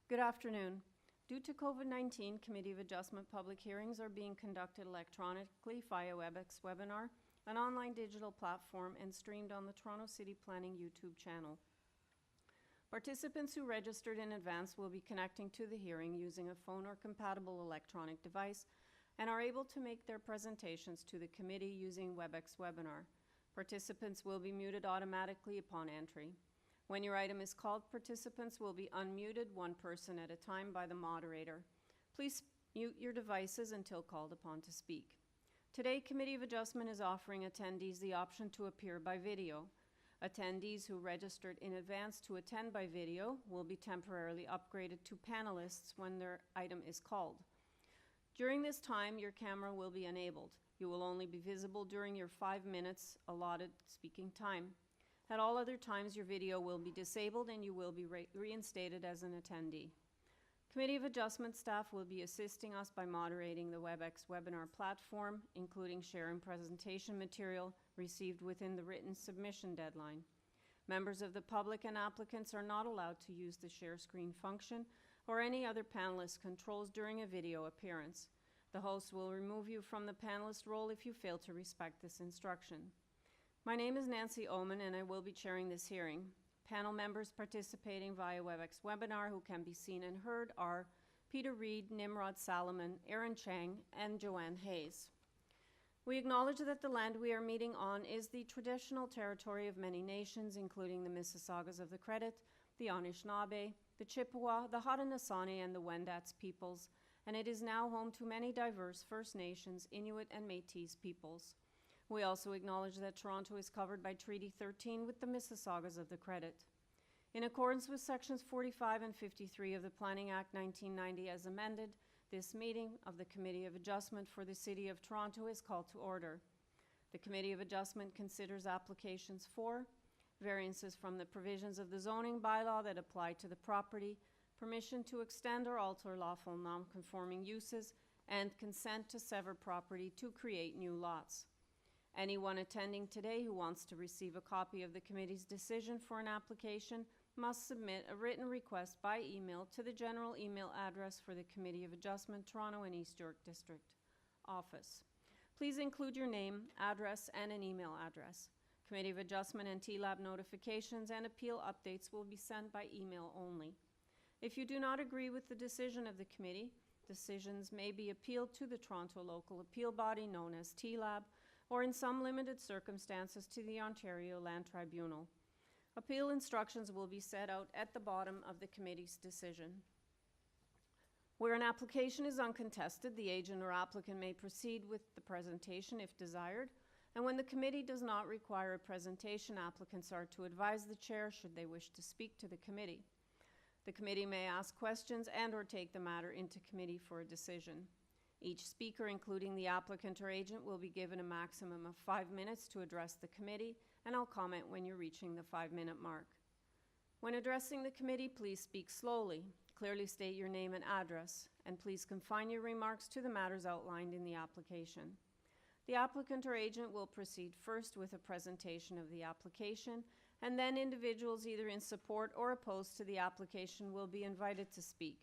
Good afternoon. Due to COVID-19, Committee of Adjustment public hearings are being conducted electronically via WebEx webinar, an online digital platform, and streamed on the Toronto City Planning YouTube channel. Participants who registered in advance will be connecting to the hearing using a phone or compatible electronic device and are able to make their presentations to the committee using WebEx webinar. Participants will be muted automatically upon entry. When your item is called, participants will be unmuted one person at a time by the moderator. Please mute your devices until called upon to speak. Today, Committee of Adjustment is offering attendees the option to appear by video. Attendees who registered in advance to attend by video will be temporarily upgraded to panelists when their item is called. During this time, your camera will be enabled. You will only be visible during your 5 minutes allotted speaking time. At all other times, your video will be disabled and you will be reinstated as an attendee. Committee of Adjustment staff will be assisting us by moderating the WebEx webinar platform, including sharing presentation material received within the written submission deadline. Members of the public and applicants are not allowed to use the share screen function or any other panelist controls during a video appearance. The host will remove you from the panelist role if you fail to respect this instruction. My name is Nancy Oman and I will be chairing this hearing. Panel members participating via WebEx webinar who can be seen and heard are Peter Reed, Nimrod Salomon, Aaron Chang, and Joanne Hayes. We acknowledge that the land we are meeting on is the traditional territory of many nations, including the Mississaugas of the Credit, the Anishinaabe, the Chippewa, the Haudenosaunee, and the Wendat peoples, and it is now home to many diverse First Nations, Inuit, and Métis peoples. We also acknowledge that Toronto is covered by Treaty 13 with the Mississaugas of the Credit. In accordance with Sections 45 and 53 of the Planning Act 1990 as amended, this meeting of the Committee of Adjustment for the City of Toronto is called to order. The Committee of Adjustment considers applications for variances from the provisions of the zoning bylaw that apply to the property, permission to extend or alter lawful non-conforming uses, and consent to sever property to create new lots. Anyone attending today who wants to receive a copy of the committee's decision for an application must submit a written request by email to the general email address for the Committee of Adjustment, Toronto and East York District Office. Please include your name, address, and an email address. Committee of Adjustment and TLAB notifications and appeal updates will be sent by email only. If you do not agree with the decision of the committee, decisions may be appealed to the Toronto local appeal body known as TLAB, or in some limited circumstances to the Ontario Land Tribunal. Appeal instructions will be set out at the bottom of the committee's decision. Where an application is uncontested, the agent or applicant may proceed with the presentation if desired, and when the committee does not require a presentation, applicants are to advise the chair should they wish to speak to the committee. The committee may ask questions and/or take the matter into committee for a decision. Each speaker, including the applicant or agent, will be given a maximum of 5 minutes to address the committee, and I'll comment when you're reaching the 5-minute mark. When addressing the committee, please speak slowly, clearly state your name and address, and please confine your remarks to the matters outlined in the application. The applicant or agent will proceed first with a presentation of the application, and then individuals either in support or opposed to the application will be invited to speak.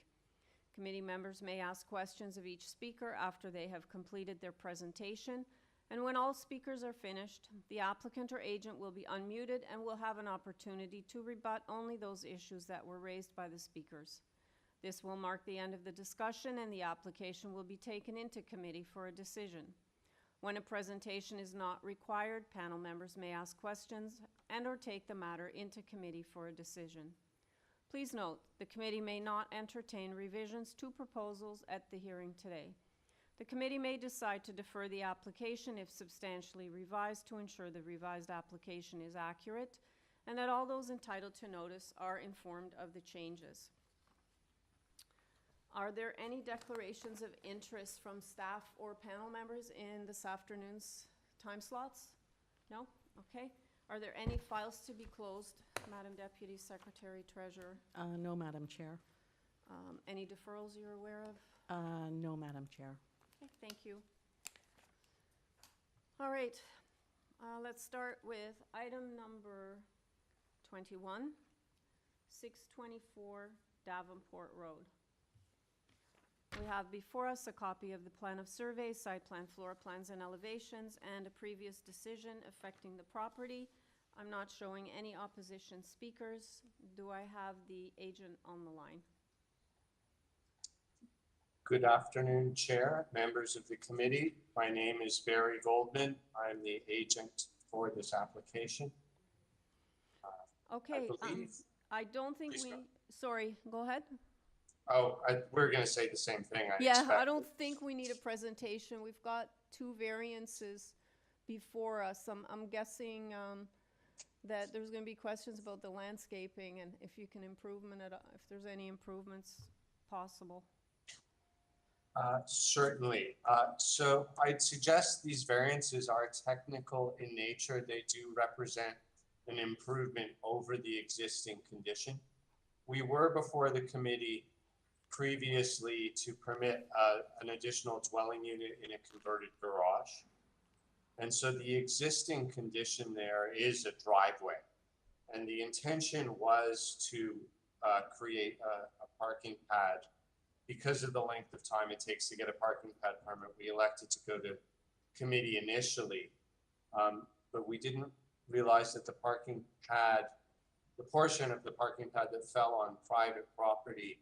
Committee members may ask questions of each speaker after they have completed their presentation, and when all speakers are finished, the applicant or agent will be unmuted and will have an opportunity to rebut only those issues that were raised by the speakers. This will mark the end of the discussion and the application will be taken into committee for a decision. When a presentation is not required, panel members may ask questions and/or take the matter into committee for a decision. Please note, the committee may not entertain revisions to proposals at the hearing today. The committee may decide to defer the application if substantially revised to ensure the revised application is accurate and that all those entitled to notice are informed of the changes. Are there any declarations of interest from staff or panel members in this afternoon's time slots? No? Okay. Are there any files to be closed, Madam Deputy Secretary Treasurer? No, Madam Chair. Any deferrals you're aware of? No, Madam Chair. Okay, thank you. All right, let's start with item number 21, 624 Davenport Road. We have before us a copy of the plan of survey, site plan, floor plans, and elevations, and a previous decision affecting the property. I'm not showing any opposition speakers. Do I have the agent on the line? Good afternoon, Chair, members of the committee. My name is Barry Goldman. I'm the agent for this application. Okay, I don't think Please we, go. sorry, go ahead. Oh, we're going to say the same thing. I Yeah, expect. I don't think we need a presentation. We've got two variances before us. I'm guessing that there's going to be questions about the landscaping and if you can if there's any improvements possible. Certainly. So I'd suggest these variances are technical in nature. They do represent an improvement over the existing condition. We were before the committee previously to permit an additional dwelling unit in a converted garage. And so the existing condition there is a driveway. And the intention was to create a parking pad. Because of the length of time it takes to get a parking pad permit, we elected to go to committee initially. But we didn't realize that the parking pad, the portion of the parking pad that fell on private property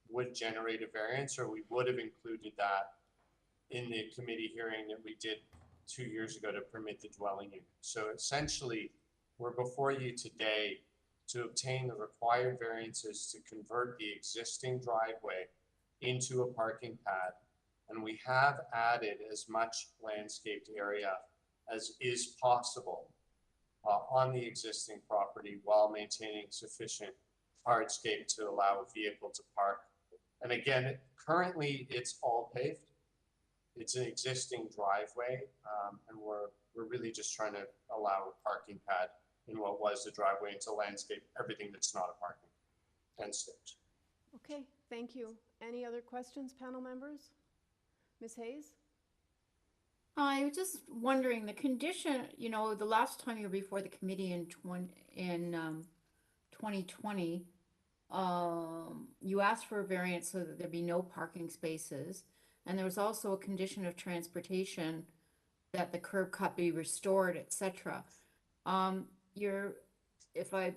would generate a variance, or we would have included that in the committee hearing that we did 2 years ago to permit the dwelling unit. So essentially, we're before you today to obtain the required variances to convert the existing driveway into a parking pad. And we have added as much landscaped area as is possible on the existing property while maintaining sufficient hardscape to allow a vehicle to park. And again, currently it's all paved. It's an existing driveway, and we're really just trying to allow a parking pad in what was the driveway and to landscape everything that's not a parking and stage. Okay, thank you. Any other questions, panel members? Ms. Hayes? I was just wondering, the condition, you know, the last time you were before the committee in 2020, you asked for a variance so that there'd be no parking spaces. And there was also a condition of transportation that the curb cut be restored, etc. If I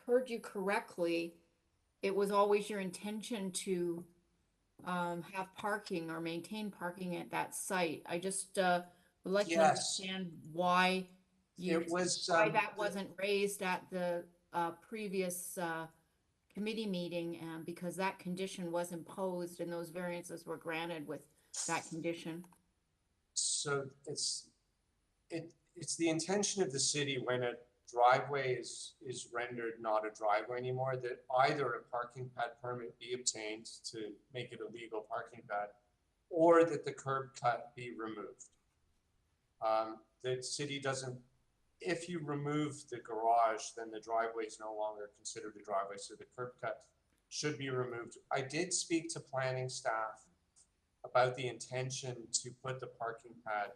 heard you correctly, it was always your intention to have parking or maintain parking at that site. I just would like to understand why that wasn't raised at the previous committee meeting, because that condition was imposed and those variances were granted with that condition. So it's the intention of the city when a driveway is rendered not a driveway anymore, that either a parking pad permit be obtained to make it a legal parking pad, or that the curb cut be removed. The city doesn't, if you remove the garage, then the driveway is no longer considered a driveway, so the curb cut should be removed. I did speak to planning staff about the intention to put the parking pad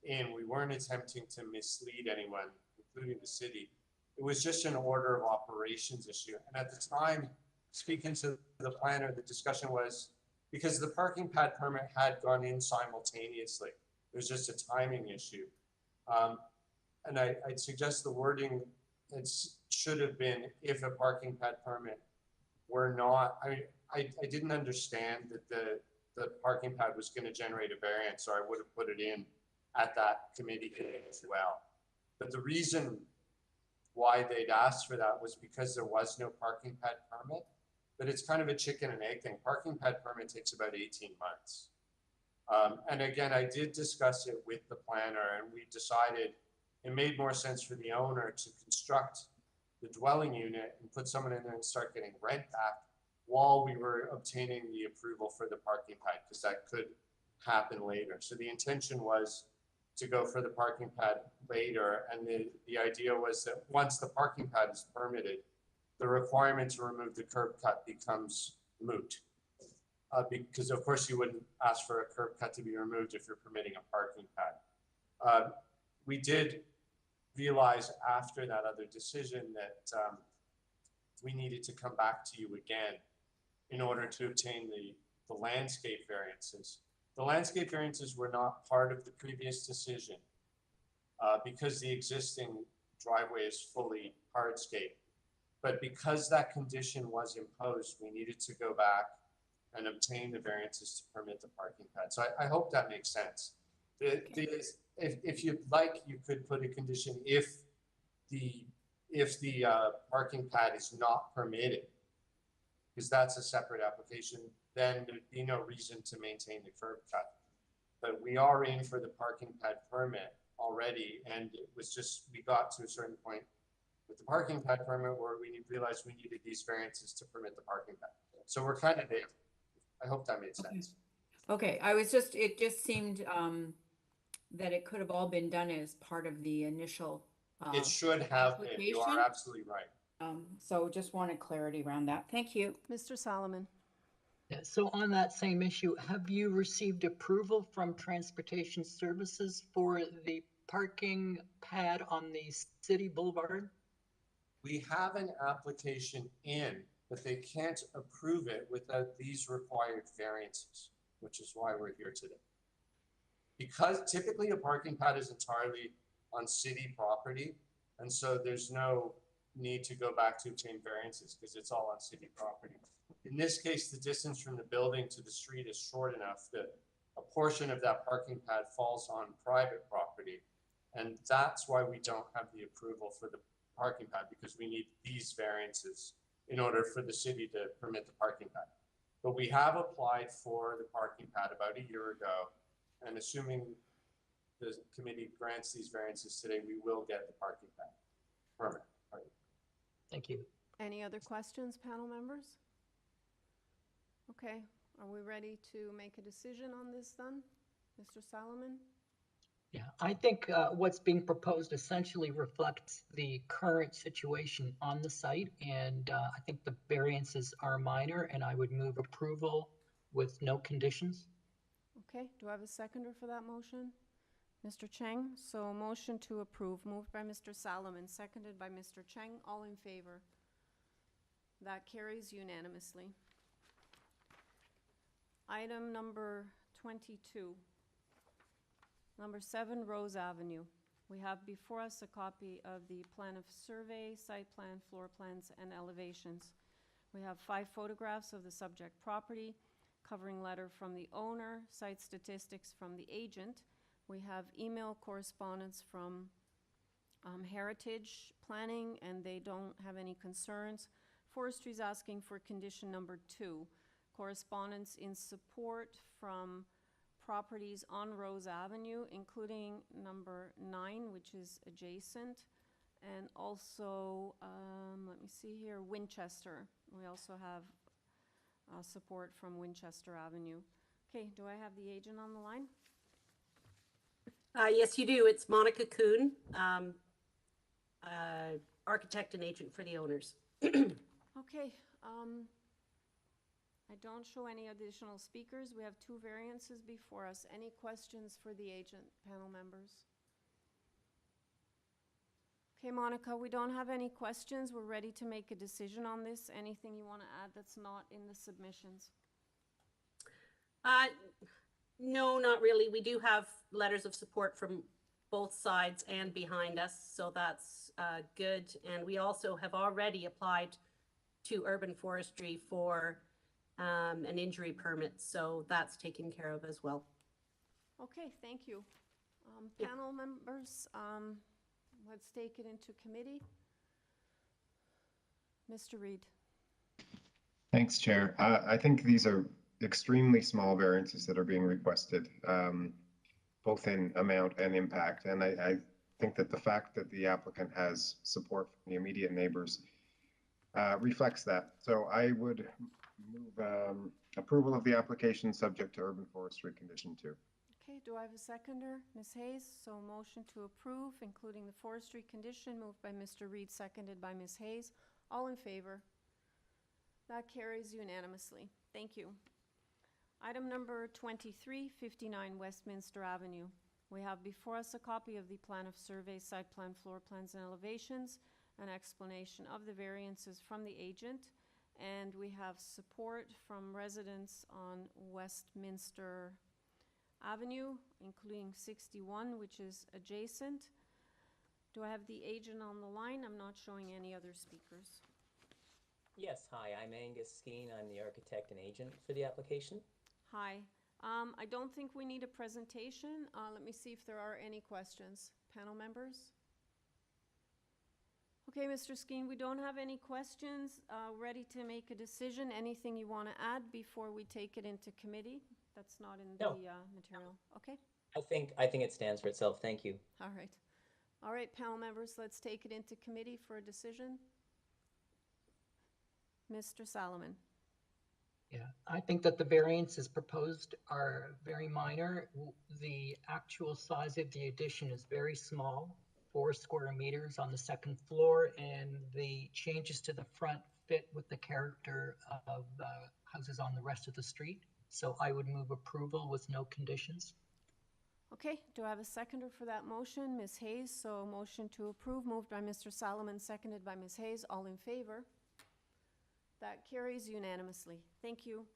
in. We weren't attempting to mislead anyone, including the city. It was just an order of operations issue. And at the time, speaking to the planner, the discussion was because the parking pad permit had gone in simultaneously. It was just a timing issue. And I'd suggest the wording should have been if a parking pad permit were not, I didn't understand that the parking pad was going to generate a variance, so I would have put it in at that committee hearing as well. But the reason why they'd asked for that was because there was no parking pad permit. But it's kind of a chicken and egg thing. Parking pad permit takes about 18 months. And again, I did discuss it with the planner, and we decided it made more sense for the owner to construct the dwelling unit and put someone in there and start getting rent back while we were obtaining the approval for the parking pad, because that could happen later. So the intention was to go for the parking pad later, and the idea was that once the parking pad is permitted, the requirement to remove the curb cut becomes moot. Because of course you wouldn't ask for a curb cut to be removed if you're permitting a parking pad. We did realize after that other decision that we needed to come back to you again in order to obtain the landscape variances. The landscape variances were not part of the previous decision because the existing driveway is fully hardscape. But because that condition was imposed, we needed to go back and obtain the variances to permit the parking pad. So I hope that makes sense. If you'd like, you could put a condition if the parking pad is not permitted, because that's a separate application, then there'd be no reason to maintain the curb cut. But we are in for the parking pad permit already, and it was just, we got to a certain point with the parking pad permit where we realized we needed these variances to permit the parking pad. So we're kind of there. I hope that made sense. Okay, it just seemed, that it could have all been done as part of the initial, It should have been. You are application? absolutely right. so just wanted clarity around that. Thank you. Mr. Solomon? Yeah, so on that same issue, have you received approval from Transportation Services for the parking pad on the city boulevard? We have an application in, but they can't approve it without these required variances, which is why we're here today. Because typically a parking pad is entirely on city property, and so there's no need to go back to obtain variances because it's all on city property. In this case, the distance from the building to the street is short enough that a portion of that parking pad falls on private property. And that's why we don't have the approval for the parking pad, because we need these variances in order for the city to permit the parking pad. But we have applied for the parking pad about a year ago, and assuming the committee grants these variances today, we will get the parking pad permit. Thank you. Any other questions, panel members? Okay, are we ready to make a decision on this then? Mr. Solomon? Yeah, I think what's being proposed essentially reflects the current situation on the site, and I think the variances are minor, and I would move approval with no conditions. Okay, do I have a seconder for that motion? Mr. Cheng, so motion to approve, moved by Mr. Solomon, seconded by Mr. Cheng, all in favor. That carries unanimously. Item number 22. Number 7, Rose Avenue. We have before us a copy of the plan of survey, site plan, floor plans, and elevations. We have 5 photographs of the subject property, covering letter from the owner, site statistics from the agent. We have email correspondence from Heritage Planning, and they don't have any concerns. Forestry's asking for condition number 2, correspondence in support from properties on Rose Avenue, including number 9, which is adjacent, and also, let me see here, Winchester. We also have support from Winchester Avenue. Okay, do I have the agent on the line? Yes, you do. It's Monica Kuhn, architect and agent for the owners. Okay, I don't show any additional speakers. We have 2 variances before us. Any questions for the agent, panel members? Okay, Monica, we don't have any questions. We're ready to make a decision on this. Anything you want to add that's not in the submissions? No, not really. We do have letters of support from both sides and behind us, so that's good. And we also have already applied to Urban Forestry for an injury permit, so that's taken care of as well. Okay, thank you. Yeah. Panel members, let's take it into committee. Mr. Reed. Thanks, Chair. I think these are extremely small variances that are being requested, both in amount and impact. And I think that the fact that the applicant has support from the immediate neighbors reflects that. So I would move approval of the application subject to urban forestry condition 2. Okay, do I have a seconder? Ms. Hayes, so motion to approve, including the forestry condition, moved by Mr. Reed, seconded by Ms. Hayes. All in favor? That carries unanimously. Thank you. Item number 23, 59 Westminster Avenue. We have before us a copy of the plan of survey, site plan, floor plans, and elevations, an explanation of the variances from the agent, And we have support from residents on Westminster Avenue, including 61, which is adjacent. Do I have the agent on the line? I'm not showing any other speakers. Yes, hi, I'm Angus Skeen. I'm the architect and agent for the application. Hi. I don't think we need a presentation. Let me see if there are any questions. Panel members? Okay, Mr. Skeen, we don't have any questions. Ready to make a decision? Anything you want to add before we take it into committee? That's not in No. the material. Okay, I think it stands for itself. Thank you. all right. All right, panel members, let's take it into committee for a decision. Mr. Solomon? Yeah, I think that the variances proposed are very minor. The actual size of the addition is very small, 4 square meters on the second floor, and the changes to the front fit with the character of houses on the rest of the street. So I would move approval with no conditions. Okay, do I have a seconder for that motion? Ms. Hayes, so motion to approve, moved by Mr. Solomon, seconded by Ms. Hayes. All in favor? That carries unanimously. Thank you.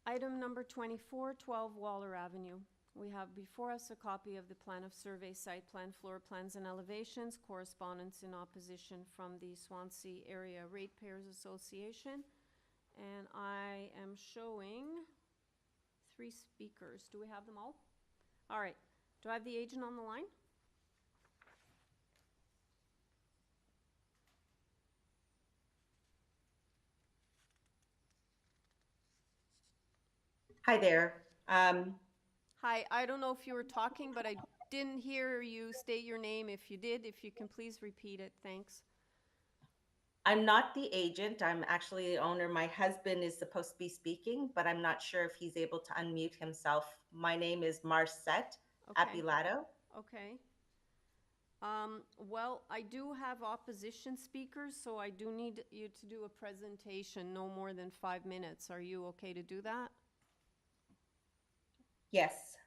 Item number 24, 12 Waller Avenue. We have before us a copy of the plan of survey, site plan, floor plans, and elevations, correspondence in opposition from the Swansea Area Ratepayers Association. And I am showing 3 speakers. Do we have them all? All right. Do I have the agent on the line? Hi there. Hi, I don't know if you were talking, but I didn't hear you state your name. If you did, if you can please repeat it, thanks. I'm not the agent. I'm actually the owner. My husband is supposed to be speaking, but I'm not sure if he's able to unmute himself. My name is Marcette Okay. Apilado. Okay. Well, I do have opposition speakers, so I do need you to do a presentation, no more than 5 minutes. Are you okay to do that? Yes.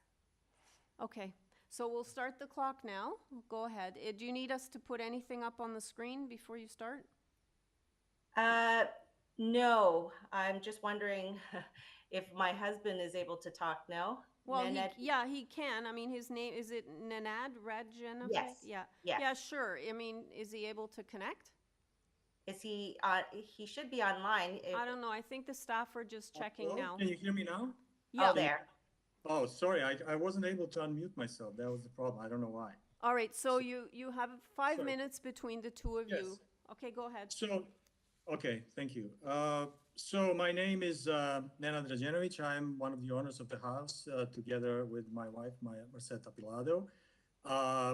Okay, so we'll start the clock now. Go ahead. Do you need us to put anything up on the screen before you start? No, I'm just wondering if my husband is able to talk now. Well, Nanette? yeah, he can. I mean, his name, is it Nanad Radjanovic? Yes. Yeah. Yes. Yeah, sure. I mean, is he able to connect? Is he he should be online. I don't know. I think the staff are just checking Hello? now. Can you hear me now? Yeah. Oh, there. Oh, sorry, I wasn't able to unmute myself. That was the problem. I don't know why. All right, so you have 5 Sorry. minutes between the two of you. Yes. Okay, go ahead. So, okay, thank you. So my name is Nenad Dragenovic. I'm one of the owners of the house, together with my wife, Marcette Apilado.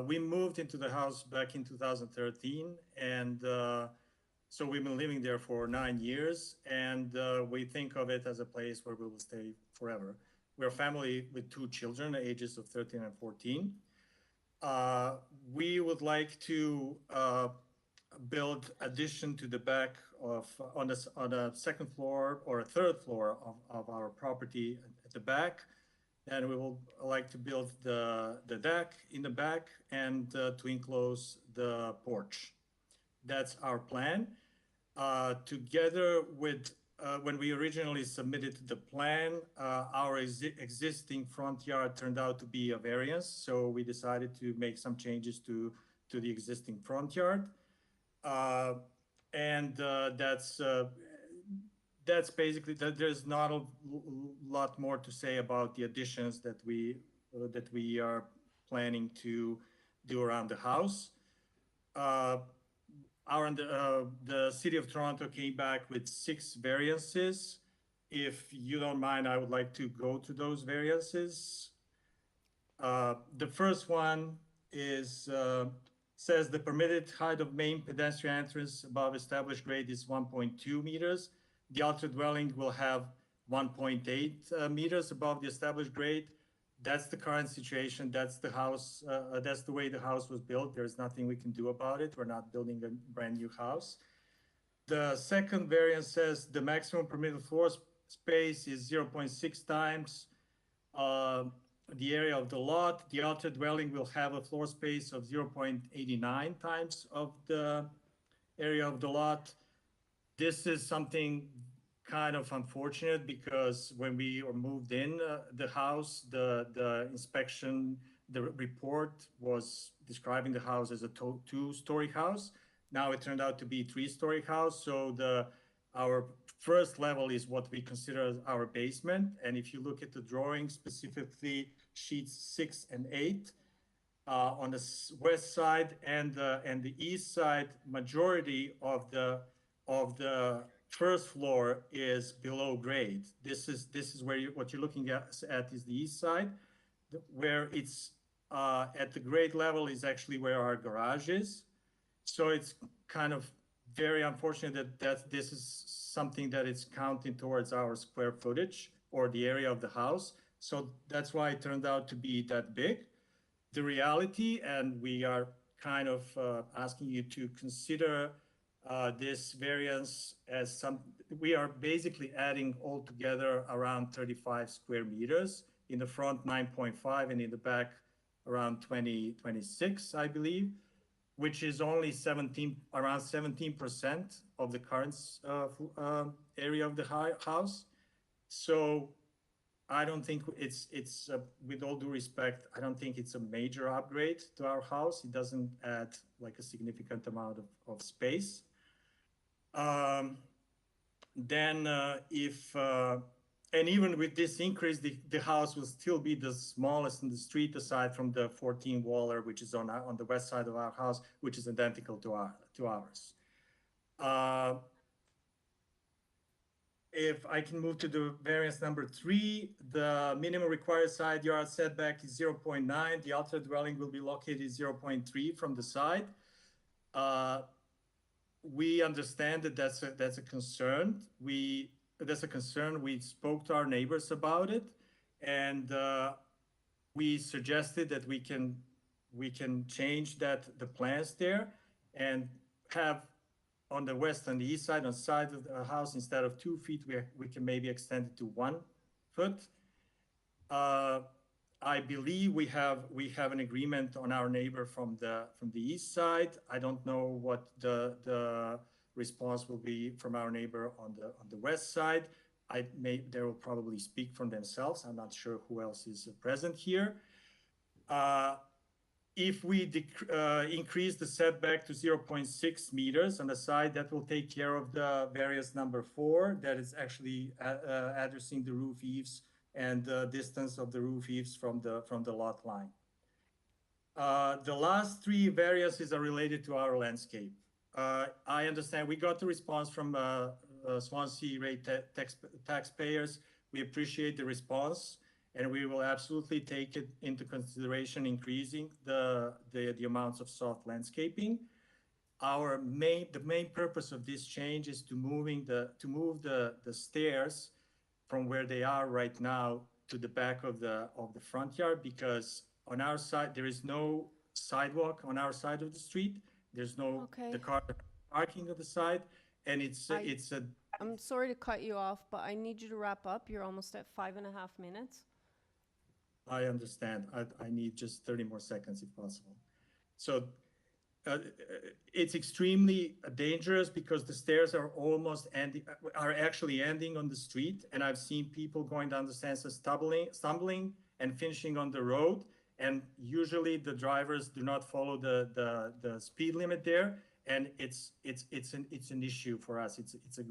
We moved into the house back in 2013, and so we've been living there for 9 years, and we think of it as a place where we will stay forever. We're a family with 2 children, ages of 13 and 14. We would like to build addition to the back of on a second floor or a third floor of our property at the back, and we will like to build the deck in the back and to enclose the porch. That's our plan. Together with when we originally submitted the plan, our existing front yard turned out to be a variance, so we decided to make some changes to the existing front yard. That's basically that. There's not a lot more to say about the additions that we are planning to do around the house. The City of Toronto came back with 6 variances. If you don't mind, I would like to go to those variances. The first one is says the permitted height of main pedestrian entrance above established grade is 1.2 meters. The altered dwelling will have 1.8 meters above the established grade. That's the current situation. That's the house. That's the way the house was built. There's nothing we can do about it. We're not building a brand new house. The second variance says the maximum permitted floor space is 0.6 times the area of the lot. The altered dwelling will have a floor space of 0.89 times of the area of the lot. this is something kind of unfortunate because when we moved in the house, the inspection, the report was describing the house as a two-story house. Now it turned out to be a three-story house. So our first level is what we consider as our basement. And if you look at the drawing, specifically sheets 6 and 8, on the west side and the east side, majority of the first floor is below grade. This is where what you're looking at is the east side, where it's at the grade level is actually where our garage is. So it's kind of very unfortunate that this is something that is counting towards our square footage or the area of the house. So that's why it turned out to be that big. The reality, and we are kind of asking you to consider this variance as we are basically adding altogether around 35 square meters, in the front 9.5 and in the back around 26, I believe, which is only around 17% of the current area of the house. So I don't think it's with all due respect, I don't think it's a major upgrade to our house. It doesn't add like a significant amount of space. And even with this increase, the house will still be the smallest in the street, aside from the 14-waller, which is on the west side of our house, which is identical to ours. If I can move to the variance number 3, the minimum required side yard setback is 0.9. The altar dwelling will be located 0.3 from the side. We understand that that's a concern. That's a concern. We spoke to our neighbors about it, and we suggested that we can change the plans there and have on the west and the east side, on the side of the house, instead of 2 feet, we can maybe extend it to 1 foot. I believe we have an agreement on our neighbor from the east side. I don't know what the response will be from our neighbor on the west side. They will probably speak for themselves. I'm not sure who else is present here. If we increase the setback to 0.6 meters on the side, that will take care of the variance number 4, that is actually addressing the roof eaves and the distance of the roof eaves from the lot line. The last 3 variances are related to our landscape. I understand we got the response from Swansea rate taxpayers. We appreciate the response, and we will absolutely take it into consideration, increasing the amounts of soft landscaping. The main purpose of this change is to move the stairs from where they are right now to the back of the front yard, because on our side there is no sidewalk on our side of the street. There's no the car parking on the side, and I'm sorry to cut you off, but I need you to wrap up. You're almost at 5.5 minutes. I understand. I need just 30 more seconds if possible. So it's extremely dangerous because the stairs are actually ending on the street, and I've seen people going down the stairs stumbling and finishing on the road. And usually the drivers do not follow the speed limit there, and it's an issue for us. It's a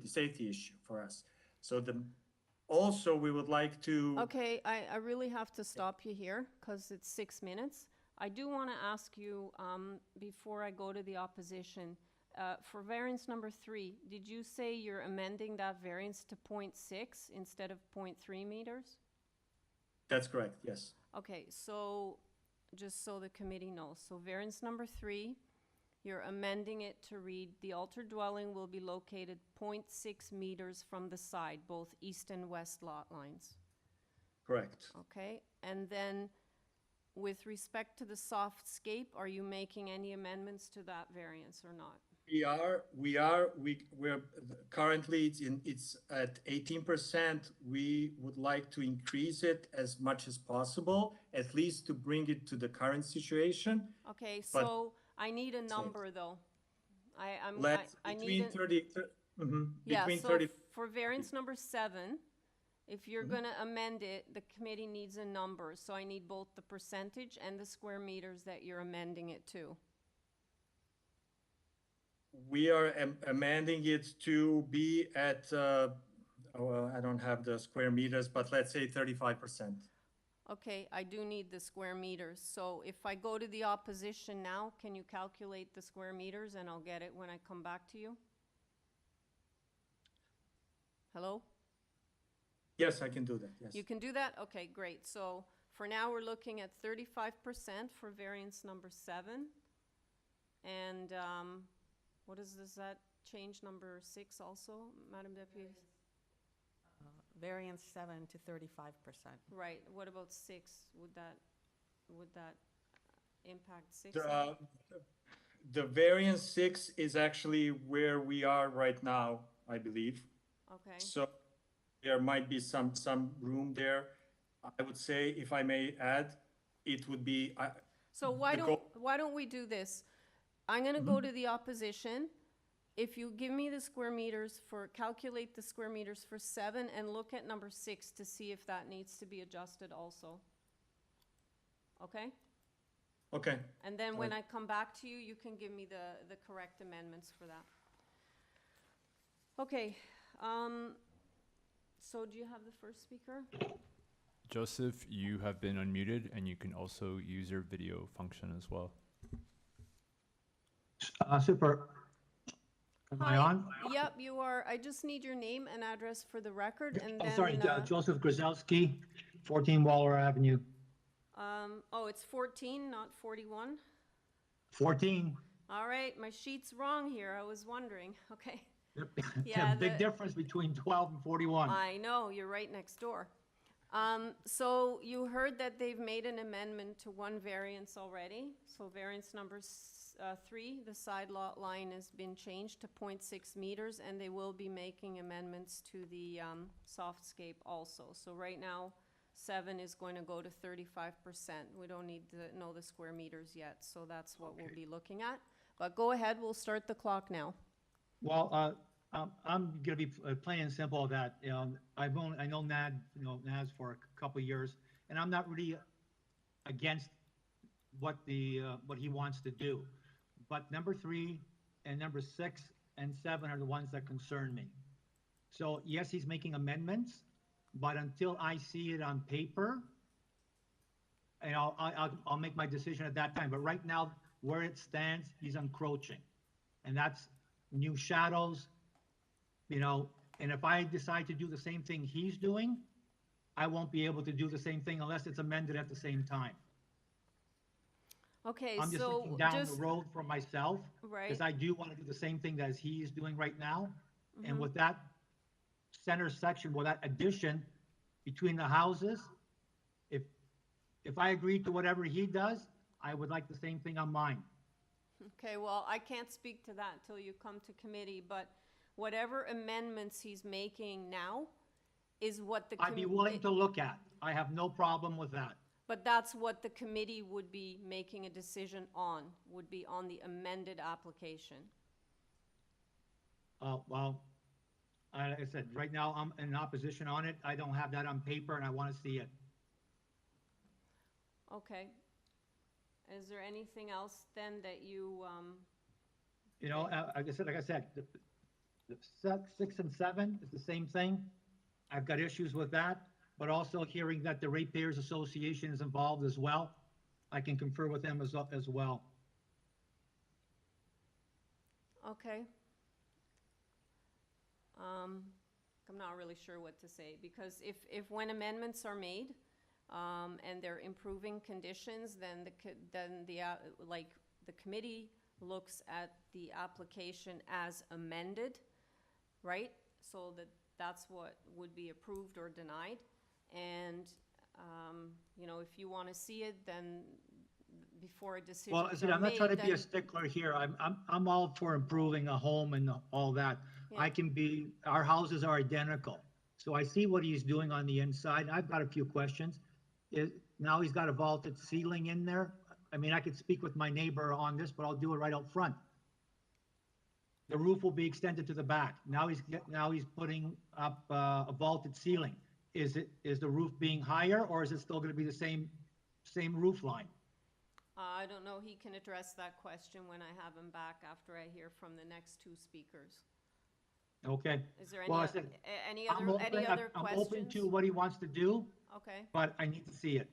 safety issue for us. So also we would like to. Okay, I really have to stop you here because it's 6 minutes. I do want to ask you before I go to the opposition, for variance number 3, did you say you're amending that variance to 0.6 instead of 0.3 meters? That's correct, yes. Okay, so just so the committee knows. So variance number 3, you're amending it to read, the altar dwelling will be located 0.6 meters from the side, both east and west lot lines. Correct. Okay, and then with respect to the softscape, are you making any amendments to that variance or not? We're currently it's at 18%. We would like to increase it as much as possible, at least to bring it to the current situation. Okay, so I need a number though. I need between an, 30, yeah, between so 30, for variance number 7, if you're gonna amend it, the committee needs a number, so I need both the percentage and the square meters that you're amending it to. we are amending it to be at, well, I don't have the square meters, but let's say 35%. Okay, I do need the square meters, so if I go to the opposition now, can you calculate the square meters and I'll get it when I come back to you? Hello? Yes, I can do that, yes. You can do that? Okay, great. So for now, we're looking at 35% for variance number 7. And what is this, that change number 6 also, Madam Deputy? Variance 7 to 35%. Right, what about 6? Would that impact 6? The variance 6 is actually where we are right now, I believe. Okay, So there might be some room there. I would say, if I may add, it would be, so why don't we do this? I'm gonna go to the opposition. If you give me the square meters calculate the square meters for 7 and look at number 6 to see if that needs to be adjusted also. Okay? okay. And then when I come back to you, you can give me the correct amendments for that. Okay, so do you have the first speaker? Joseph, you have been unmuted, and you can also use your video function as well. Super. Am I on? Yep, you are. I just need your name and address for the record, and Oh, then. sorry, Joseph Grzelski, 14 Waller Avenue. Oh, it's 14, not 41? 14. All right, my sheet's wrong here. I was wondering. Okay. Yeah, big difference between 12 and 41. I know, you're right next door. So you heard that they've made an amendment to one variance already. So variance number 3, the side lot line has been changed to 0.6 meters, and they will be making amendments to the softscape also. So right now, 7 is going to go to 35%. We don't need to know the square meters yet, so that's what we'll be looking at. But go ahead, we'll start the clock now. Well, I'm gonna be plain and simple that, I know Nad for a couple of years, and I'm not really against what he wants to do. But number 3 and number 6 and 7 are the ones that concern me. So yes, he's making amendments, but until I see it on paper, and I'll make my decision at that time. But right now, where it stands, he's encroaching, and that's new shadows, and if I decide to do the same thing he's doing, I won't be able to do the same thing unless it's amended at the same time. Okay, I'm just so looking down the road for myself, right. because I do want to do the same thing as he is doing right now. And with that center section, with that addition between the houses, if I agree to whatever he does, I would like the same thing on mine. Okay, well, I can't speak to that until you come to committee, but whatever amendments he's making now is what the. I'd be willing to look at. I have no problem with that. But that's what the committee would be making a decision on, would be on the amended application. Well, like I said, right now I'm in opposition on it. I don't have that on paper and I want to see it. Okay. Is there anything else then that you, Like I said, the 6 and 7 is the same thing. I've got issues with that, but also hearing that the Ratepayers Association is involved as well. I can confer with them as well. okay. I'm not really sure what to say, because if when amendments are made, and they're improving conditions, then the committee looks at the application as amended, right? So that's what would be approved or denied. And, if you want to see it, then before a decision Well, I'm not trying to be a stickler here. I'm all for improving a home and all that. Yeah. Our houses are identical. So I see what he's doing on the inside. I've got a few questions. Now he's got a vaulted ceiling in there. I mean, I could speak with my neighbor on this, but I'll do it right out front. the roof will be extended to the back. Now he's putting up a vaulted ceiling. Is the roof being higher, or is it still going to be the same roof line? I don't know. He can address that question when I have him back after I hear from the next two speakers. Okay. Is there Well, I any, said, any I'm other, any open, other I'm questions? open to what he wants to do, Okay, but I need to see it.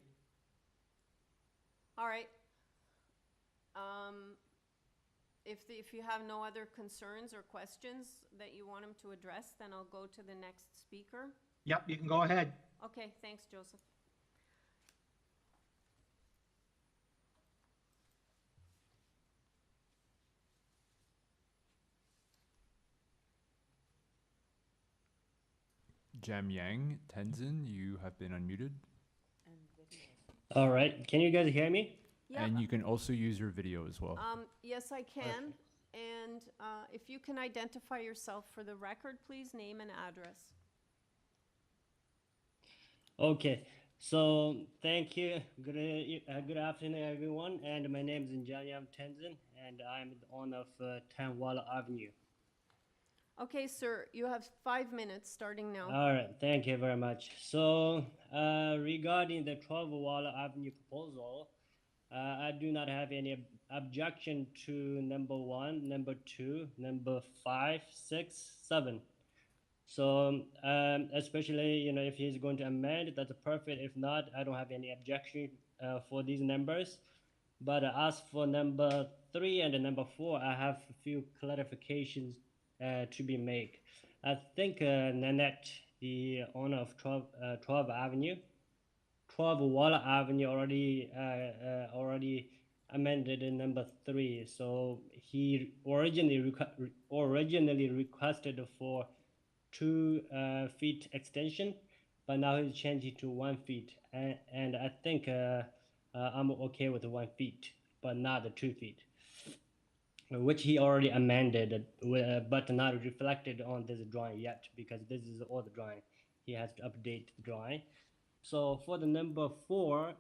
all right. If you have no other concerns or questions that you want him to address, then I'll go to the next speaker. Yep, you can go ahead. Okay, thanks, Joseph. Jamyang Tenzin, you have been unmuted. All right, can you guys hear me? Yeah. And you can also use your video as well. Yes, I can. And if you can identify yourself for the record, please, name and address. Okay, so thank you. Good afternoon, everyone. And my name is Njanyam Tenzin, and I'm the owner of 10 Waller Avenue. Okay, sir, you have 5 minutes starting now. All right, thank you very much. So regarding the 12 Waller Avenue proposal, I do not have any objection to number 1, number 2, number 5, 6, 7. So especially, if he's going to amend, that's perfect. If not, I don't have any objection for these numbers. But as for number 3 and number 4, I have a few clarifications to be made. I think Nanette, the owner of 12 Avenue, 12 Waller Avenue already amended in number 3. So he originally requested for 2 feet extension, but now he's changed it to 1 feet. And I think I'm okay with 1 feet, but not the 2 feet, which he already amended, but not reflected on this drawing yet, because this is the old drawing. He has to update the drawing. So for the number 4,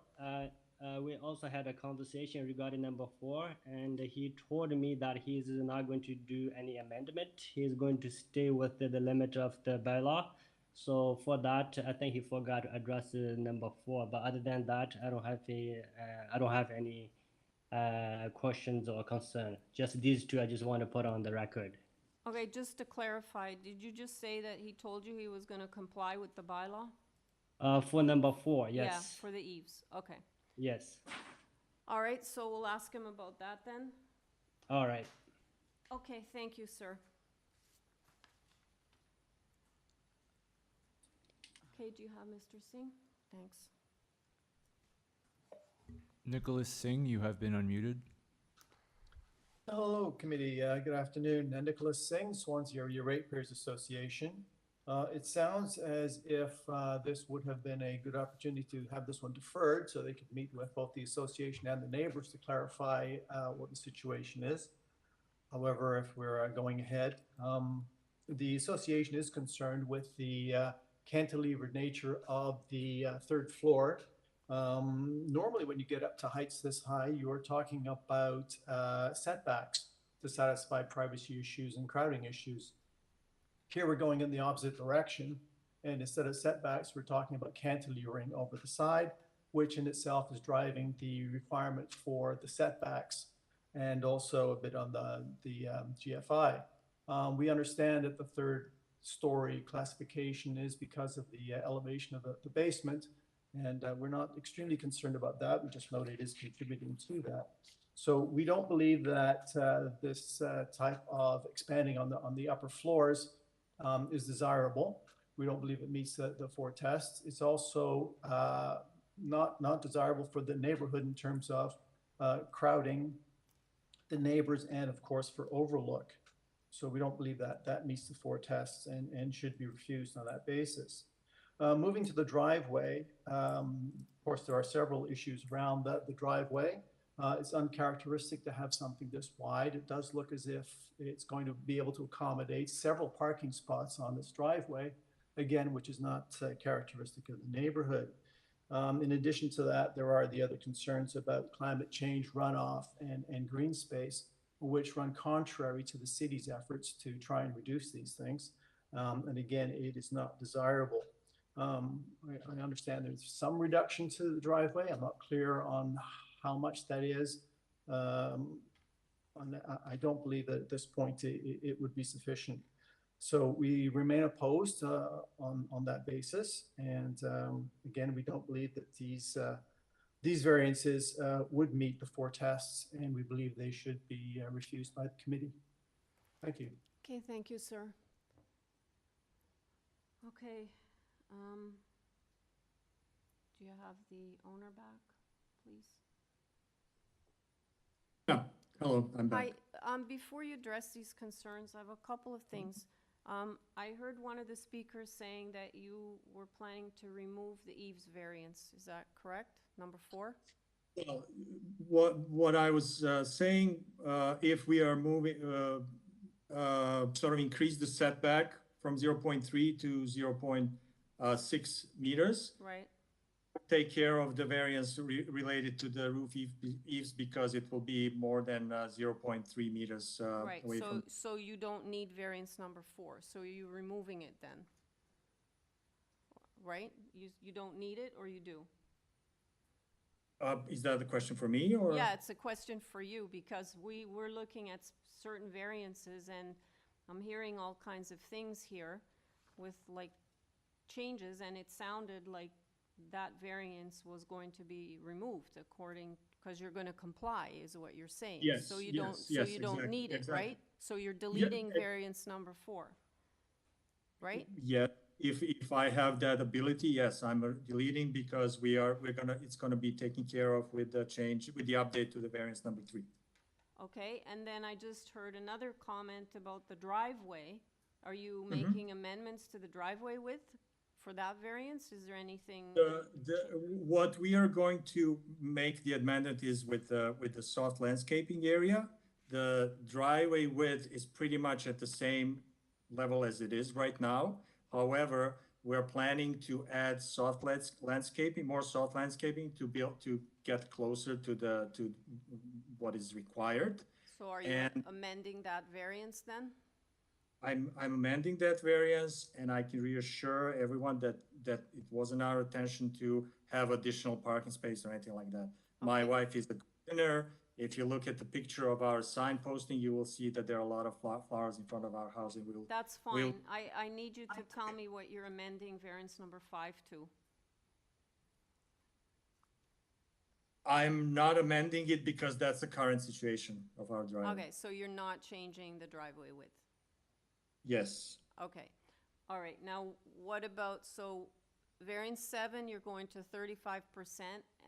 we also had a conversation regarding number 4, and he told me that he's not going to do any amendment. He's going to stay with the limit of the bylaw. So for that, I think he forgot to address number 4. But other than that, I don't have any questions or concern. Just these 2, I just want to put on the record. Okay, just to clarify, did you just say that he told you he was going to comply with the bylaw? For number 4, yes. Yeah, for the eaves, okay. Yes. All right, so we'll ask him about that then. All right. Okay, thank you, sir. Okay, do you have Mr. Singh? Thanks. Nicholas Singh, you have been unmuted. Hello, committee. Good afternoon. Nicholas Singh, Swansea Area Ratepayers Association. It sounds as if this would have been a good opportunity to have this one deferred so they could meet with both the association and the neighbors to clarify what the situation is. However, if we're going ahead, the association is concerned with the cantilevered nature of the 3rd floor. Normally when you get up to heights this high, you're talking about setbacks to satisfy privacy issues and crowding issues. Here we're going in the opposite direction, and instead of setbacks, we're talking about cantilevering over the side, which in itself is driving the requirement for the setbacks and also a bit on the GFI. We understand that the 3rd story classification is because of the elevation of the basement, and we're not extremely concerned about that. We just know that it is contributing to that. So we don't believe that this type of expanding on the upper floors is desirable. We don't believe it meets the 4 tests. It's also not desirable for the neighborhood in terms of crowding the neighbors and of course for overlook. So we don't believe that that meets the 4 tests and should be refused on that basis. Moving to the driveway, of course there are several issues around the driveway. It's uncharacteristic to have something this wide. It does look as if it's going to be able to accommodate several parking spots on this driveway, again, which is not characteristic of the neighborhood. In addition to that, there are the other concerns about climate change, runoff, and green space. which run contrary to the city's efforts to try and reduce these things. And again, it is not desirable. I understand there's some reduction to the driveway. I'm not clear on how much that is. I don't believe that at this point it would be sufficient. So we remain opposed on that basis. And again, we don't believe that these variances would meet the 4 tests, and we believe they should be refused by the committee. Thank you. Okay, thank you, sir. Okay, do you have the owner back, please? Yeah, hello, I'm back. Hi, before you address these concerns, I have a couple of things. I heard one of the speakers saying that you were planning to remove the eaves variance. Is that correct? Number 4? Well, what I was saying, if we are moving, sort of increase the setback from 0.3 to 0.6 meters. Right. Take care of the variance related to the roof eaves because it will be more than 0.3 meters Right, away from. so you don't need variance number 4, so you're removing it then? Right? You don't need it, or you do? Is that the question for me, or? Yeah, it's a question for you, because we're looking at certain variances, and I'm hearing all kinds of things here with like changes, and it sounded like that variance was going to be removed because you're going to comply, is what you're saying. Yes, so you yes, don't yes, so you don't need it, exactly. right? So you're deleting variance number 4, right? Yeah, if I have that ability, yes, I'm deleting because it's gonna be taken care of with the change, with the update to the variance number 3. Okay, and then I just heard another comment about the driveway. Are you making amendments to the driveway width for that variance? Is there anything? What we are going to make the amendment is with the soft landscaping area. The driveway width is pretty much at the same level as it is right now. However, we're planning to add soft landscaping, more soft landscaping to get closer to what is required. So are you amending that variance then? I'm amending that variance, and I can reassure everyone that it wasn't our intention to have additional parking space or anything like that. Okay. My wife is the gardener. If you look at the picture of our sign posting, you will see that there are a lot of flowers in front of our house, and That's fine. I need you to tell me what you're amending variance number 5 to. I'm not amending it because that's the current situation of our driveway. Okay, so you're not changing the driveway width? Yes. Okay. All right. Now, what about, so variance 7, you're going to 35%,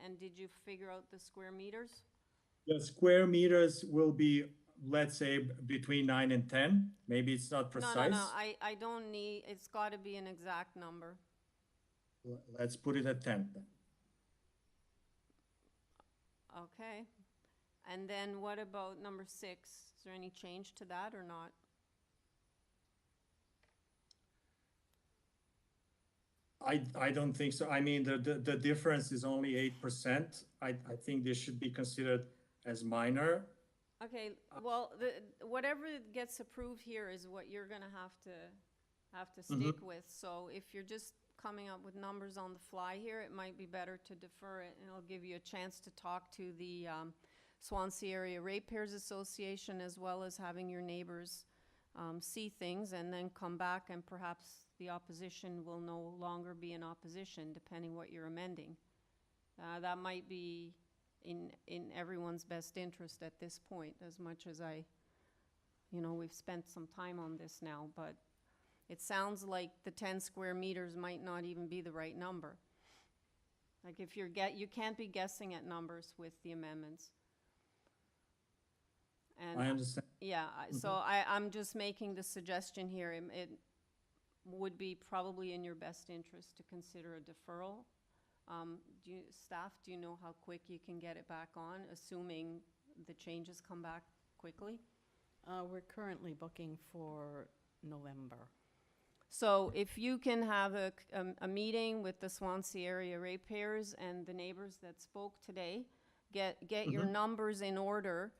and did you figure out the square meters? The square meters will be, let's say, between 9 and 10. Maybe it's not precise. No, I don't need, it's got to be an exact number. Let's put it at 10 then. Okay. And then what about number 6? Is there any change to that or not? I don't think so. I mean, the difference is only 8%. I think this should be considered as minor. Okay, well, whatever gets approved here is what you're gonna have to stick with. So if you're just coming up with numbers on the fly here, it might be better to defer it, and I'll give you a chance to talk to the Swansea Area Ratepayers Association, as well as having your neighbors see things, and then come back, and perhaps the opposition will no longer be in opposition, depending what you're amending. That might be in everyone's best interest at this point, as much as we've spent some time on this now, but it sounds like the 10 square meters might not even be the right number. Like if you can't be guessing at numbers with the amendments. And I understand. Yeah, so I'm just making the suggestion here. It would be probably in your best interest to consider a deferral. Staff, do you know how quick you can get it back on, assuming the changes come back quickly? We're currently booking for November. So if you can have a meeting with the Swansea Area Ratepayers and the neighbors that spoke today, get your numbers in order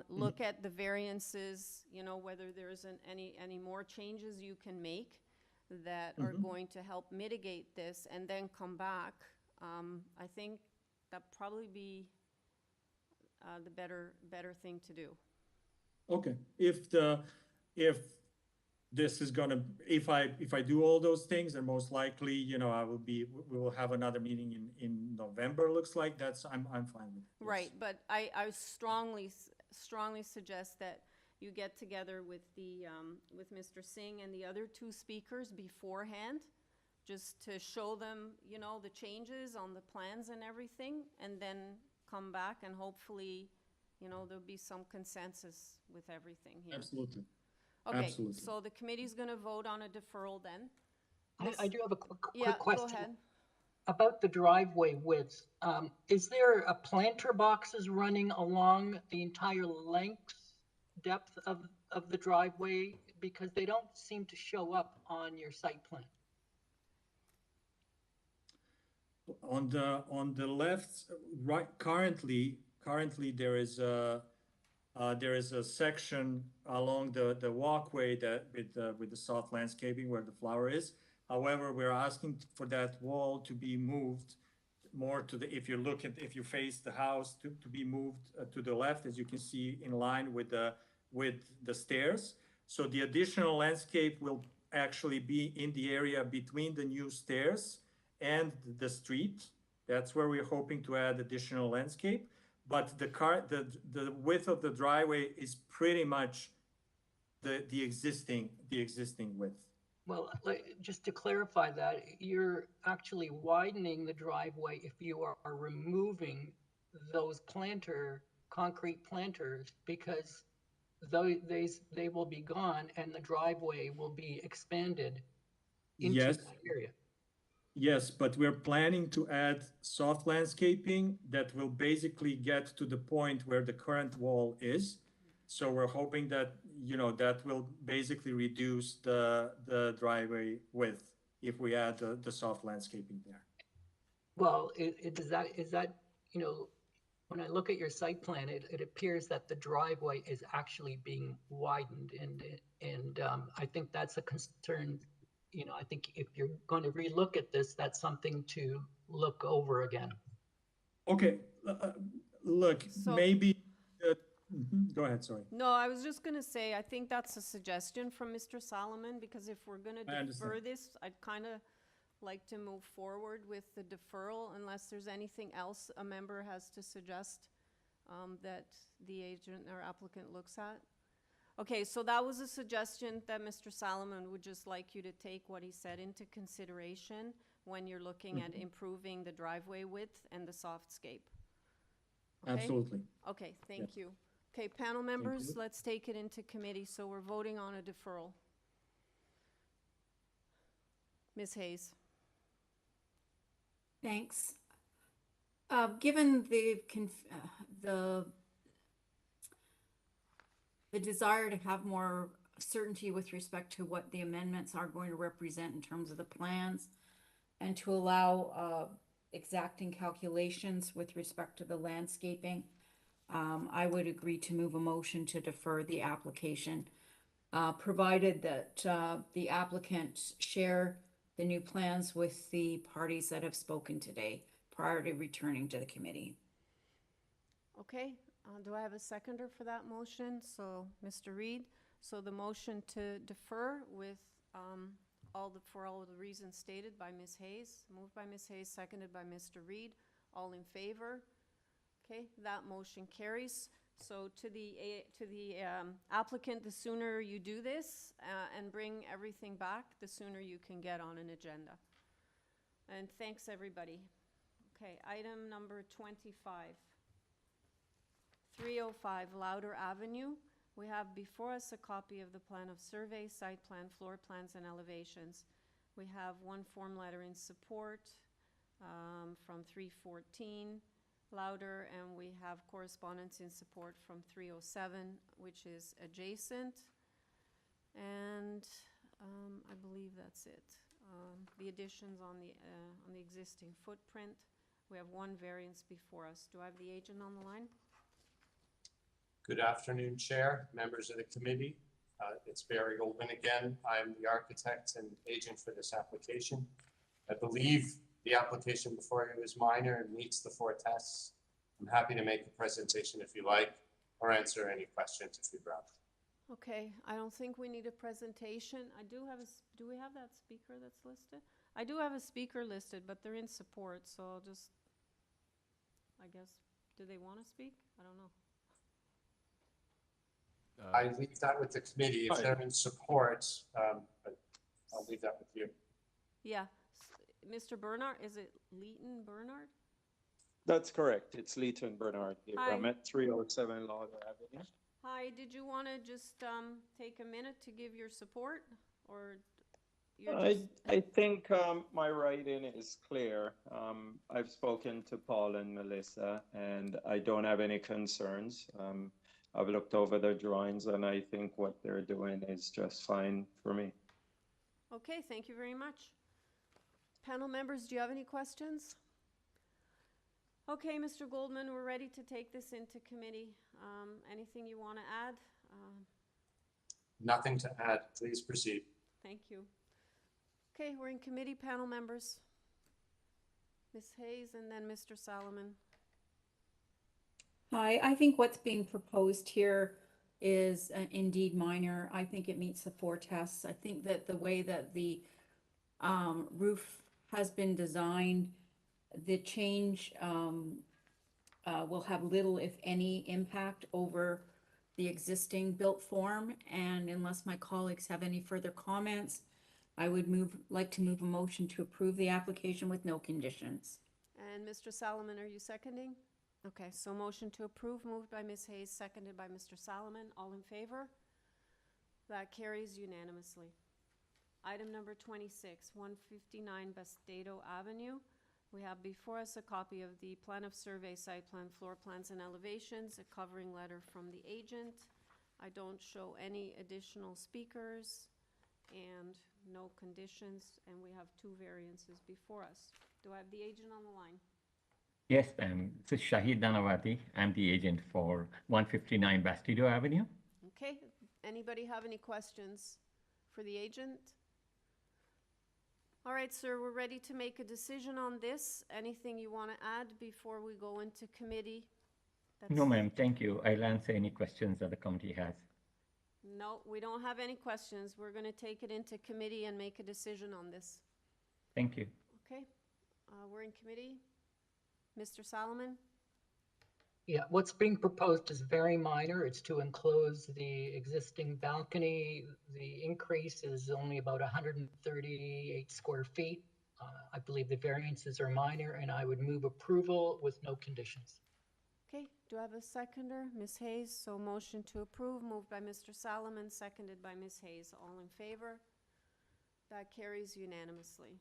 Look at the variances, you know, whether there's any more changes you can make that are going to help mitigate this, and then come back. I think that'd probably be the better thing to do. Okay, if this is gonna, if I do all those things, then most likely, you know, we will have another meeting in November, looks like. I'm fine with it. Yes. Right, but I strongly suggest that you get together with with Mr. Singh and the other two speakers beforehand, just to show them, you know, the changes on the plans and everything, and then come back, and hopefully, you know, there'll be some consensus with everything here. Absolutely. Okay, Absolutely. so the committee's gonna vote on a deferral then. I do have a quick Yeah, question. go ahead. About the driveway width. Is there a planter boxes running along the entire depth of the driveway? Because they don't seem to show up on your site plan. On the left, right, currently there is a section along the walkway that with the soft landscaping where the flower is. However, we're asking for that wall to be moved more to the, if you face the house, to be moved to the left, as you can see, in line with the stairs. So the additional landscape will actually be in the area between the new stairs and the street. That's where we're hoping to add additional landscape. But the width of the driveway is pretty much the existing width. Well, just to clarify that, you're actually widening the driveway if you are removing those concrete planters, because they will be gone and the driveway will be expanded into Yes. that area. Yes, but we're planning to add soft landscaping that will basically get to the point where the current wall is. So we're hoping that, you know, that will basically reduce the driveway width if we add the soft landscaping there. Well, is that, you know, when I look at your site plan, it appears that the driveway is actually being widened, and I think that's a concern. You know, I think if you're going to relook at this, that's something to look over again. Okay, look, So- maybe, go ahead, sorry. No, I was just gonna say, I think that's a suggestion from Mr. Solomon, because if we're gonna I defer understand. this, I'd kinda like to move forward with the deferral, unless there's anything else a member has to suggest that the agent or applicant looks at. Okay, so that was a suggestion that Mr. Solomon would just like you to take what he said into consideration when you're looking at improving the driveway width and the softscape. Okay? Absolutely. Okay, thank Yes. you. Okay, panel members, you. let's take it into committee, so we're voting on a deferral. Ms. Hayes? Thanks. Given the desire to have more certainty with respect to what the amendments are going to represent in terms of the plans, and to allow exacting calculations with respect to the landscaping, I would agree to move a motion to defer the application, provided that the applicant share the new plans with the parties that have spoken today prior to returning to the committee. Okay, do I have a seconder for that motion? So, Mr. Reed, so the motion to defer with for all of the reasons stated by Ms. Hayes, moved by Ms. Hayes, seconded by Mr. Reed, all in favor? Okay, that motion carries. So to the applicant, the sooner you do this and bring everything back, the sooner you can get on an agenda. And thanks, everybody. Okay, item number 25. 305 Lauder Avenue. We have before us a copy of the plan of survey, site plan, floor plans, and elevations. We have one form letter in support from 314 Lauder, and we have correspondence in support from 307, which is adjacent. And I believe that's it. The additions on the existing footprint. We have one variance before us. Do I have the agent on the line? Good afternoon, Chair, members of the committee. It's Barry Goldman again. I'm the architect and agent for this application. I believe the application before you is minor and meets the 4 tests. I'm happy to make a presentation if you like, or answer any questions if you'd rather. Okay, I don't think we need a presentation. I do have do we have that speaker that's listed? I do have a speaker listed, but they're in support, so I'll just, I guess, do they want to speak? I don't know. I leave that with the committee. If they're in support, but I'll leave that with you. Yeah, Mr. Bernard, is it Leighton Bernard? That's correct. It's Leighton Bernard here. Hi. I'm at 307 Lauder Avenue. Hi, did you want to just take a minute to give your support, or you're just... I think my writing is clear. I've spoken to Paul and Melissa, and I don't have any concerns. I've looked over the drawings, and I think what they're doing is just fine for me. Okay, thank you very much. Panel members, do you have any questions? Okay, Mr. Goldman, we're ready to take this into committee. Anything you want to add? Nothing to add. Please proceed. Thank you. Okay, we're in committee, panel members. Ms. Hayes and then Mr. Solomon. Hi, I think what's being proposed here is indeed minor. I think it meets the 4 tests. I think that the way that the roof has been designed, the change will have little, if any, impact over the existing built form. And unless my colleagues have any further comments, I would like to move a motion to approve the application with no conditions. And Mr. Solomon, are you seconding? Okay, so motion to approve, moved by Ms. Hayes, seconded by Mr. Solomon. All in favor? That carries unanimously. Item number 26, 159 Bastedo Avenue. We have before us a copy of the plan of survey, site plan, floor plans, and elevations, a covering letter from the agent. I don't show any additional speakers and no conditions, and we have 2 variances before us. Do I have the agent on the line? Yes, this is Shahid Danawati. I'm the agent for 159 Bastedo Avenue. Okay, anybody have any questions for the agent? All right, sir, we're ready to make a decision on this. Anything you want to add before we go into committee? No, ma'am, thank you. I'll answer any questions that the committee has. No, we don't have any questions. We're going to take it into committee and make a decision on this. Thank you. Okay, we're in committee. Mr. Solomon? Yeah, what's being proposed is very minor. It's to enclose the existing balcony. The increase is only about 138 square feet. I believe the variances are minor, and I would move approval with no conditions. Okay, do I have a seconder? Ms. Hayes, so motion to approve, moved by Mr. Solomon, seconded by Ms. Hayes. All in favor? That carries unanimously.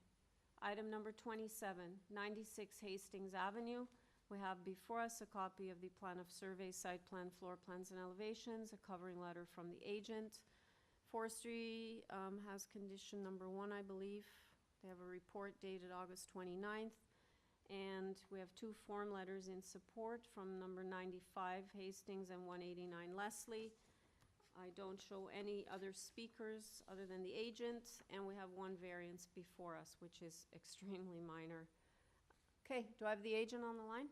Item number 27, 96 Hastings Avenue. We have before us a copy of the plan of survey, site plan, floor plans, and elevations, a covering letter from the agent. Forestry has condition number 1, I believe. They have a report dated August 29th. And we have 2 form letters in support from number 95 Hastings and 189 Leslie. I don't show any other speakers other than the agent, and we have 1 variance before us, which is extremely minor. Okay, do I have the agent on the line?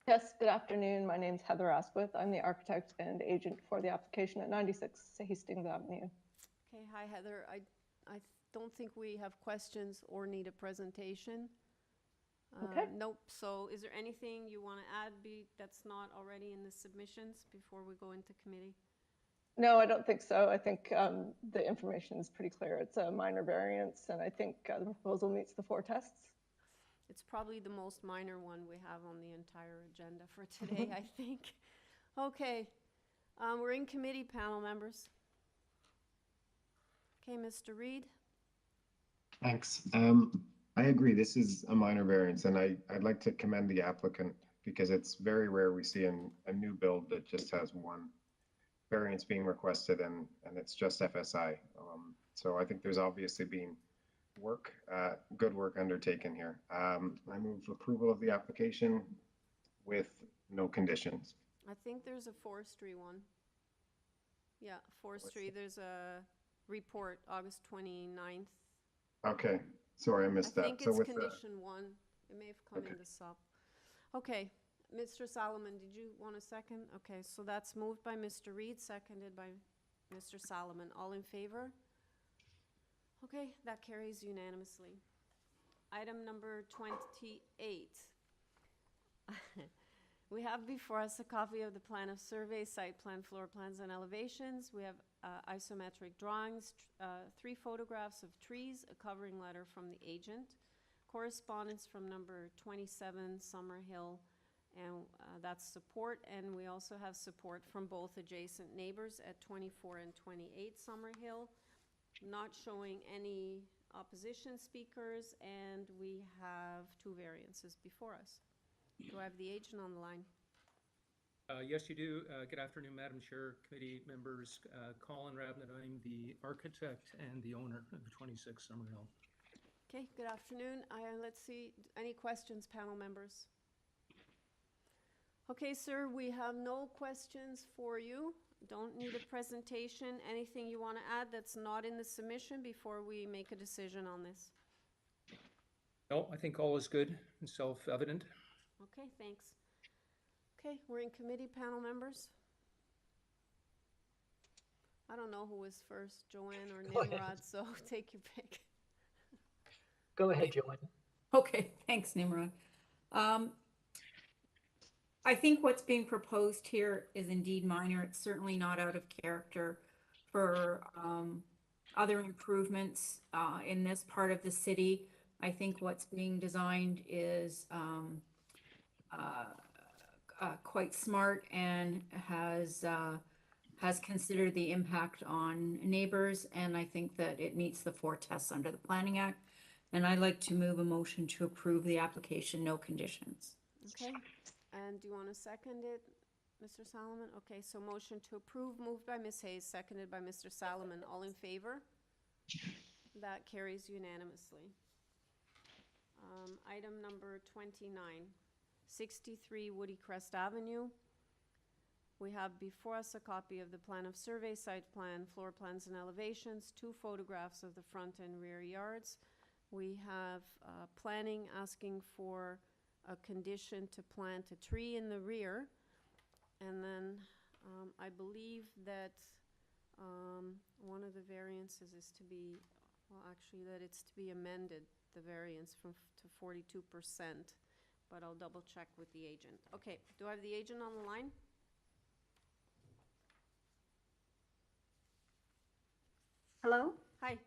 Yes, good afternoon. My name's Heather Asquith. I'm the architect and agent for the application at 96 Hastings Avenue. Okay, hi Heather. I don't think we have questions or need a presentation. Okay. Nope. So is there anything you want to add that's not already in the submissions before we go into committee? No, I don't think so. I think the information is pretty clear. It's a minor variance, and I think the proposal meets the 4 tests. It's probably the most minor one we have on the entire agenda for today, I think. Okay, we're in committee, panel members. Okay, Mr. Reed. Thanks. I agree. This is a minor variance, and I'd like to commend the applicant because it's very rare we see a new build that just has 1 variance being requested, and it's just FSI. So I think there's obviously been good work undertaken here. I move approval of the application with no conditions. I think there's a forestry one. Yeah, forestry, there's a report, August 29th. Okay, sorry, I missed I that. think So it's with the, condition one. It may have come in Okay. the sub. Okay, Mr. Solomon, did you want a second? Okay, so that's moved by Mr. Reed, seconded by Mr. Solomon. All in favor? Okay, that carries unanimously. Item number 28. We have before us a copy of the plan of survey, site plan, floor plans, and elevations. We have isometric drawings, 3 photographs of trees, a covering letter from the agent, correspondence from number 27 Summerhill, and that's support. And we also have support from both adjacent neighbors at 24 and 28 Summerhill, not showing any opposition speakers, and we have 2 variances before us. Do I have the agent on the line? Yes, you do. Good afternoon, Madam Chair, committee members. Colin Rabnett, I'm the architect and the owner of 26 Summerhill. Okay, good afternoon. Let's see, any questions, panel members? Okay, sir, we have no questions for you. Don't need a presentation. Anything you want to add that's not in the submission before we make a decision on this? No, I think all is good and self-evident. Okay, thanks. Okay, we're in committee, panel members. I don't know who was first, Joanne or Go ahead. Nimrod, so take your pick. Go ahead, Joanne. Okay, thanks, Nimrod. I think what's being proposed here is indeed minor. It's certainly not out of character for other improvements in this part of the city. I think what's being designed is quite smart and has considered the impact on neighbors, and I think that it meets the 4 tests under the Planning Act. And I'd like to move a motion to approve the application, no conditions. Okay, and do you want to second it, Mr. Solomon? Okay, so motion to approve, moved by Ms. Hayes, seconded by Mr. Solomon. All in favor? That carries unanimously. Item number 29, 63 WOODYCREST Avenue. We have before us a copy of the plan of survey, site plan, floor plans, and elevations, 2 photographs of the front and rear yards. We have planning asking for a condition to plant a tree in the rear. And then I believe that one of the variances is to be, well, actually that it's to be amended, the variance to 42%, but I'll double check with the agent. Okay, do I have the agent on the line? Hello? Hi.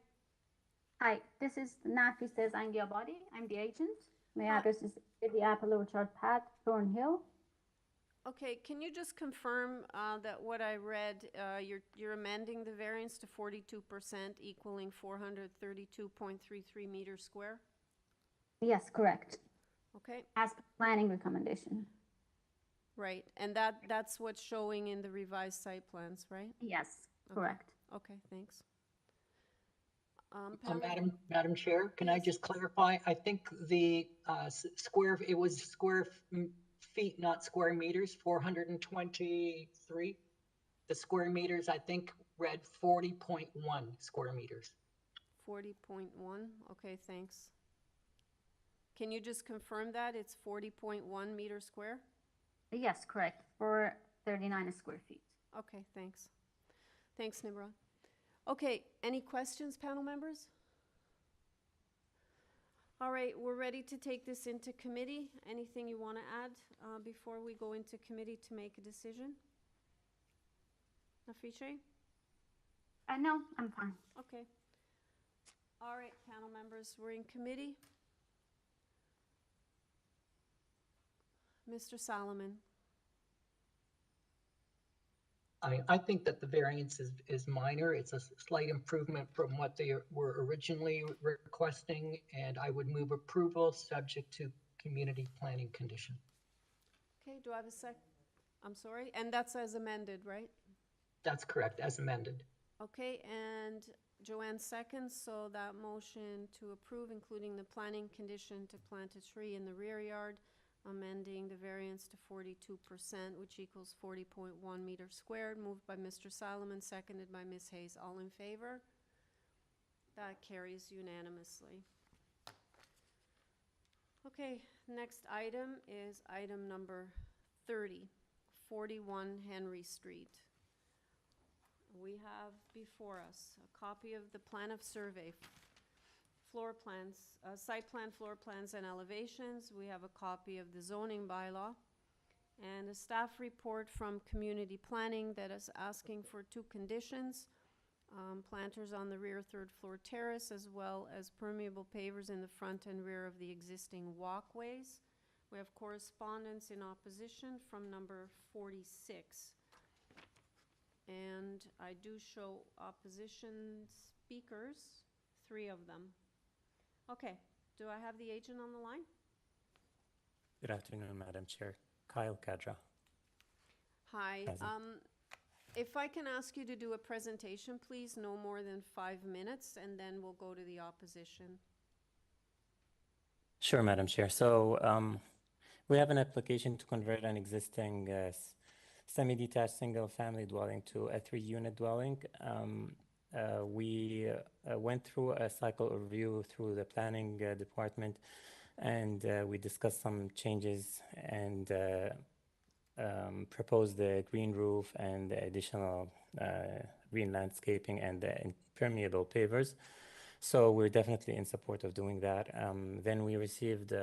Hi, this is Nafis Angiabadi. I'm the agent. My address is 50 Apple Orchard Path, Thornhill. Okay, can you just confirm that what I read, you're amending the variance to 42% equaling 432.33 meters square? Yes, correct. Okay. As per planning recommendation. Right, and that's what's showing in the revised site plans, right? Yes, Okay. correct. Okay, thanks. Pamela? Madam Chair, can I just clarify? I think the it was square feet, not square meters, 423. The square meters, I think, read 40.1 square meters. 40.1, okay, thanks. Can you just confirm that it's 40.1 meters square? Yes, correct, for 39 square feet. Okay, thanks. Thanks, Nimrod. Okay, any questions, panel members? All right, we're ready to take this into committee. Anything you want to add before we go into committee to make a decision? Afiche? No, I'm fine. Okay. All right, panel members, we're in committee. Mr. Solomon. I think that the variance is minor. It's a slight improvement from what they were originally requesting, and I would move approval subject to community planning condition. Okay, do I have a sec? I'm sorry, and that's as amended, right? That's correct, as amended. Okay, and Joanne seconds, so that motion to approve, including the planning condition to plant a tree in the rear yard, amending the variance to 42%, which equals 40.1 meters squared, moved by Mr. Solomon, seconded by Ms. Hayes. All in favor? That carries unanimously. Okay, next item is item number 30, 41 Henry Street. We have before us a copy of the plan of survey, floor plans, site plan, floor plans, and elevations. We have a copy of the zoning bylaw and a staff report from community planning that is asking for 2 conditions. Planters on the rear 3rd floor terrace, as well as permeable pavers in the front and rear of the existing walkways. We have correspondence in opposition from number 46. And I do show opposition speakers, 3 of them. Okay, do I have the agent on the line? Good afternoon, Madam Chair. Kyle Kadra. Hi. Present. If I can ask you to do a presentation, please, no more than 5 minutes, and then we'll go to the opposition. Sure, Madam Chair. So we have an application to convert an existing semi-detached single-family dwelling to a 3-unit dwelling. We went through a cycle of review through the planning department, and we discussed some changes and proposed the green roof and the additional green landscaping and the impermeable pavers. So we're definitely in support of doing that. Then we received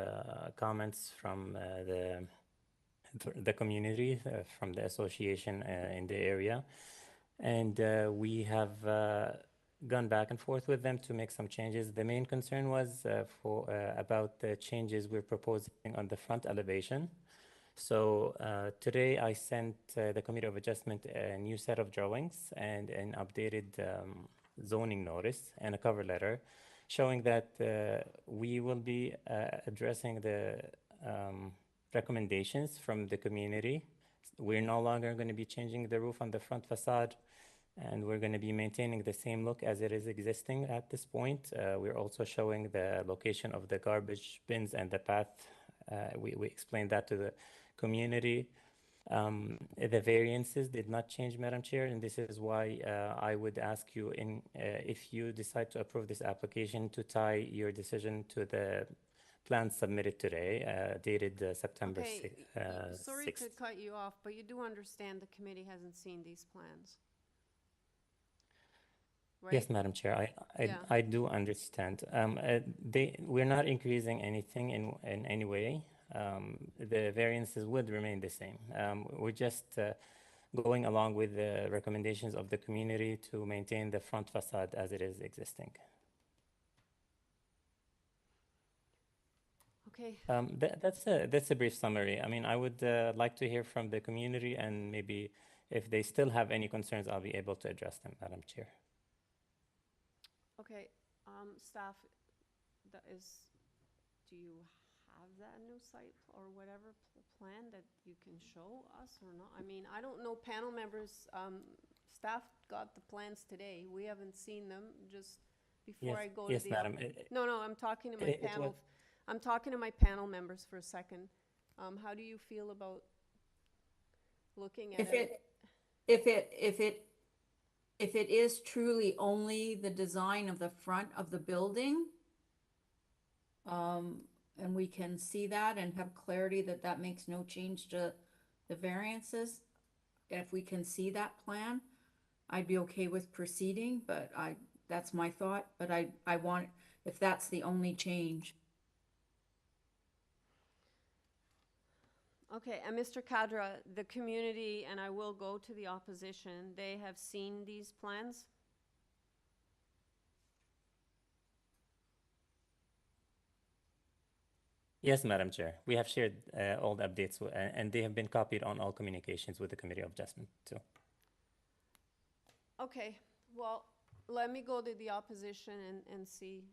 comments from the community, from the association in the area. And we have gone back and forth with them to make some changes. The main concern was about the changes we're proposing on the front elevation. So today I sent the Committee of Adjustment a new set of drawings and an updated zoning notice and a cover letter showing that we will be addressing the recommendations from the community. We're no longer going to be changing the roof on the front facade, and we're going to be maintaining the same look as it is existing at this point. We're also showing the location of the garbage bins and the path. We explained that to the community. The variances did not change, Madam Chair, and this is why I would ask you, if you decide to approve this application, to tie your decision to the plan submitted today, dated September 6th. Sorry to cut you off, but you do understand the committee hasn't seen these plans, right? Yes, Madam Chair, I do understand. We're not increasing anything in any way. The variances would remain the same. We're just going along with the recommendations of the community to maintain the front facade as it is existing. Okay. That's a brief summary. I mean, I would like to hear from the community, and maybe if they still have any concerns, I'll be able to address them, Madam Chair. Okay, staff, do you have that new site or whatever plan that you can show us or not? I mean, I don't know, panel members, staff got the plans today. We haven't seen them. Just before I go to the... Yes, Madam. No, I'm talking to my panel. I'm talking to my panel members for a second. How do you feel about looking at it? If it is truly only the design of the front of the building, and we can see that and have clarity that that makes no change to the variances, if we can see that plan, I'd be okay with proceeding, but that's my thought, but I want, if that's the only change. Okay, and Mr. Kadra, the community, and I will go to the opposition, they have seen these plans? Yes, Madam Chair. We have shared all the updates, and they have been copied on all communications with the Committee of Adjustment, too. Okay, well, let me go to the opposition and see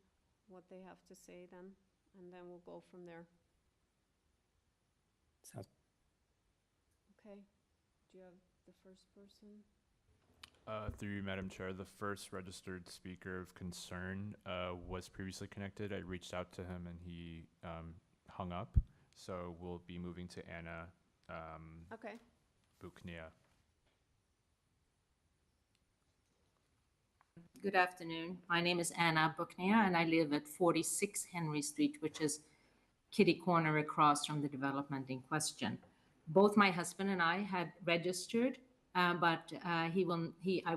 what they have to say then, and then we'll go from there. Sounds. Okay, do you have the first person? Through you, Madam Chair, the first registered speaker of concern was previously connected. I reached out to him and he hung up. So we'll be moving to Anna Okay. Buknia. Good afternoon. My name is Anna Buknia, and I live at 46 Henry Street, which is kitty corner across from the development in question. Both my husband and I had registered, but I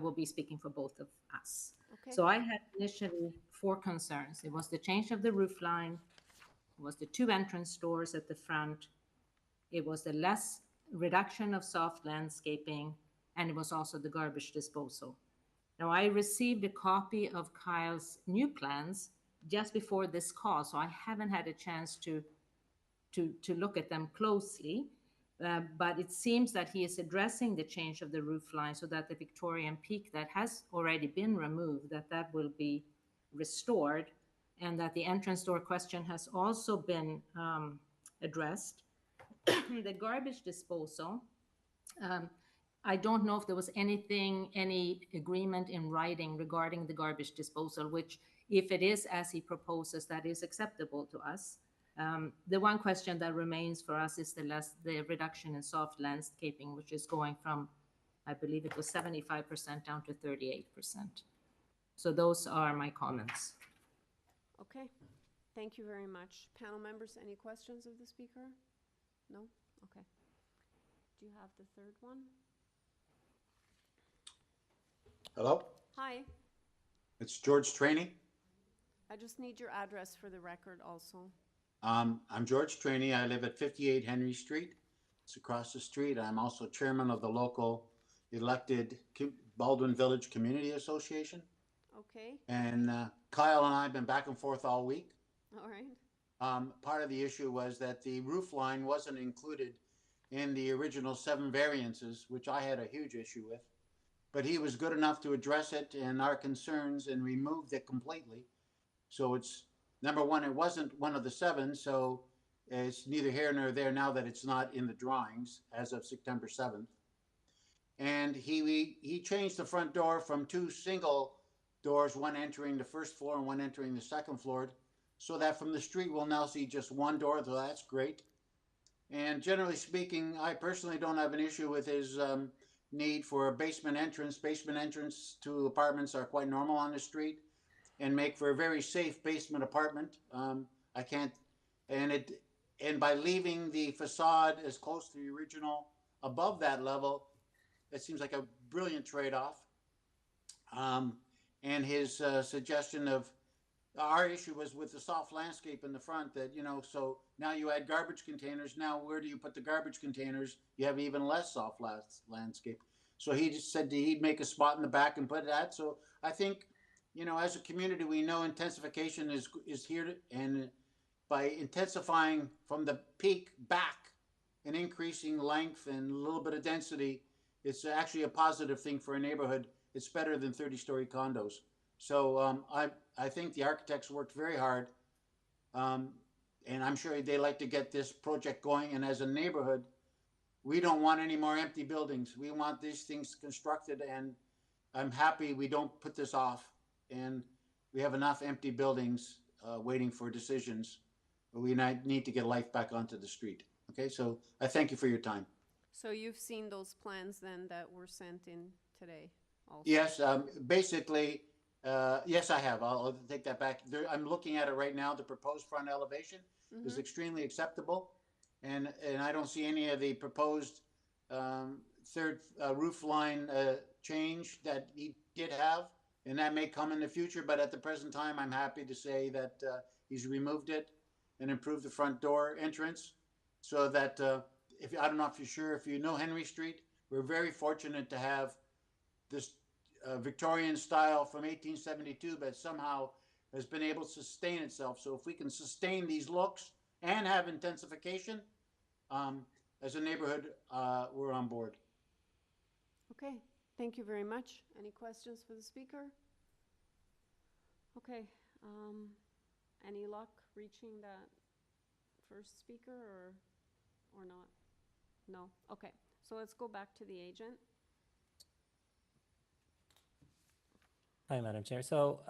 will be speaking for both of us. Okay. So I had initially 4 concerns. It was the change of the roof line, it was the 2 entrance doors at the front, it was the less reduction of soft landscaping, and it was also the garbage disposal. Now, I received a copy of Kyle's new plans just before this call, so I haven't had a chance to look at them closely. But it seems that he is addressing the change of the roof line so that the Victorian peak that has already been removed, that will be restored, and that the entrance door question has also been addressed. The garbage disposal, I don't know if there was any agreement in writing regarding the garbage disposal, which if it is as he proposes, that is acceptable to us. The one question that remains for us is the reduction in soft landscaping, which is going from, I believe it was 75% down to 38%. So those are my comments. Okay. Thank you very much. Panel members, any questions of the speaker? No? Okay. Do you have the third one? Hello, Hi. it's George Trainey. I just need your address for the record also. I'm George Trainey. I live at 58 Henry Street. It's across the street. I'm also chairman of the local elected Baldwin Village Community Association. Okay. And Kyle and I have been back and forth all week. All right. Part of the issue was that the roof line wasn't included in the original 7 variances, which I had a huge issue with. But he was good enough to address it and our concerns and removed it completely. So it's, number one, it wasn't one of the 7, so it's neither here nor there now that it's not in the drawings as of September 7th. And he changed the front door from 2 single doors, one entering the first floor and one entering the second floor, so that from the street we'll now see just 1 door, so that's great. And generally speaking, I personally don't have an issue with his need for a basement entrance. Basement entrance to apartments are quite normal on the street and make for a very safe basement apartment. I can't, and by leaving the facade as close to the original above that level, it seems like a brilliant trade-off. And his suggestion of, our issue was with the soft landscape in the front that, so now you add garbage containers. Now, where do you put the garbage containers? You have even less soft landscape. So he just said he'd make a spot in the back and put that. So I think, as a community, we know intensification is here, and by intensifying from the peak back and increasing length and a little bit of density, it's actually a positive thing for a neighborhood. It's better than 30-story condos. So I think the architects worked very hard, and I'm sure they like to get this project going. And as a neighborhood, we don't want any more empty buildings. We want these things constructed, and I'm happy we don't put this off. And we have enough empty buildings waiting for decisions. But we need to get life back onto the street. Okay, so I thank you for your time. So you've seen those plans then that were sent in today also? Yes, basically, yes, I have. I'll take that back. I'm looking at it right now. The proposed front elevation is extremely acceptable. And I don't see any of the proposed third roof line change that he did have. And that may come in the future, but at the present time, I'm happy to say that he's removed it and improved the front door entrance so that I don't know if you're sure, if you know Henry Street, we're very fortunate to have this Victorian style from 1872, but somehow has been able to sustain itself. So if we can sustain these looks and have intensification, as a neighborhood, we're on board. Okay, thank you very much. Any questions for the speaker? Okay, any luck reaching that first speaker or not? No, okay. So let's go back to the agent. Hi, Madam Chair. So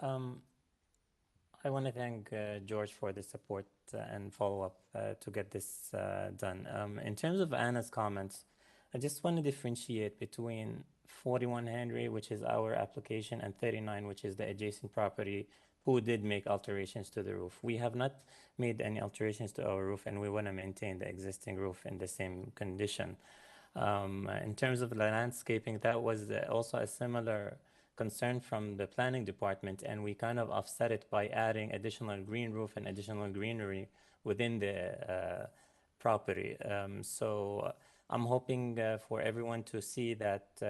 I want to thank George for the support and follow-up to get this done. In terms of Anna's comments, I just want to differentiate between 41 Henry, which is our application, and 39, which is the adjacent property, who did make alterations to the roof. We have not made any alterations to our roof, and we want to maintain the existing roof in the same condition. In terms of the landscaping, that was also a similar concern from the planning department, and we kind of offset it by adding additional green roof and additional greenery within the property. So I'm hoping for everyone to see that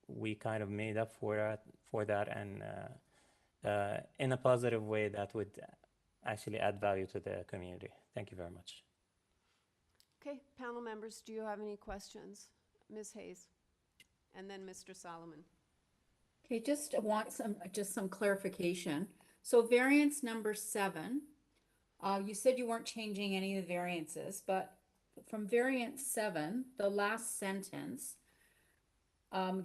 we kind of made up for that, and in a positive way that would actually add value to the community. Thank you very much. Okay, panel members, do you have any questions? Ms. Hayes, and then Mr. Solomon. Okay, just want some clarification. So variance number 7, you said you weren't changing any of the variances, but from variance 7, the last sentence,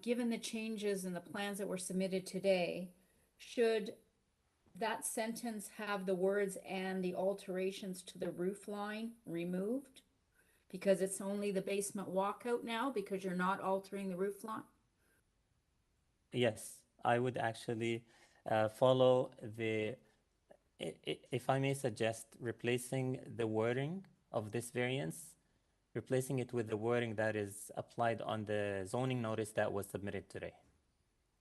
given the changes in the plans that were submitted today, should that sentence have the words "and the alterations to the roof line" removed? Because it's only the basement walkout now, because you're not altering the roof line? Yes, I would actually follow the, if I may suggest, replacing the wording of this variance, replacing it with the wording that is applied on the zoning notice that was submitted today.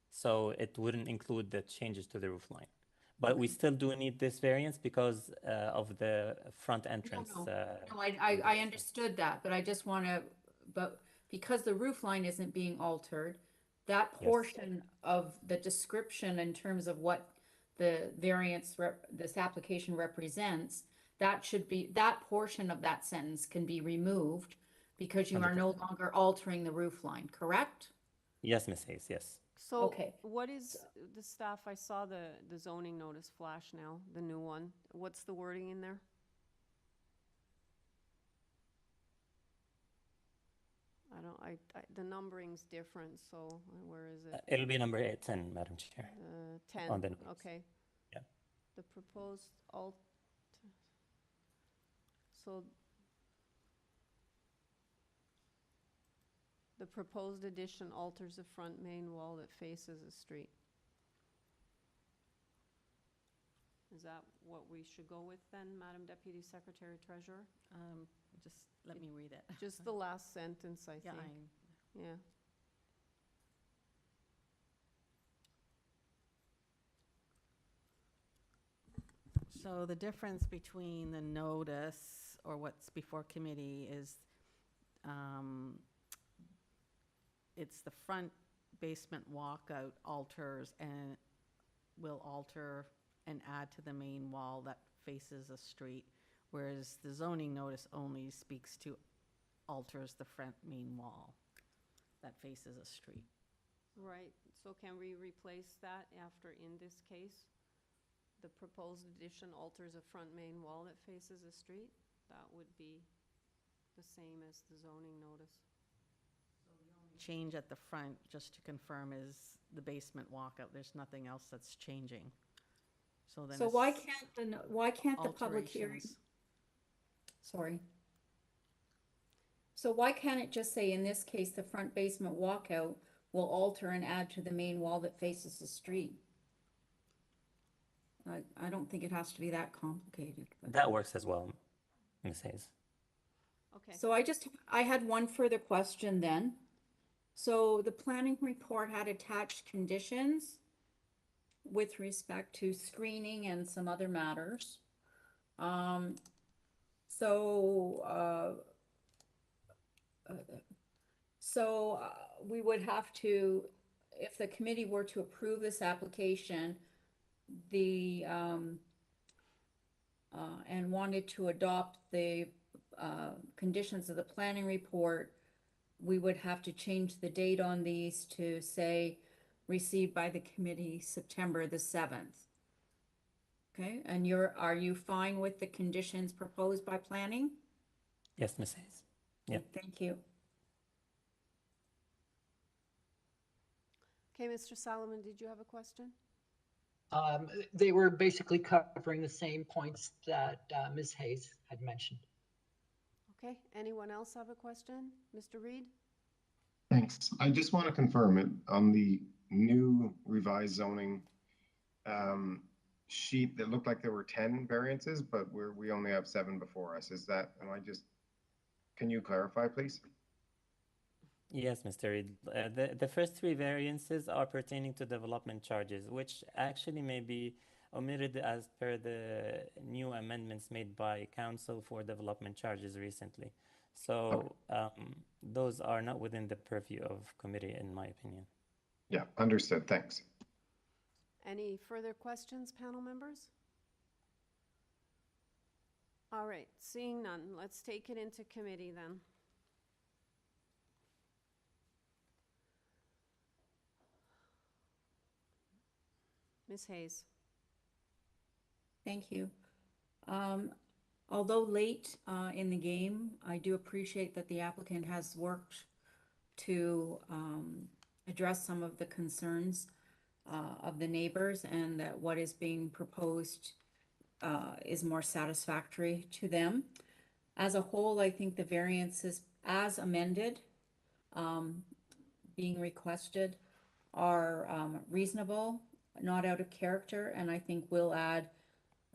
So it wouldn't include the changes to the roof line. But we still do need this variance because of the front entrance. No, I understood that, but I just want to, but because the roof line isn't being altered, that portion of the description in terms of what the variance, this application represents, that should be, that portion of that sentence can be removed because you are no longer altering the roof line, correct? Yes, Ms. Hayes, yes. So Okay. what is the staff, I saw the zoning notice flash now, the new one. What's the wording in there? The numbering's different, so where is it? It'll be number 10, Madam Chair. 10, on the notice. okay. Yeah. The proposed so the proposed addition alters the front main wall that faces the street. Is that what we should go with then, Madam Deputy Secretary Treasurer? Just let me read it. Just the last sentence, I think. Yeah. So the difference between the notice or what's before committee is it's the front basement walkout alters and will alter and add to the main wall that faces a street, whereas the zoning notice only speaks to alters the front main wall that faces a street. Right, so can we replace that after "in this case"? The proposed addition alters a front main wall that faces a street? That would be the same as the zoning notice. Change at the front, just to confirm, is the basement walkout. There's nothing else that's changing. So then So why can't the public hearing? alterations. Sorry. So why can't it just say, in this case, the front basement walkout will alter and add to the main wall that faces the street? I don't think it has to be that complicated. But. That works as well, Ms. Hayes. Okay. So I had one further question then. So the planning report had attached conditions with respect to screening and some other matters. We would have to, if the committee were to approve this application, and wanted to adopt the conditions of the planning report, we would have to change the date on these to say received by the committee September the 7th. Okay, and are you fine with the conditions proposed by planning? Yes, Ms. Hayes. Yeah. Thank you. Okay, Mr. Solomon, did you have a question? They were basically covering the same points that Ms. Hayes had mentioned. Okay, anyone else have a question? Mr. Reed? Thanks. I just want to confirm it on the new revised zoning sheet that looked like there were 10 variances, but we only have 7 before us. Is that, can you clarify, please? Yes, Mr. Reed. The first 3 variances are pertaining to development charges, which actually may be omitted as per the new amendments made by Council for development charges recently. So those are not within the purview of committee, in my opinion. Yeah, understood. Thanks. Any further questions, panel members? All right, seeing none, let's take it into committee then. Ms. Hayes. Thank you. Although late in the game, I do appreciate that the applicant has worked to address some of the concerns of the neighbors, and that what is being proposed is more satisfactory to them. As a whole, I think the variances as amended being requested are reasonable, not out of character, and I think will add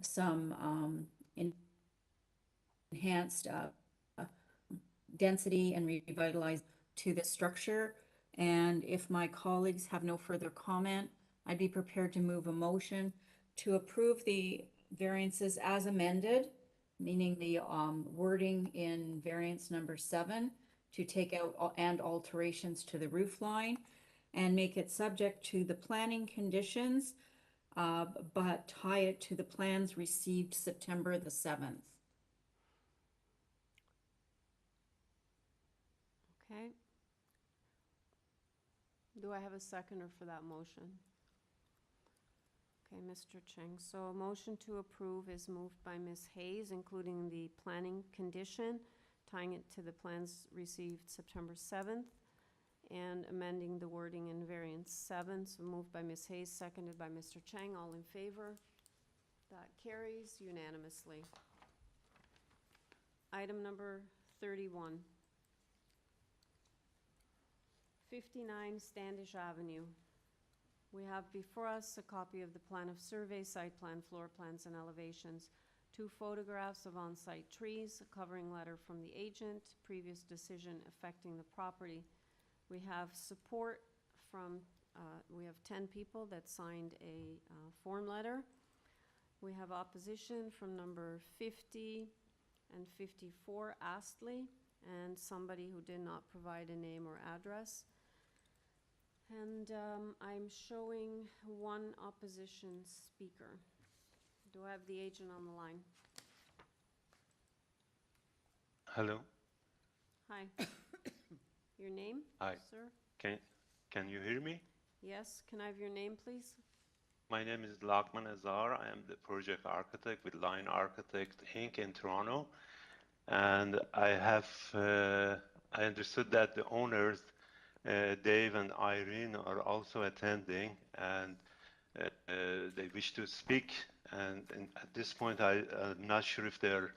some enhanced density and revitalize to the structure. And if my colleagues have no further comment, I'd be prepared to move a motion to approve the variances as amended, meaning the wording in variance number 7 to take out and alterations to the roof line and make it subject to the planning conditions, but tie it to the plans received September the 7th. Okay. Do I have a seconder for that motion? Okay, Mr. Cheng. So a motion to approve is moved by Ms. Hayes, including the planning condition, tying it to the plans received September 7th, and amending the wording in variance 7. So moved by Ms. Hayes, seconded by Mr. Cheng. All in favor? That carries unanimously. Item number 31. 59 Standish Avenue. We have before us a copy of the plan of survey, site plan, floor plans, and elevations, 2 photographs of on-site trees, a covering letter from the agent, previous decision affecting the property. We have support from, we have 10 people that signed a form letter. We have opposition from number 50 and 54 Astley, and somebody who did not provide a name or address. And I'm showing 1 opposition speaker. Do I have the agent on the line? Hello. Hi. Your name, Hi. sir? Can you hear me? Yes. Can I have your name, please? My name is Lakman Azar. I am the project architect with Line Architect Inc. in Toronto. And I understood that the owners, Dave and Irene, are also attending, and they wish to speak. And at this point, I'm not sure if they're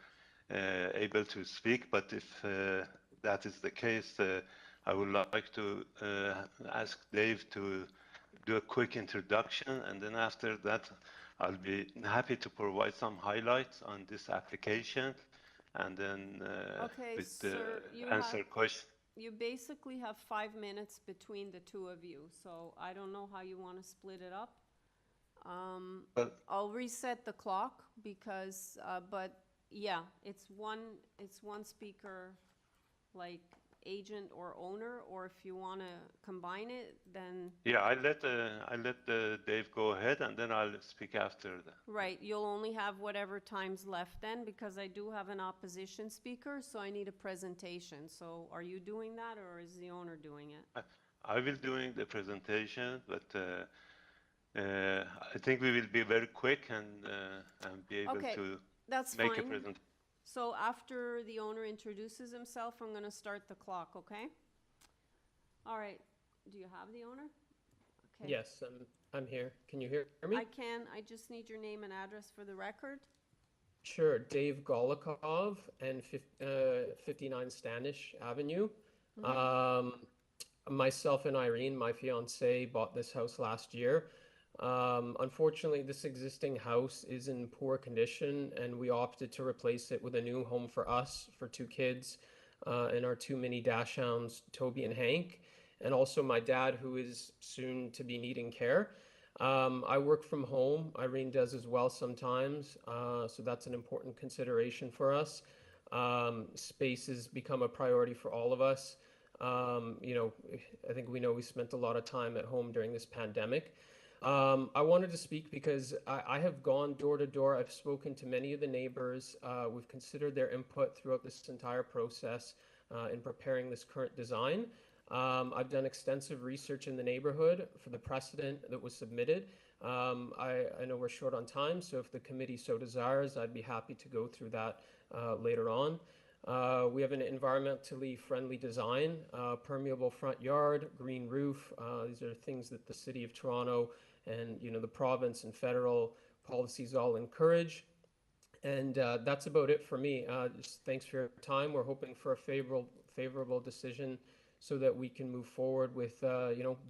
able to speak, but if that is the case, I would like to ask Dave to do a quick introduction, and then after that, I'll be happy to provide some highlights on this application, and then Okay, with sir, you answer questions. You basically have 5 minutes between the 2 of you, so I don't know how you want to split it up. I'll reset the clock because, but yeah, it's one speaker, like agent or owner, or if you want to combine it, then. Yeah, I let Dave go ahead, and then I'll speak after that. Right, you'll only have whatever time's left then, because I do have an opposition speaker, so I need a presentation. So are you doing that, or is the owner doing it? I will doing the presentation, but I think we will be very quick and be able to that's make fine. a presentation. So after the owner introduces himself, I'm going to start the clock, okay? All right, do you have the owner? Okay. Yes, I'm here. Can you hear me? I can. I just need your name and address for the record. Sure. Dave Golikov and 59 Standish Avenue. Myself and Irene, my fiance, bought this house last year. Unfortunately, this existing house is in poor condition, and we opted to replace it with a new home for us, for 2 kids, and our 2 mini dachshunds, Toby and Hank, and also my dad, who is soon to be needing care. I work from home. Irene does as well sometimes, so that's an important consideration for us. Space has become a priority for all of us. You know, I think we know we spent a lot of time at home during this pandemic. I wanted to speak because I have gone door to door. I've spoken to many of the neighbors. We've considered their input throughout this entire process in preparing this current design. I've done extensive research in the neighborhood for the precedent that was submitted. I know we're short on time, so if the committee so desires, I'd be happy to go through that later on. We have an environmentally friendly design, permeable front yard, green roof. These are things that the City of Toronto and the province and federal policies all encourage. And that's about it for me. Just thanks for your time. We're hoping for a favorable decision so that we can move forward with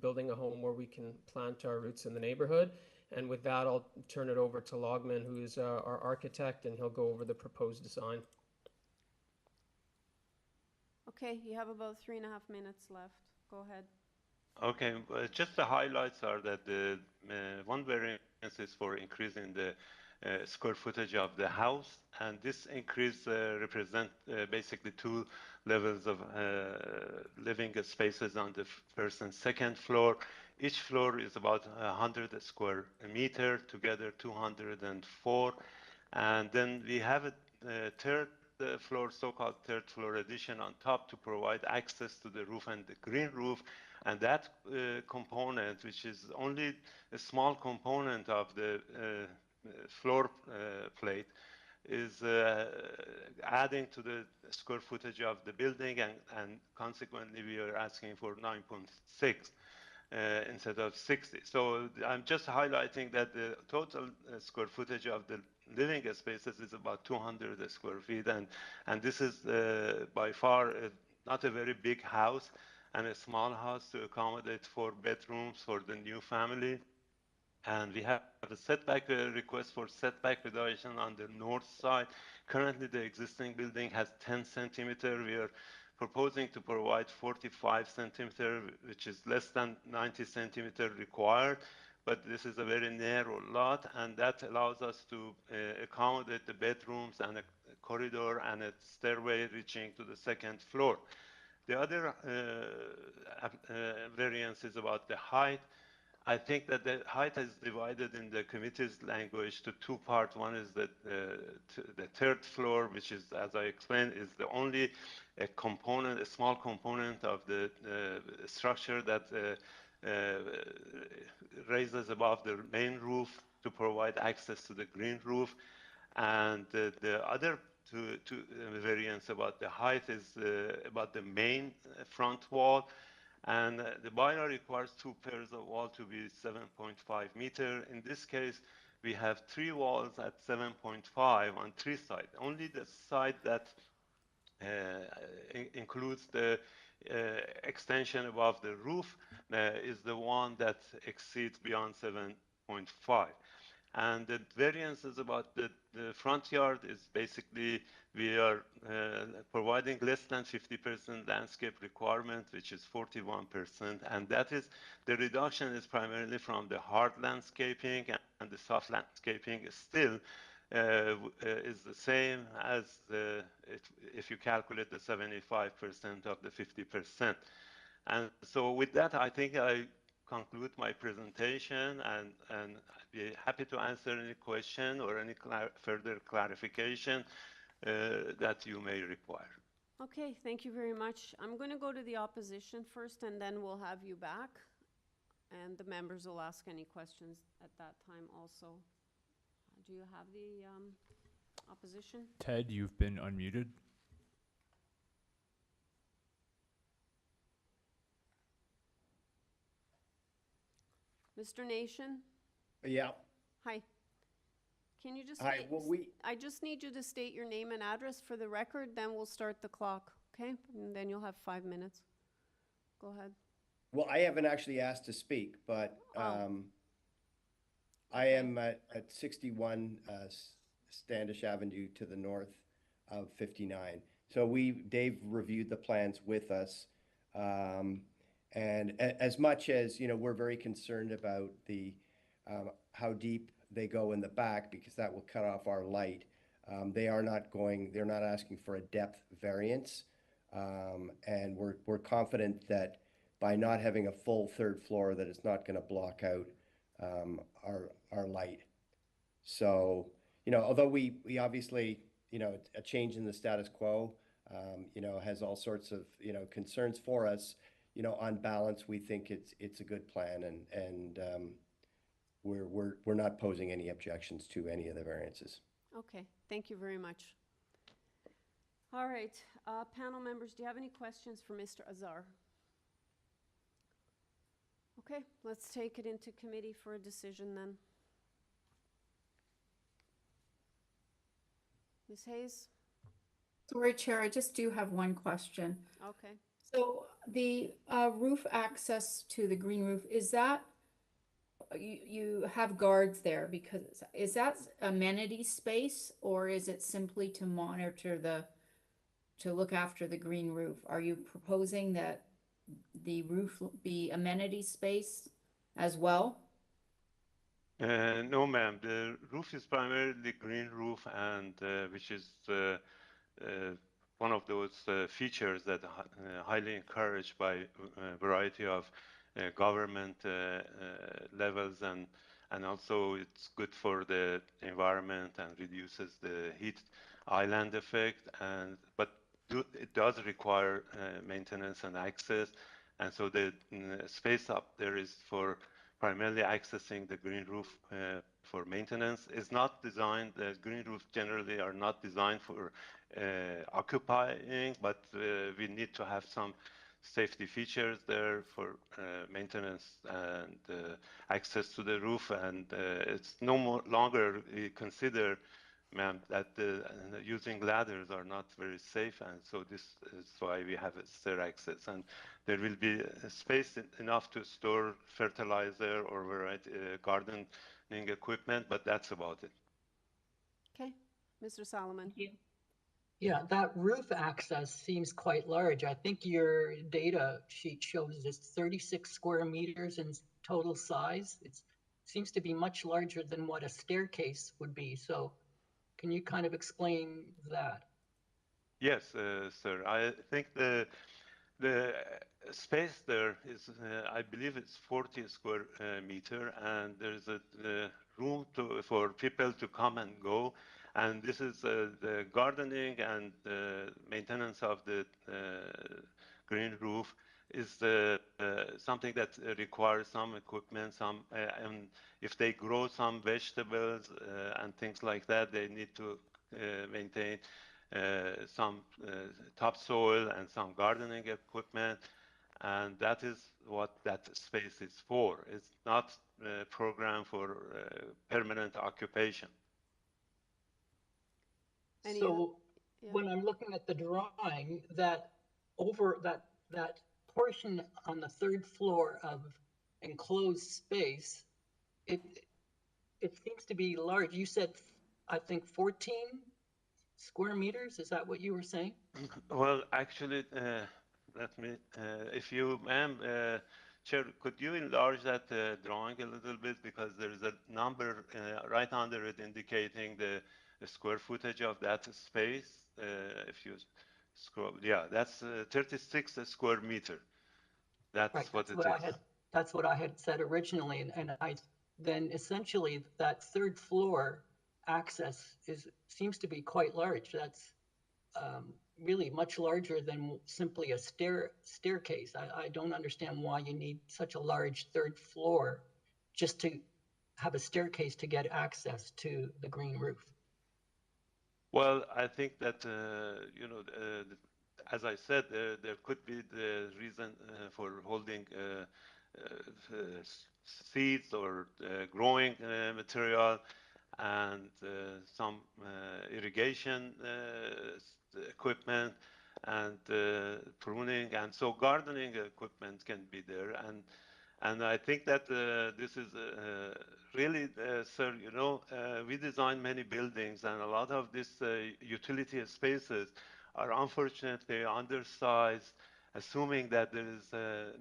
building a home where we can plant our roots in the neighborhood. And with that, I'll turn it over to Logman, who is our architect, and he'll go over the proposed design. Okay, you have about 3.5 minutes left. Go ahead. Okay, just the highlights are that the one variance is for increasing the square footage of the house, and this increase represents basically 2 levels of living spaces on the first and second floor. Each floor is about 100 square meter, together 204, and then we have a third floor, so-called third floor addition on top to provide access to the roof and the green roof. And that component, which is only a small component of the floor plate, is adding to the square footage of the building, and consequently we are asking for 9.6 instead of 60. So I'm just highlighting that the total square footage of the living spaces is about 200 square feet, and this is by far not a very big house, and a small house to accommodate 4 bedrooms for the new family. And we have a setback request for setback reduction on the north side. Currently, the existing building has 10 centimeter. We are proposing to provide 45 centimeter, which is less than 90 centimeter required. But this is a very narrow lot, and that allows us to accommodate the bedrooms and a corridor and a stairway reaching to the second floor. The other variance is about the height. I think that the height is divided in the committee's language to 2 parts. One is that the third floor, which is, as I explained, is the only component, a small component of the structure that raises above the main roof to provide access to the green roof. And the other two variants about the height is about the main front wall. And the bylaw requires 2 pairs of wall to be 7.5 meter. In this case, we have 3 walls at 7.5 on 3 sides. Only the side that includes the extension above the roof is the one that exceeds beyond 7.5. And the variance is about the front yard is basically we are providing less than 50% landscape requirement, which is 41%. And that is, the reduction is primarily from the hard landscaping, and the soft landscaping is still is the same as if you calculate the 75% of the 50%. And so with that, I think I conclude my presentation, and I'd be happy to answer any question or any further clarification that you may require. Okay, thank you very much. I'm going to go to the opposition first, and then we'll have you back. And the members will ask any questions at that time also. Do you have the opposition? Ted, you've been unmuted. Mr. Nation? Yeah. Hi. Can you just Hi, well, I just need you to state your name and address for the record, then we'll start the clock, okay? And then you'll have 5 minutes. Go ahead. Well, I haven't actually asked to speak, but I am at 61 Standish Avenue to the north of 59. So Dave reviewed the plans with us. And as much as, you know, we're very concerned about the how deep they go in the back, because that will cut off our light. They're not asking for a depth variance. And we're confident that by not having a full third floor, that it's not going to block out our light. So, you know, although we obviously, you know, a change in the status quo, you know, has all sorts of, you know, concerns for us, you know, on balance, we think it's a good plan, and we're not posing any objections to any of the variances. Okay, thank you very much. All right, panel members, do you have any questions for Mr. Azar? Okay, let's take it into committee for a decision then. Ms. Hayes? Sorry, Chair, I just do have one question. Okay. So the roof access to the green roof, is that, you have guards there, because is that amenity space, or is it simply to monitor to look after the green roof? Are you proposing that the roof be amenity space as well? No, ma'am. The roof is primarily green roof, and which is one of those features that highly encouraged by a variety of government levels, and also it's good for the environment and reduces the heat island effect. But it does require maintenance and access, and so the space up there is for primarily accessing the green roof for maintenance. It's not designed, the green roofs generally are not designed for occupying, but we need to have some safety features there for maintenance and access to the roof, and it's no longer considered, ma'am, that using ladders are not very safe, and so this is why we have a stair access, and there will be space enough to store fertilizer or variety gardening equipment, but that's about it. Okay, Mr. Solomon. Yeah, that roof access seems quite large. I think your data sheet shows it's 36 square meters in total size. It seems to be much larger than what a staircase would be. So can you kind of explain that? Yes, sir. I think the space there is, I believe it's 40 square meter, and there's a room for people to come and go. And this is the gardening and the maintenance of the green roof is something that requires some equipment, and if they grow some vegetables and things like that, they need to maintain some topsoil and some gardening equipment, and that is what that space is for. It's not programmed for permanent occupation. So when I'm looking at the drawing, that portion on the third floor of enclosed space, it seems to be large. You said, I think 14 square meters. Is that what you were saying? Well, actually, let me, if you, ma'am, Chair, could you enlarge that drawing a little bit, because there is a number right under it indicating the square footage of that space. If you scroll, yeah, that's 36 square meter. That's right, what that's it is. That's what I had said originally, and then essentially that third floor access seems to be quite large. That's really much larger than simply a staircase. I don't understand why you need such a large third floor just to have a staircase to get access to the green roof. Well, I think that, you know, as I said, there could be the reason for holding seeds or growing material, and some irrigation equipment, and pruning, and so gardening equipment can be there. And I think that this is really, sir, you know, we design many buildings, and a lot of these utility spaces are unfortunately undersized, assuming that there is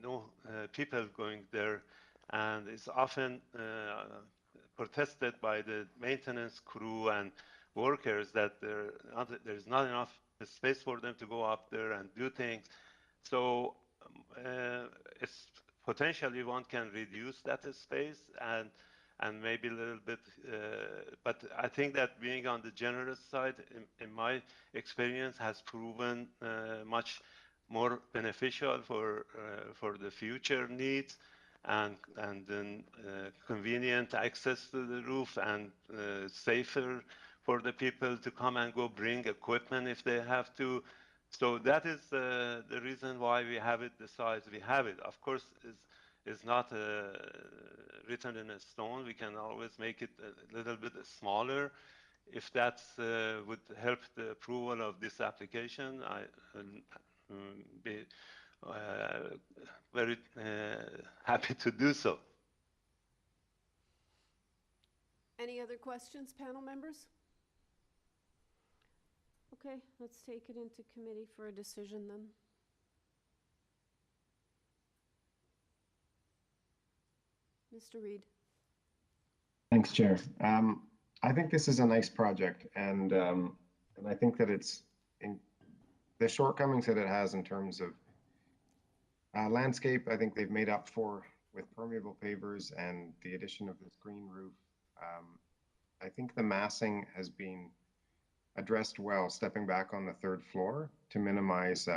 no people going there, and it's often protested by the maintenance crew and workers that there's not enough space for them to go up there and do things. So it's potentially one can reduce that space and maybe a little bit, but I think that being on the generous side, in my experience, has proven much more beneficial for the future needs, and then convenient access to the roof, and safer for the people to come and go bring equipment if they have to. So that is the reason why we have it the size we have it. Of course, it's not written in a stone. We can always make it a little bit smaller. If that would help the approval of this application, I be very happy to do so. Any other questions, panel members? Okay, let's take it into committee for a decision then. Mr. Reid. Thanks, Chair. I think this is a nice project, and I think that it's in the shortcomings that it has in terms of landscape. I think they've made up for with permeable pavers and the addition of this green roof. I think the massing has been addressed well, stepping back on the third floor to minimize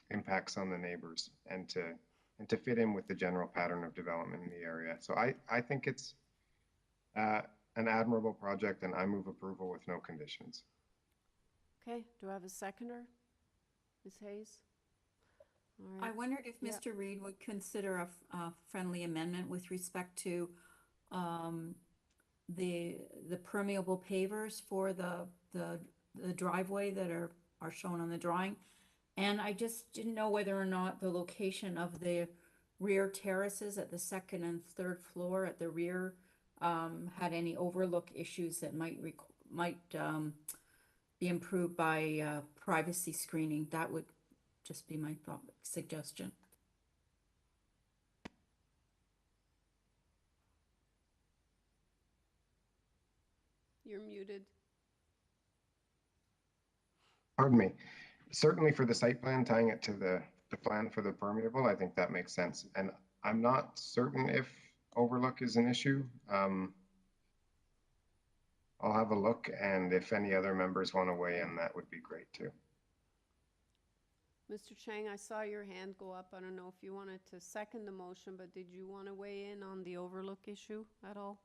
impacts on the neighbors and to fit in with the general pattern of development in the area. So I think it's an admirable project, and I move approval with no conditions. Okay, do I have a seconder? Ms. Hayes? All right. I wondered if Yeah. Mr. Reid would consider a friendly amendment with respect to the permeable pavers for the driveway that are shown on the drawing. And I just didn't know whether or not the location of the rear terraces at the second and third floor at the rear had any overlook issues that might be improved by privacy screening. That would just be my suggestion. You're muted. Pardon me. Certainly for the site plan, tying it to the plan for the permeable, I think that makes sense. And I'm not certain if overlook is an issue. I'll have a look, and if any other members want to weigh in, that would be great too. Mr. Chang, I saw your hand go up. I don't know if you wanted to second the motion, but did you want to weigh in on the overlook issue at all?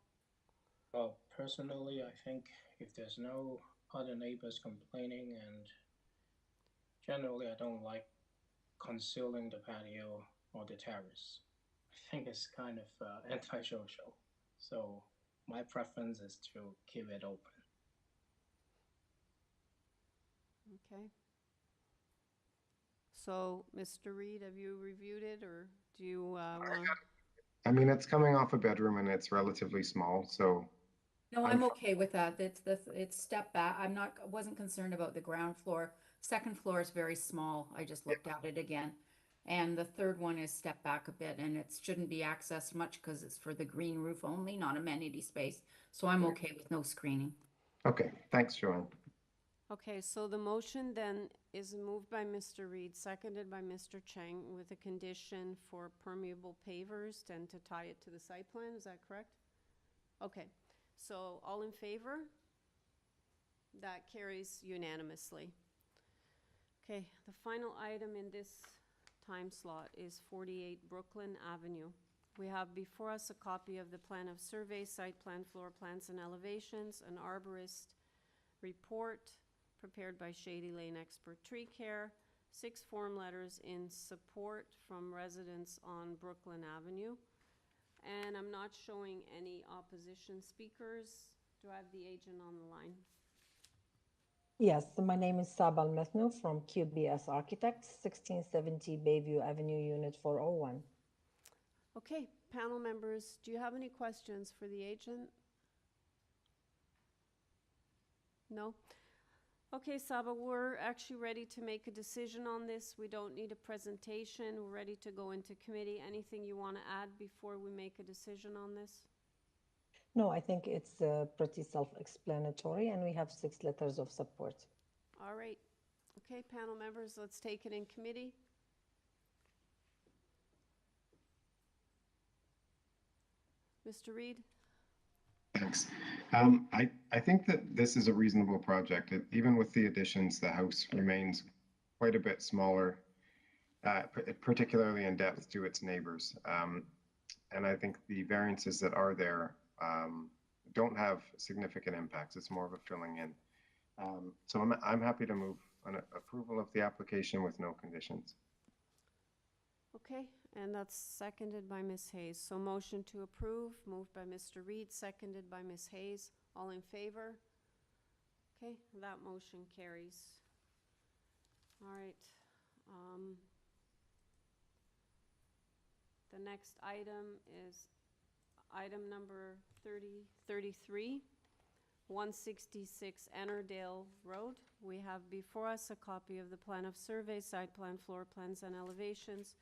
Well, personally, I think if there's no other neighbors complaining, and generally I don't like concealing the patio or the terrace. I think it's kind of antisocial. So my preference is to keep it open. Okay. So, Mr. Reid, have you reviewed it, or do you want? I mean, it's coming off a bedroom and it's relatively small, so. No, I'm okay with that. It's step back. Wasn't concerned about the ground floor. Second floor is very small. I just looked at it again. And the third one is step back a bit, and it shouldn't be accessed much because it's for the green roof only, not amenity space. So I'm okay with no screening. Okay, thanks, Joanne. Okay, so the motion then is moved by Mr. Reid, seconded by Mr. Chang, with a condition for permeable pavers and to tie it to the site plan. Is that correct? Okay, so all in favor? That carries unanimously. Okay, the final item in this time slot is 48 Brooklyn Avenue. We have before us a copy of the plan of survey, site plan, floor plans, and elevations, an arborist report prepared by Shady Lane Expert Tree Care, 6 form letters in support from residents on Brooklyn Avenue, And I'm not showing any opposition speakers. Do I have the agent on the line? Yes, my name is Sabal Methnu from QBS Architects, 1670 Bayview Avenue, Unit 401. Okay, panel members, do you have any questions for the agent? No? Okay, Saba, we're actually ready to make a decision on this. We don't need a presentation. We're ready to go into committee. Anything you want to add before we make a decision on this? No, I think it's pretty self-explanatory, and we have 6 letters of support. All right. Okay, panel members, let's take it in committee. Mr. Reed? Thanks. I think that this is a reasonable project. Even with the additions, the house remains quite a bit smaller, particularly in depth to its neighbors. And I think the variances that are there don't have significant impacts. It's more of a filling in. So I'm happy to move on approval of the application with no conditions. Okay, and that's seconded by Ms. Hayes. So motion to approve, moved by Mr. Reed, seconded by Ms. Hayes. All in favor? Okay, that motion carries. All right. The next item is item number 33, 166 Ennerdale Road. We have before us a copy of the plan of survey, site plan, floor plans, and elevations.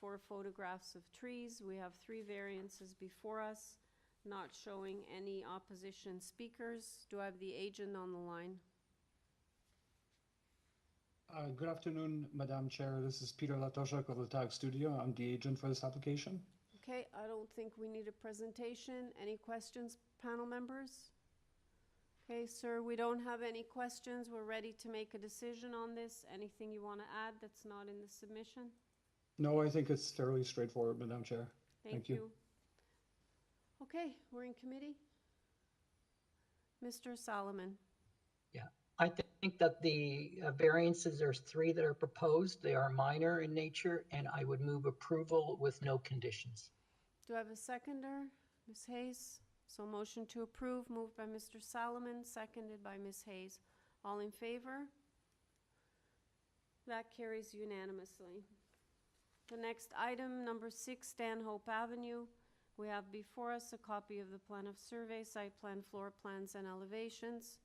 4 photographs of trees. We have 3 variances before us, not showing any opposition speakers. Do I have the agent on the line? Good afternoon, Madam Chair. This is Peter Latoshak of the Tag Studio. I'm the agent for this application. Okay, I don't think we need a presentation. Any questions, panel members? Okay, sir, we don't have any questions. We're ready to make a decision on this. Anything you want to add that's not in the submission? No, I think it's fairly straightforward, Madam Chair. Thank you. Okay, we're in committee. Mr. Solomon. Yeah, I think that the variances, there's 3 that are proposed. They are minor in nature, and I would move approval with no conditions. Do I have a seconder? Ms. Hayes? So motion to approve, moved by Mr. Solomon, seconded by Ms. Hayes. All in favor? That carries unanimously. The next item, number 6, Stanhope Avenue. We have before us a copy of the plan of survey, site plan, floor plans, and elevations.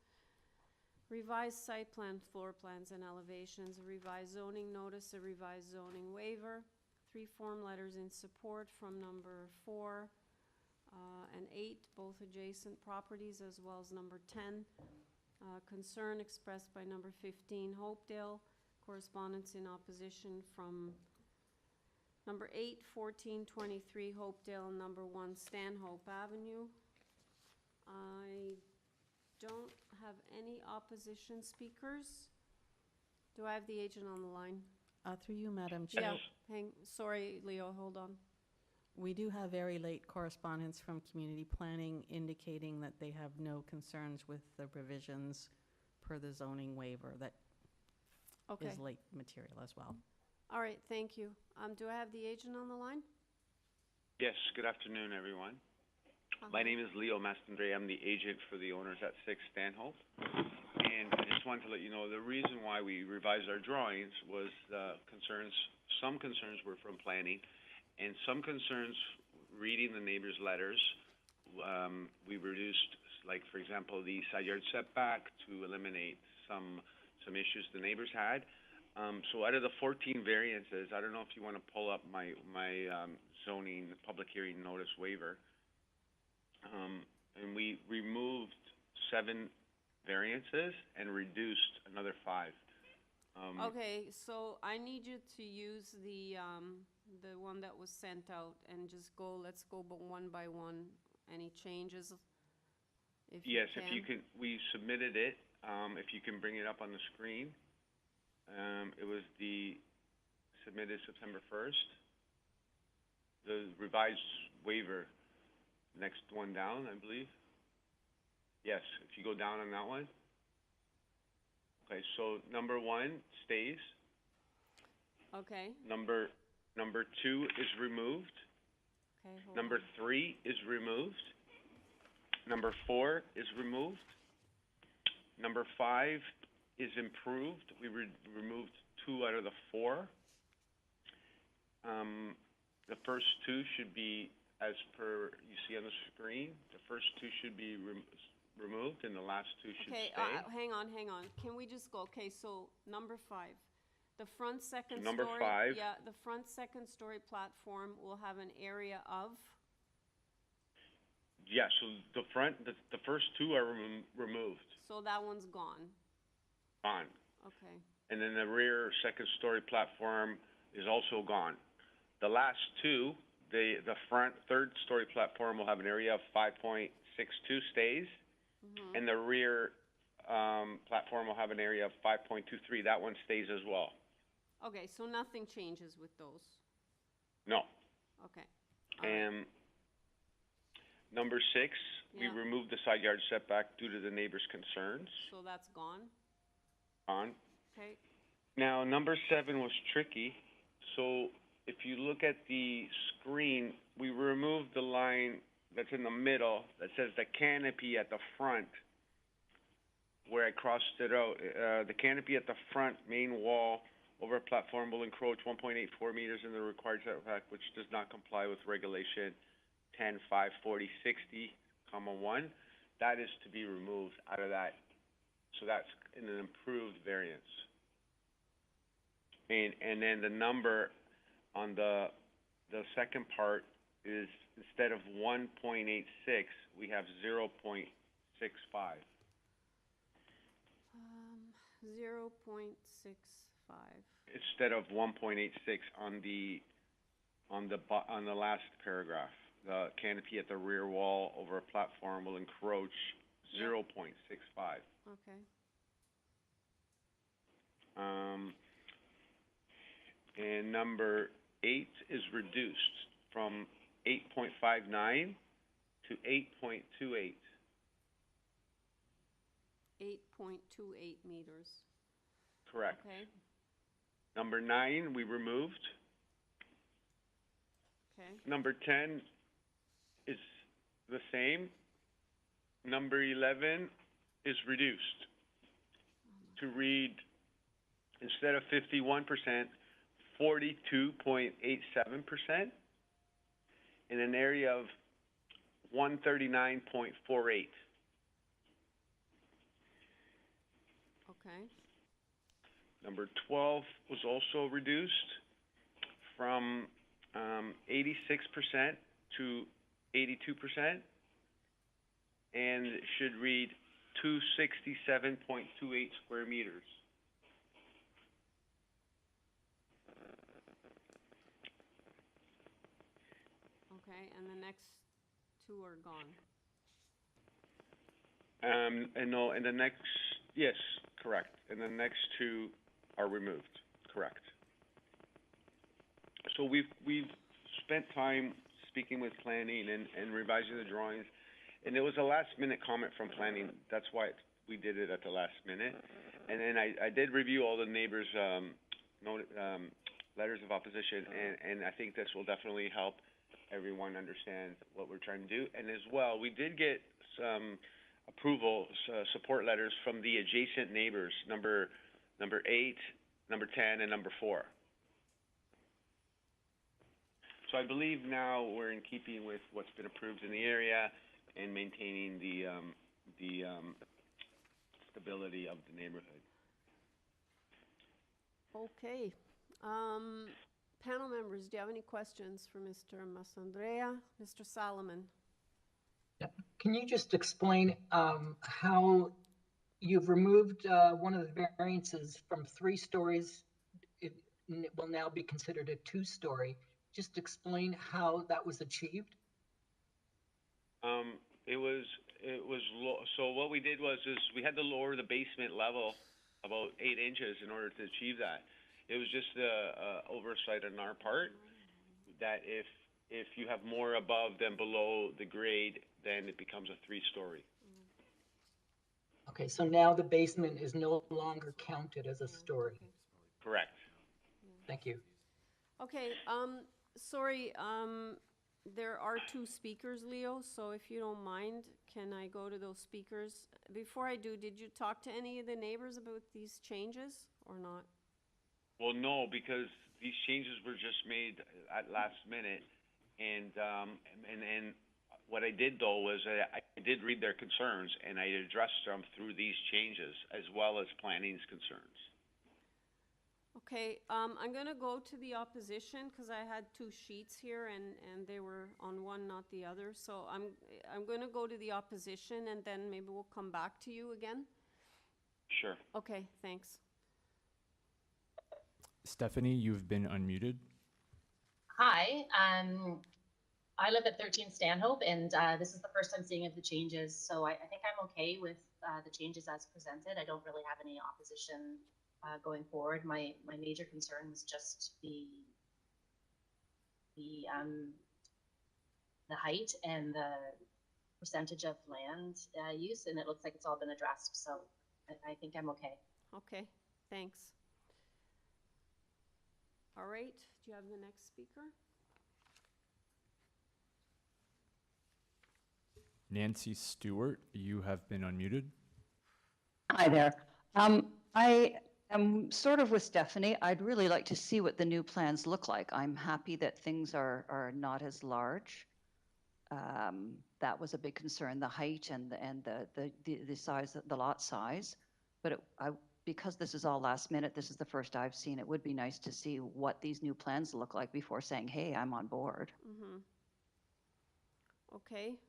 Revised site plan, floor plans, and elevations, a revised zoning notice, a revised zoning waiver, 3 form letters in support from number 4 and 8, both adjacent properties, as well as number 10. Concern expressed by number 15, Hopedale. Correspondence in opposition from number 8, 14, 23, Hopedale, and number 1, Stanhope Avenue. I don't have any opposition speakers. Do I have the agent on the line? Through you, Madam Chair. Yeah, sorry, Leo, hold on. We do have very late correspondence from community planning indicating that they have no concerns with the revisions per the zoning waiver. That is late material as well. All right, thank you. Do I have the agent on the line? Yes, good afternoon, everyone. My name is Leo Mastandre. I'm the agent for the owners at 6 Stanhope. And I just wanted to let you know the reason why we revised our drawings was some concerns were from planning, and some concerns reading the neighbors' letters. We reduced, like, for example, the side yard setback to eliminate some issues the neighbors had. So out of the 14 variances, I don't know if you want to pull up my zoning public hearing notice waiver. And we removed 7 variances and reduced another 5. Okay, so I need you to use the one that was sent out and just let's go one by one. Any changes? Yes, if you can, we submitted it. If you can bring it up on the screen. It was submitted September 1st. The revised waiver, next one down, I believe. Yes, if you go down on that one. Okay, so number 1 stays. Okay. Number 2 is removed. Okay, hold Number on. 3 is removed. Number 4 is removed. Number 5 is improved. We removed 2 out of the 4. The first 2 should be, as per you see on the screen, the first 2 should be removed and the last 2 should Okay, stay. hang on. Can we just go, okay, so number 5. The front second Number story. 5. Yeah, the front second story platform will have an area of, Yeah, so the first 2 are removed, so that one's gone. gone. Okay, And then the rear second story platform is also gone. The last 2, the front third story platform will have an area of 5.62 stays, and the rear platform will have an area of 5.23. That one stays as well. okay, so nothing changes with those. No. Okay, And number 6, we Yeah. removed the side yard setback due to the neighbor's concerns. so that's gone. On. Okay, Now, number 7 was tricky. So if you look at the screen, we removed the line that's in the middle that says the canopy at the front. Where I crossed it out, the canopy at the front main wall over a platform will encroach 1.84 meters in the required setback, which does not comply with regulation 10.54060(1). That is to be removed out of that. So that's in an improved variance. And then the number on the second part is, instead of 1.86, we have 0.65. 0.65. Instead of 1.86 on the last paragraph. The canopy at the rear wall over a platform will encroach 0.65. Okay, And number 8 is reduced from 8.59 to 8.28. 8.28 meters. Correct. Okay, Number 9, we removed. okay, Number 10 is the same. Number 11 is reduced to read, instead of 51%, 42.87%, in an area of 139.48. okay, Number 12 was also reduced from 86% to 82%, and it should read 267.28 square meters. okay, and the next 2 are gone. And the next, yes, correct. And the next 2 are removed, correct. So we've spent time speaking with planning and revising the drawings, and it was a last minute comment from planning. That's why we did it at the last minute. And then I did review all the neighbors' letters of opposition, and I think this will definitely help everyone understand what we're trying to do. And as well, we did get some approval, support letters from the adjacent neighbors, number 8, number 10, and number 4. So I believe now we're in keeping with what's been approved in the area and maintaining the stability of the neighborhood. Okay, panel members, do you have any questions for Mr. Massandrea? Mr. Solomon? Can you just explain how you've removed one of the variances from 3 stories? It will now be considered a 2-story. Just explain how that was achieved. So what we did was we had to lower the basement level about 8 inches in order to achieve that. It was just a oversight on our part that if you have more above than below the grade, then it becomes a 3-story. Okay, so now the basement is no longer counted as a story. Correct. Thank you. Okay, sorry, there are two speakers, Leo, so if you don't mind, can I go to those speakers? Before I do, did you talk to any of the neighbors about these changes or not? Well, no, because these changes were just made at last minute, and what I did though was I did read their concerns and I addressed them through these changes as well as planning's concerns. Okay, I'm gonna go to the opposition because I had two sheets here and they were on one, not the other. So I'm gonna go to the opposition and then maybe we'll come back to you again. Sure. Okay, thanks. Stephanie, you've been unmuted. Hi, I live at 13 Stanhope, and this is the first I'm seeing of the changes, so I think I'm okay with the changes as presented. I don't really have any opposition going forward. My major concern was just the height and the percentage of land use, and it looks like it's all been addressed, so I think I'm okay. Okay, thanks. All right, do you have the next speaker? Nancy Stewart, you have been unmuted. Hi there. I am sort of with Stephanie. I'd really like to see what the new plans look like. I'm happy that things are not as large. That was a big concern, the height and the size, the lot size. But because this is all last minute, this is the first I've seen. It would be nice to see what these new plans look like before saying, hey, I'm on board. Mm-hmm. Okay.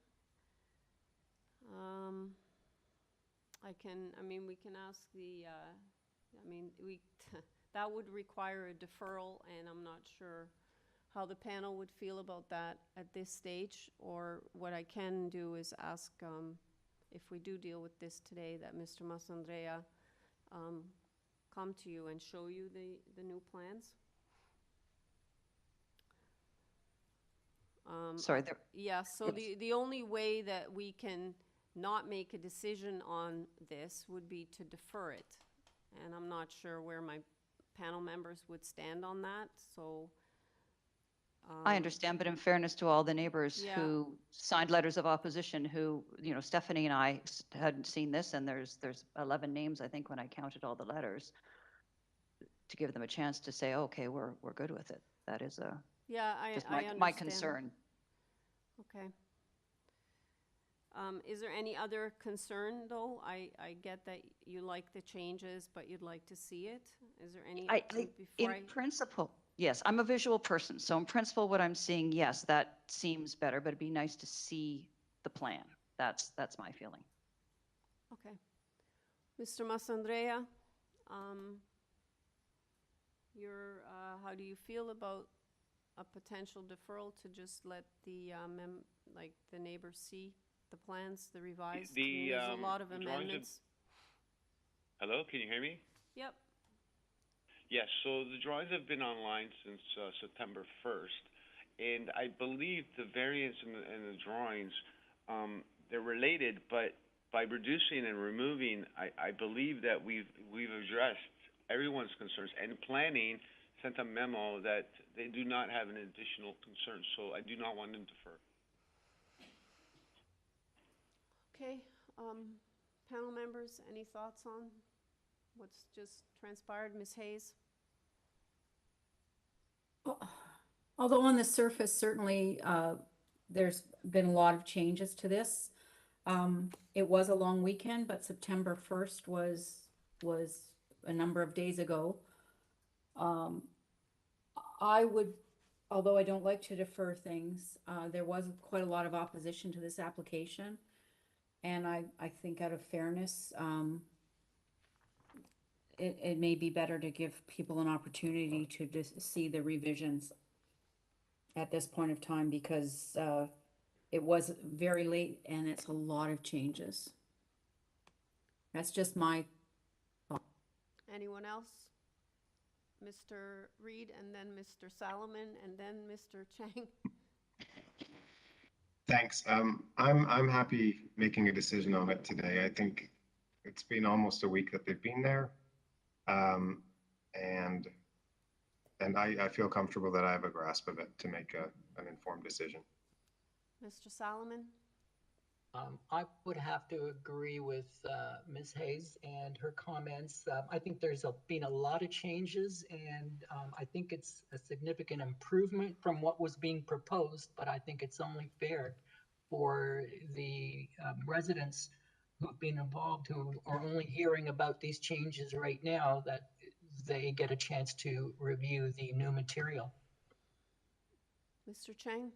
We can ask the, that would require a deferral, and I'm not sure how the panel would feel about that at this stage, or what I can do is ask, if we do deal with this today, that Mr. Massandrea come to you and show you the new plans. Sorry. Yeah, so the only way that we can not make a decision on this would be to defer it. And I'm not sure where my panel members would stand on that, so. I understand, but in fairness to all the neighbors Yeah. who signed letters of opposition, who, Stephanie and I hadn't seen this, and there's 11 names, I think, when I counted all the letters, to give them a chance to say, okay, we're good with it. That is Yeah, just I understand. my concern. Okay. Is there any other concern, though? I get that you like the changes, but you'd like to see it. Is there any? In principle, yes, I'm a visual person. So in principle, what I'm seeing, yes, that seems better, but it'd be nice to see the plan. That's my feeling. Okay. Mr. Massandrea, how do you feel about a potential deferral to just let the the neighbors see the plans, the revised? There's a lot of amendments. Hello, can you hear me? Yep. Yes, so the drawings have been online since September 1st, and I believe the variance in the drawings, they're related, but by reducing and removing, I believe that we've addressed everyone's concerns, and planning sent a memo that they do not have an additional concern, so I do not want them to defer. Okay, panel members, any thoughts on what's just transpired? Ms. Hayes? Although on the surface, certainly there's been a lot of changes to this. It was a long weekend, but September 1st was a number of days ago. I would, although I don't like to defer things, there was quite a lot of opposition to this application. And I think out of fairness, it may be better to give people an opportunity to just see the revisions at this point of time, because it was very late and it's a lot of changes. That's just my thought. Anyone else? Mr. Reed, and then Mr. Salomon, and then Mr. Chang. Thanks. I'm happy making a decision on it today. I think it's been almost a week that they've been there. And I feel comfortable that I have a grasp of it to make an informed decision. Mr. Solomon? I would have to agree with Ms. Hayes and her comments. I think there's been a lot of changes, and I think it's a significant improvement from what was being proposed, but I think it's only fair for the residents who've been involved, who are only hearing about these changes right now, that they get a chance to review the new material. Mr. Chang?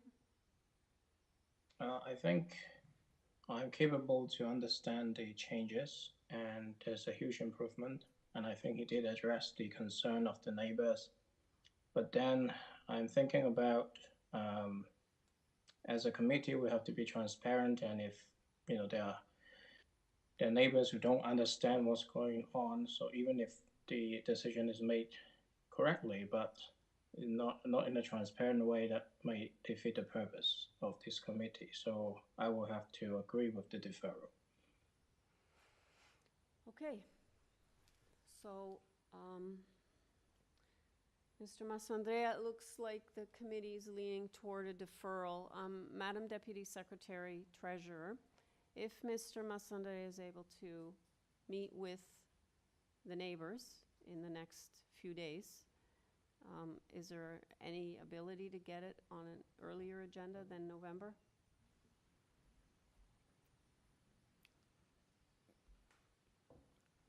I think I'm capable to understand the changes, and there's a huge improvement. And I think he did address the concern of the neighbors. But then I'm thinking about, as a committee, we have to be transparent. And if there are neighbors who don't understand what's going on, so even if the decision is made correctly, but not in a transparent way, that may defeat the purpose of this committee. So I will have to agree with the deferral. Okay. So, Mr. Massandrea, it looks like the committee is leaning toward a deferral. Madam Deputy Secretary Treasurer, if Mr. Massandrea is able to meet with the neighbors in the next few days, is there any ability to get it on an earlier agenda than November?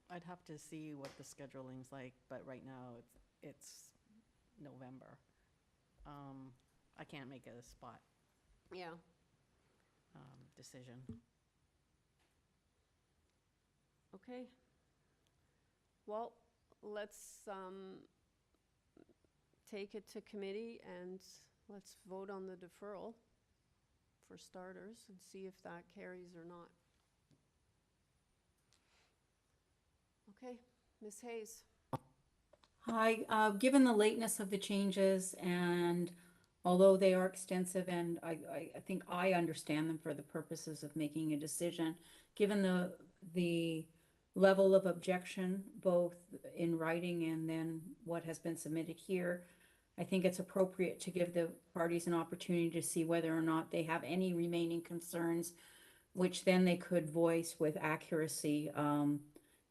I'd have to see what the scheduling's like, but right now it's November. I can't make a spot Yeah. decision. Okay. Well, let's take it to committee and let's vote on the deferral for starters and see if that carries or not. Okay, Ms. Hayes. Hi, given the lateness of the changes, and although they are extensive, and I think I understand them for the purposes of making a decision, given the level of objection, both in writing and then what has been submitted here, I think it's appropriate to give the parties an opportunity to see whether or not they have any remaining concerns, which then they could voice with accuracy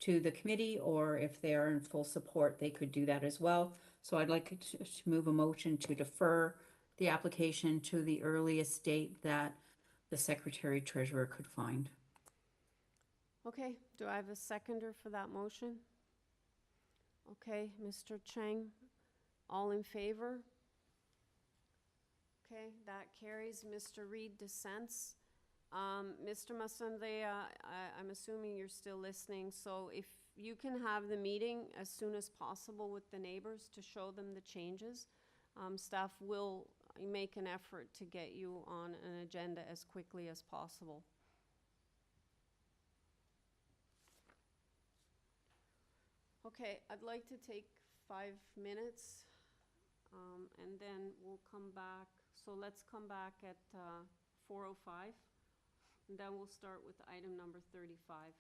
to the committee, or if they are in full support, they could do that as well. So I'd like to move a motion to defer the application to the earliest date that the Secretary Treasurer could find. Okay, do I have a seconder for that motion? Okay, Mr. Chang, all in favor? Okay, that carries. Mr. Reed dissents. Mr. Massandrea, I'm assuming you're still listening, so if you can have the meeting as soon as possible with the neighbors to show them the changes, staff will make an effort to get you on an agenda as quickly as possible. Okay, I'd like to take 5 minutes, and then we'll come back. So let's come back at 4:05, and then we'll start with item number 35.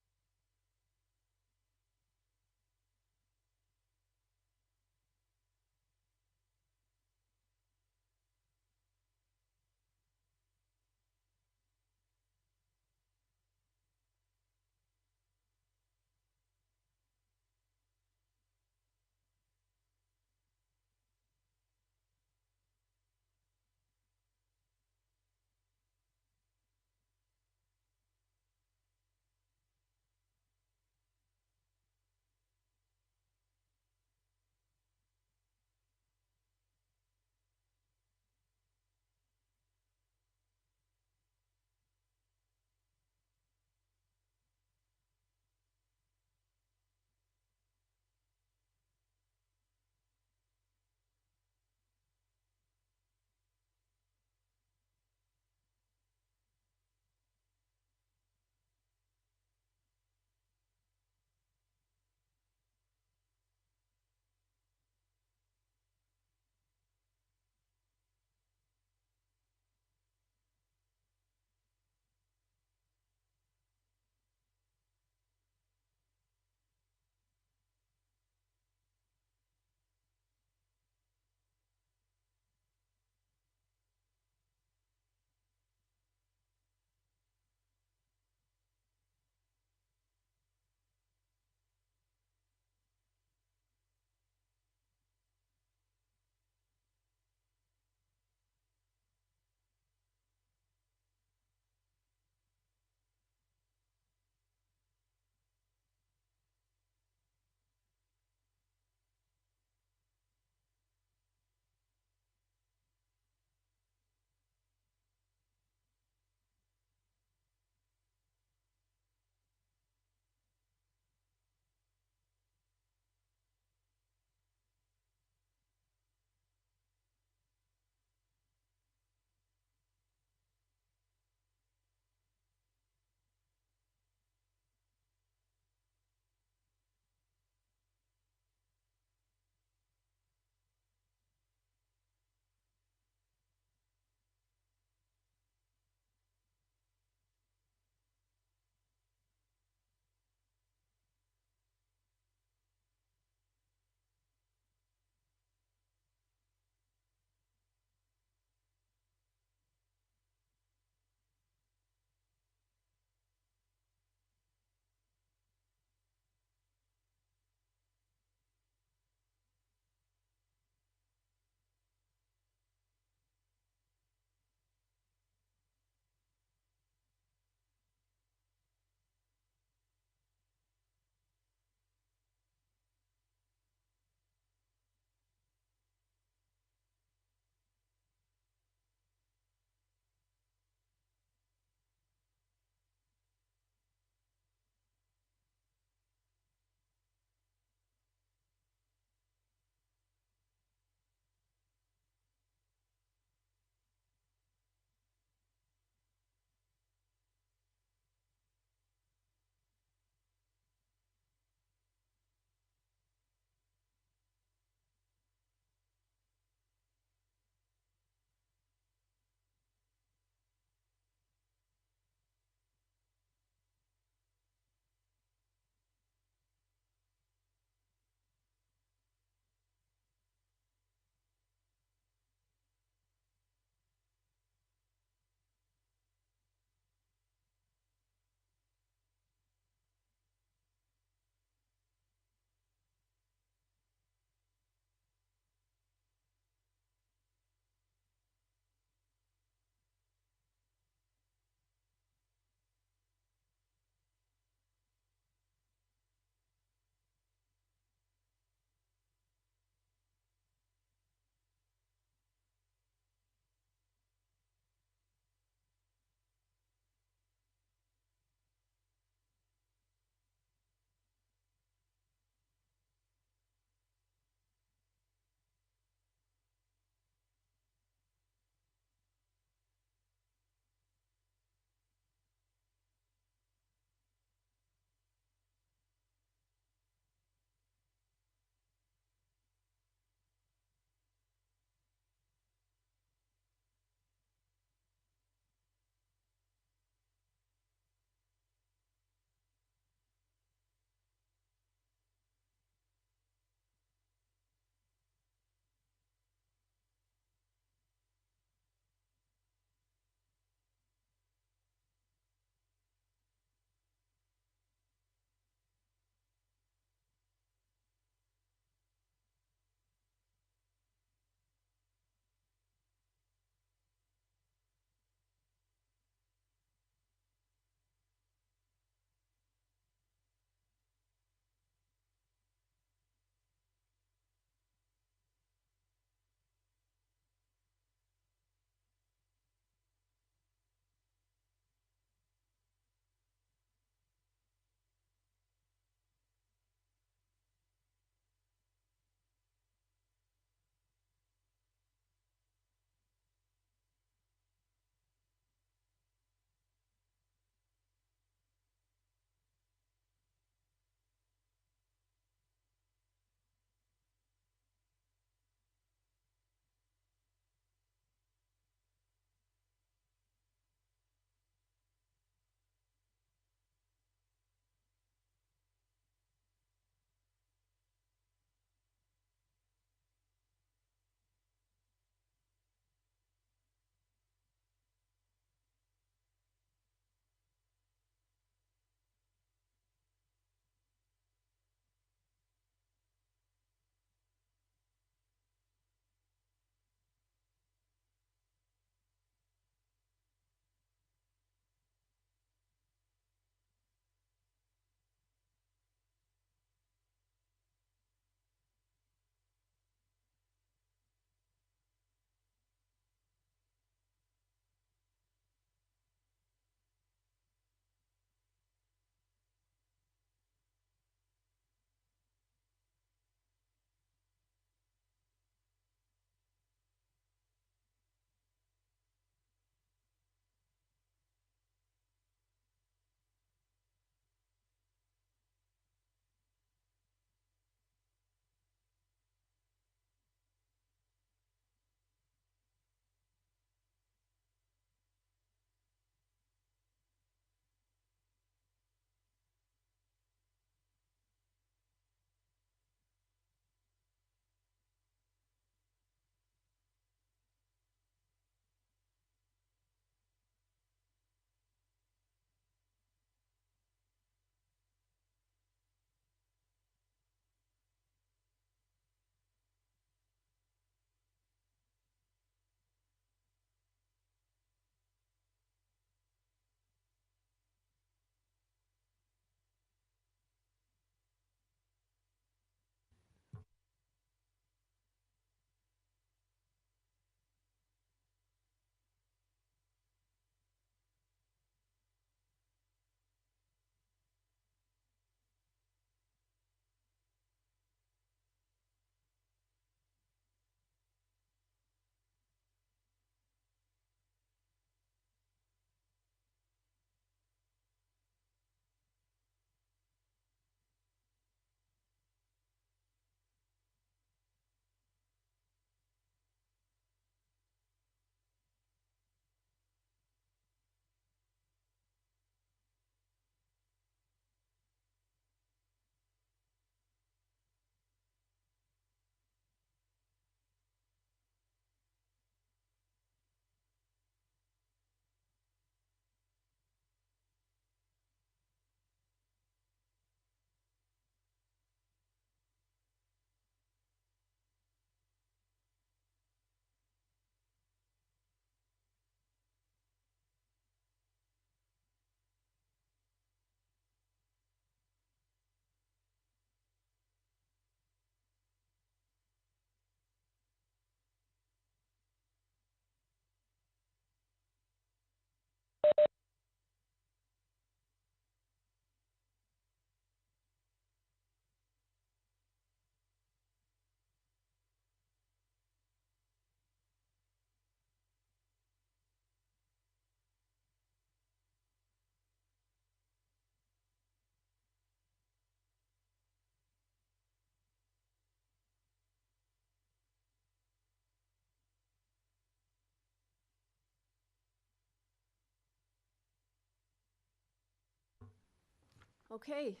Okay.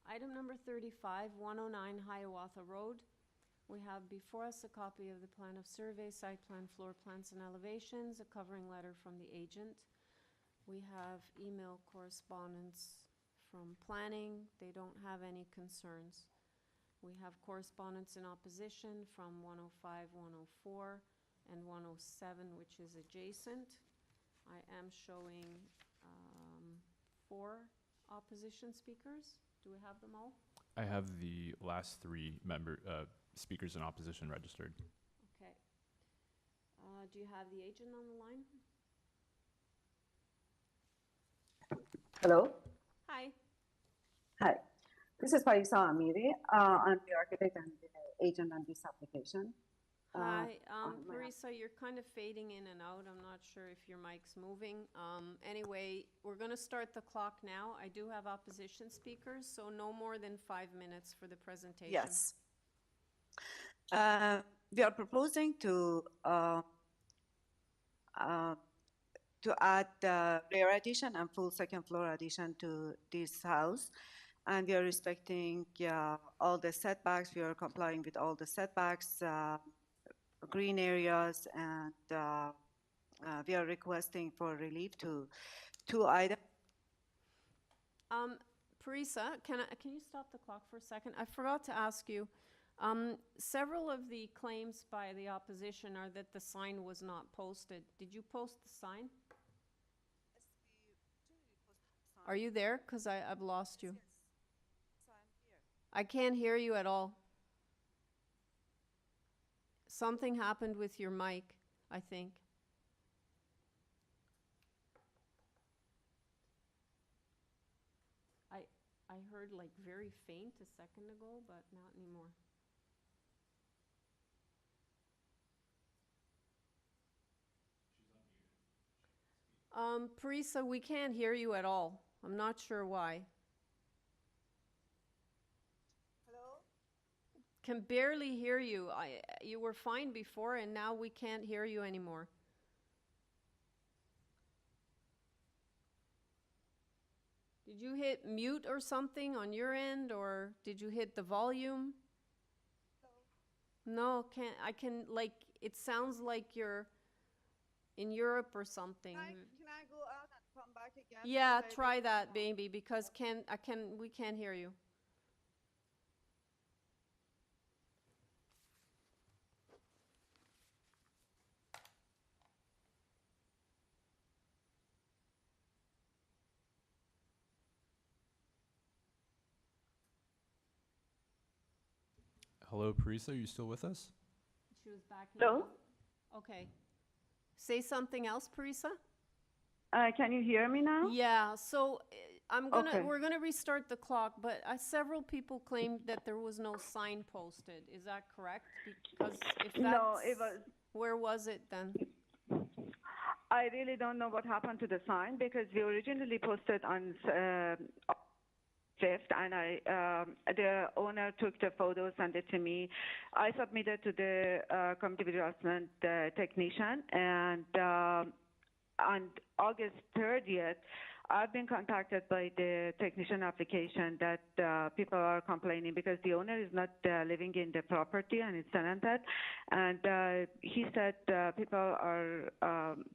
Item number 35, 109 Hiawatha Road. We have before us a copy of the plan of survey, site plan, floor plans, and elevations, a covering letter from the agent. We have email correspondence from planning. They don't have any concerns. We have correspondence in opposition from 105, 104, and 107, which is adjacent. I am showing 4 opposition speakers. Do we have them all? I have the last 3 speakers in opposition registered. Okay. Do you have the agent on the line? Hello. Hi. Hi. This is Parisa Amiri. I'm the architect and the agent on this application. Hi, Parisa, you're kind of fading in and out. I'm not sure if your mic's moving. Anyway, we're going to start the clock now. I do have opposition speakers, so no more than 5 minutes for the presentation. Yes. We are proposing to add rear addition and full second floor addition to this house. And we are respecting all the setbacks. We are complying with all the setbacks, green areas, and we are requesting for relief to 2 items. Parisa, can you stop the clock for a second? I forgot to ask you. Several of the claims by the opposition are that the sign was not posted. Did you post the sign? Are you there? Because I've lost you. I can't hear you at all. Something happened with your mic, I think. I heard like very faint a second ago, but not anymore. Parisa, we can't hear you at all. I'm not sure why. Hello? Can barely hear you. You were fine before, and now we can't hear you anymore. Did you hit mute or something on your end, or did you hit the volume? No, it sounds like you're in Europe or something. Can I go out and come back again? Yeah, try that, baby, because we can't hear you. Hello, Parisa, are you still with us? She was back. Hello? Okay. Say something else, Parisa. Can you hear me now? Yeah, so Okay. we're gonna restart the clock, but several people claimed that there was no sign posted. Is that correct? Because if that's, No, it was. where was it then? I really don't know what happened to the sign because we originally posted on 5th, and the owner took the photos, sent it to me. I submitted to the community adjustment technician, and on August 30th, I've been contacted by the technician application that people are complaining because the owner is not living in the property and it's tenanted. And he said people are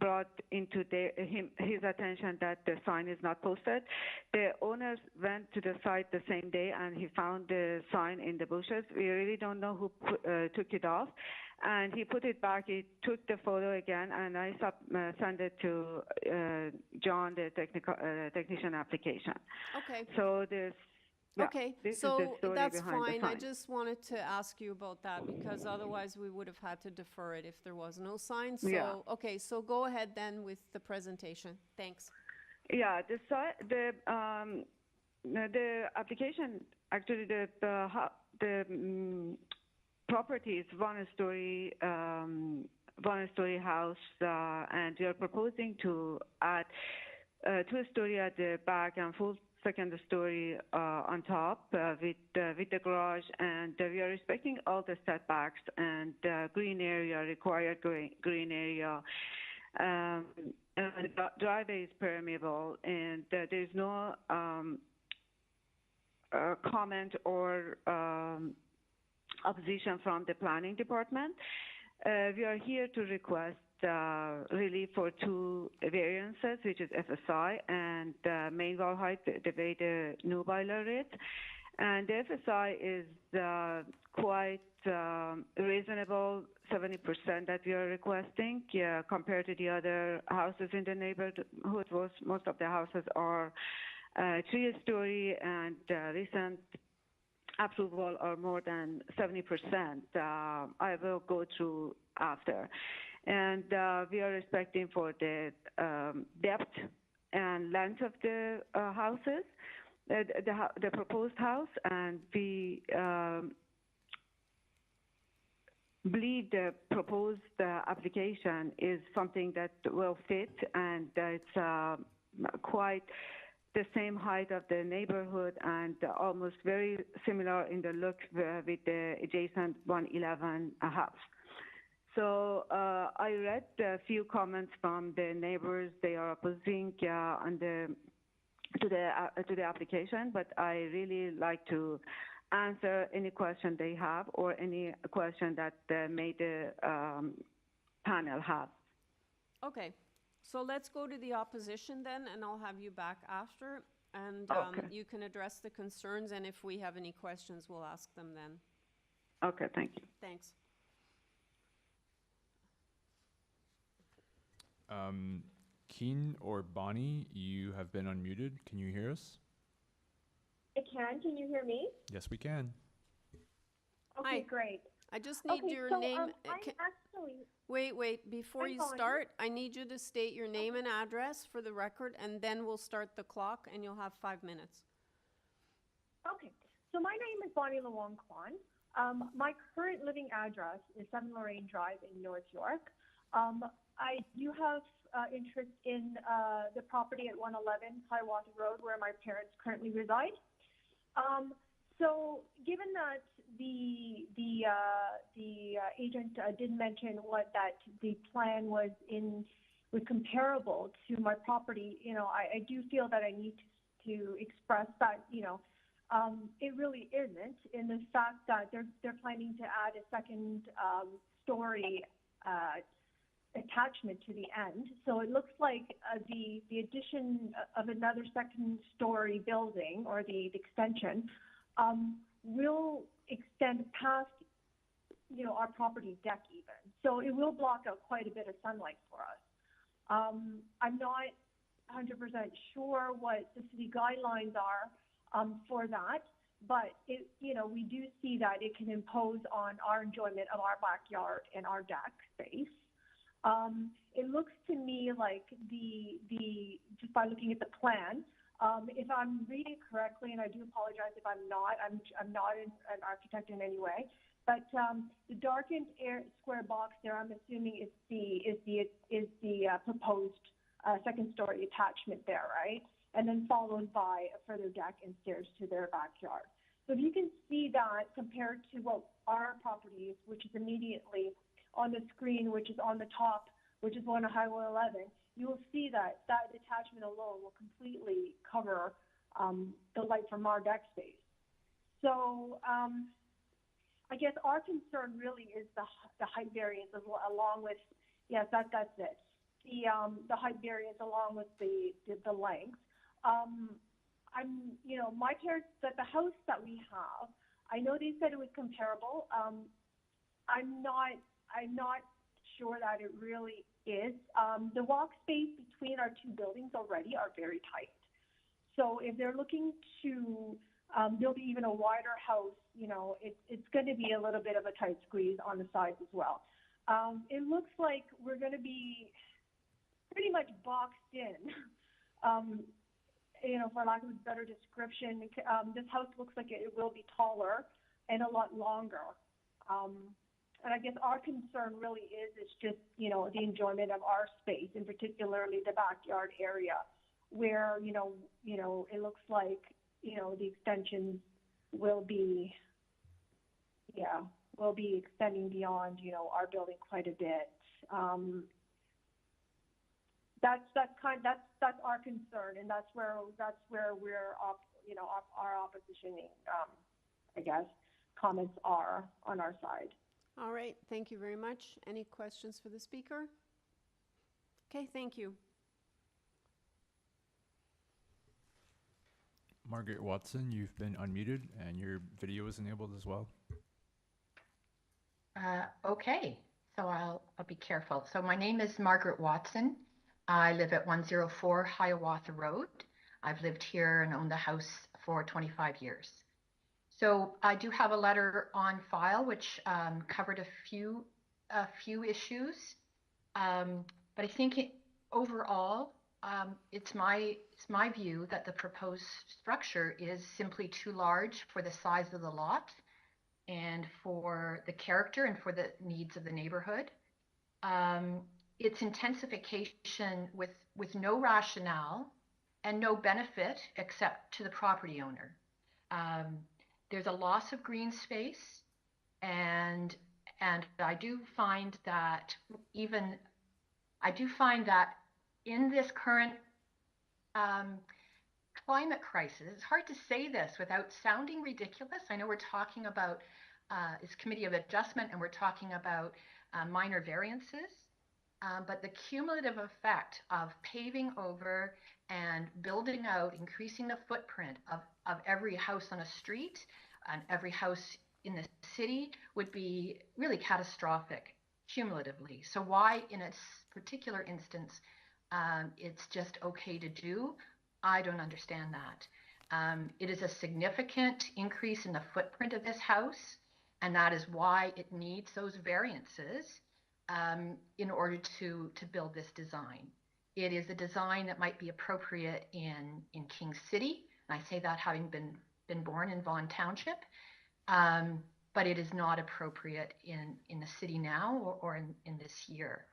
brought into his attention that the sign is not posted. The owners went to the site the same day and he found the sign in the bushes. We really don't know who took it off. And he put it back. He took the photo again, and I sent it to John, the technician application. Okay. So this. Yeah, Okay, this is so the story that's behind the fine. I sign. just wanted to ask you about that because otherwise we would have had to defer it if there was no sign. So, Yeah. okay, so go ahead then with the presentation. Thanks. Yeah, the application actually the property is one-story house, and we are proposing to add 2-story at the back and full second story on top with the garage, and we are respecting all the setbacks and green area, required green area. And the driveway is permeable, and there's no comment or opposition from the planning department. We are here to request relief for two variances, which is FSI and main wall height, the way the new bylaw reads. And the FSI is quite reasonable, 70% that we are requesting, compared to the other houses in the neighborhood. Most of the houses are 3-story, and recent approval are more than 70%. I will go through after. And we are expecting for the depth and length of the houses, the proposed house, and we believe the proposed application is something that will fit, and it's quite the same height of the neighborhood and almost very similar in the look with the adjacent 111 house. So I read a few comments from the neighbors. They are opposing to the application, but I really like to answer any question they have or any question that the panel have. Okay, so let's go to the opposition then, and I'll have you back after, and Okay. you can address the concerns, and if we have any questions, we'll ask them then. Okay, thank you. Thanks. Keen or Bonnie, you have been unmuted. Can you hear us? I can. Can you hear me? Yes, we can. Okay, Hi. great. I just need Okay, your so, name. I actually, Wait, before I'm you Bonnie. start, I need you to state your name and address for the record, and then we'll start the clock, and you'll have 5 minutes. okay. So my name is Bonnie Lawang Kwan. My current living address is 7 Lorraine Drive in North York. I do have interest in the property at 111 HIAWATHA Road, where my parents currently reside. So given that the agent did mention that the plan was comparable to my property, I do feel that I need to express that, it really isn't, in the fact that they're planning to add a second story attachment to the end. So it looks like the addition of another second story building, or the extension, will extend past, our property deck even. So it will block out quite a bit of sunlight for us. I'm not 100% sure what the city guidelines are for that, but we do see that it can impose on our enjoyment of our backyard and our deck space. It looks to me like just by looking at the plan, if I'm reading correctly, and I do apologize if I'm not an architect in any way, but the darkened square box there, I'm assuming is the proposed second story attachment there, right? And then followed by a further deck and stairs to their backyard. So if you can see that compared to what our property is, which is immediately on the screen, which is on the top, which is one of Highway 11, you will see that attachment alone will completely cover the light from our deck space. So I guess our concern really is the height variance along with, yes, that's it. The height variance along with the length. My parents, that the house that we have, I know they said it was comparable. I'm not sure that it really is. The walk space between our two buildings already are very tight. So if they're looking to build even a wider house, it's going to be a little bit of a tight squeeze on the sides as well. It looks like we're going to be pretty much boxed in, for lack of a better description. This house looks like it will be taller and a lot longer. And I guess our concern really is just, the enjoyment of our space, and particularly the backyard area, where, it looks like, the extensions will be extending beyond, our building quite a bit. that's our concern, and that's where we're our oppositioning, I guess, comments are on our side. All right, thank you very much. Any questions for the speaker? Okay, thank you. Margaret Watson, you've been unmuted and your video is enabled as well. Okay, so I'll be careful. So my name is Margaret Watson. I live at 104 Hiawatha Road. I've lived here and owned the house for 25 years. So I do have a letter on file which covered a few issues, but I think overall it's my view that the proposed structure is simply too large for the size of the lot and for the character and for the needs of the neighborhood. It's intensification with no rationale and no benefit except to the property owner. There's a loss of green space, and I do find that in this current climate crisis, it's hard to say this without sounding ridiculous. I know we're talking about this committee of adjustment and we're talking about minor variances, but the cumulative effect of paving over and building out, increasing the footprint of every house on a street and every house in the city would be really catastrophic cumulatively. So why in a particular instance it's just okay to do, I don't understand that. It is a significant increase in the footprint of this house, and that is why it needs those variances in order to build this design. It is a design that might be appropriate in King City, and I say that having been born in Vaughan Township, but it is not appropriate in the city now or in this year.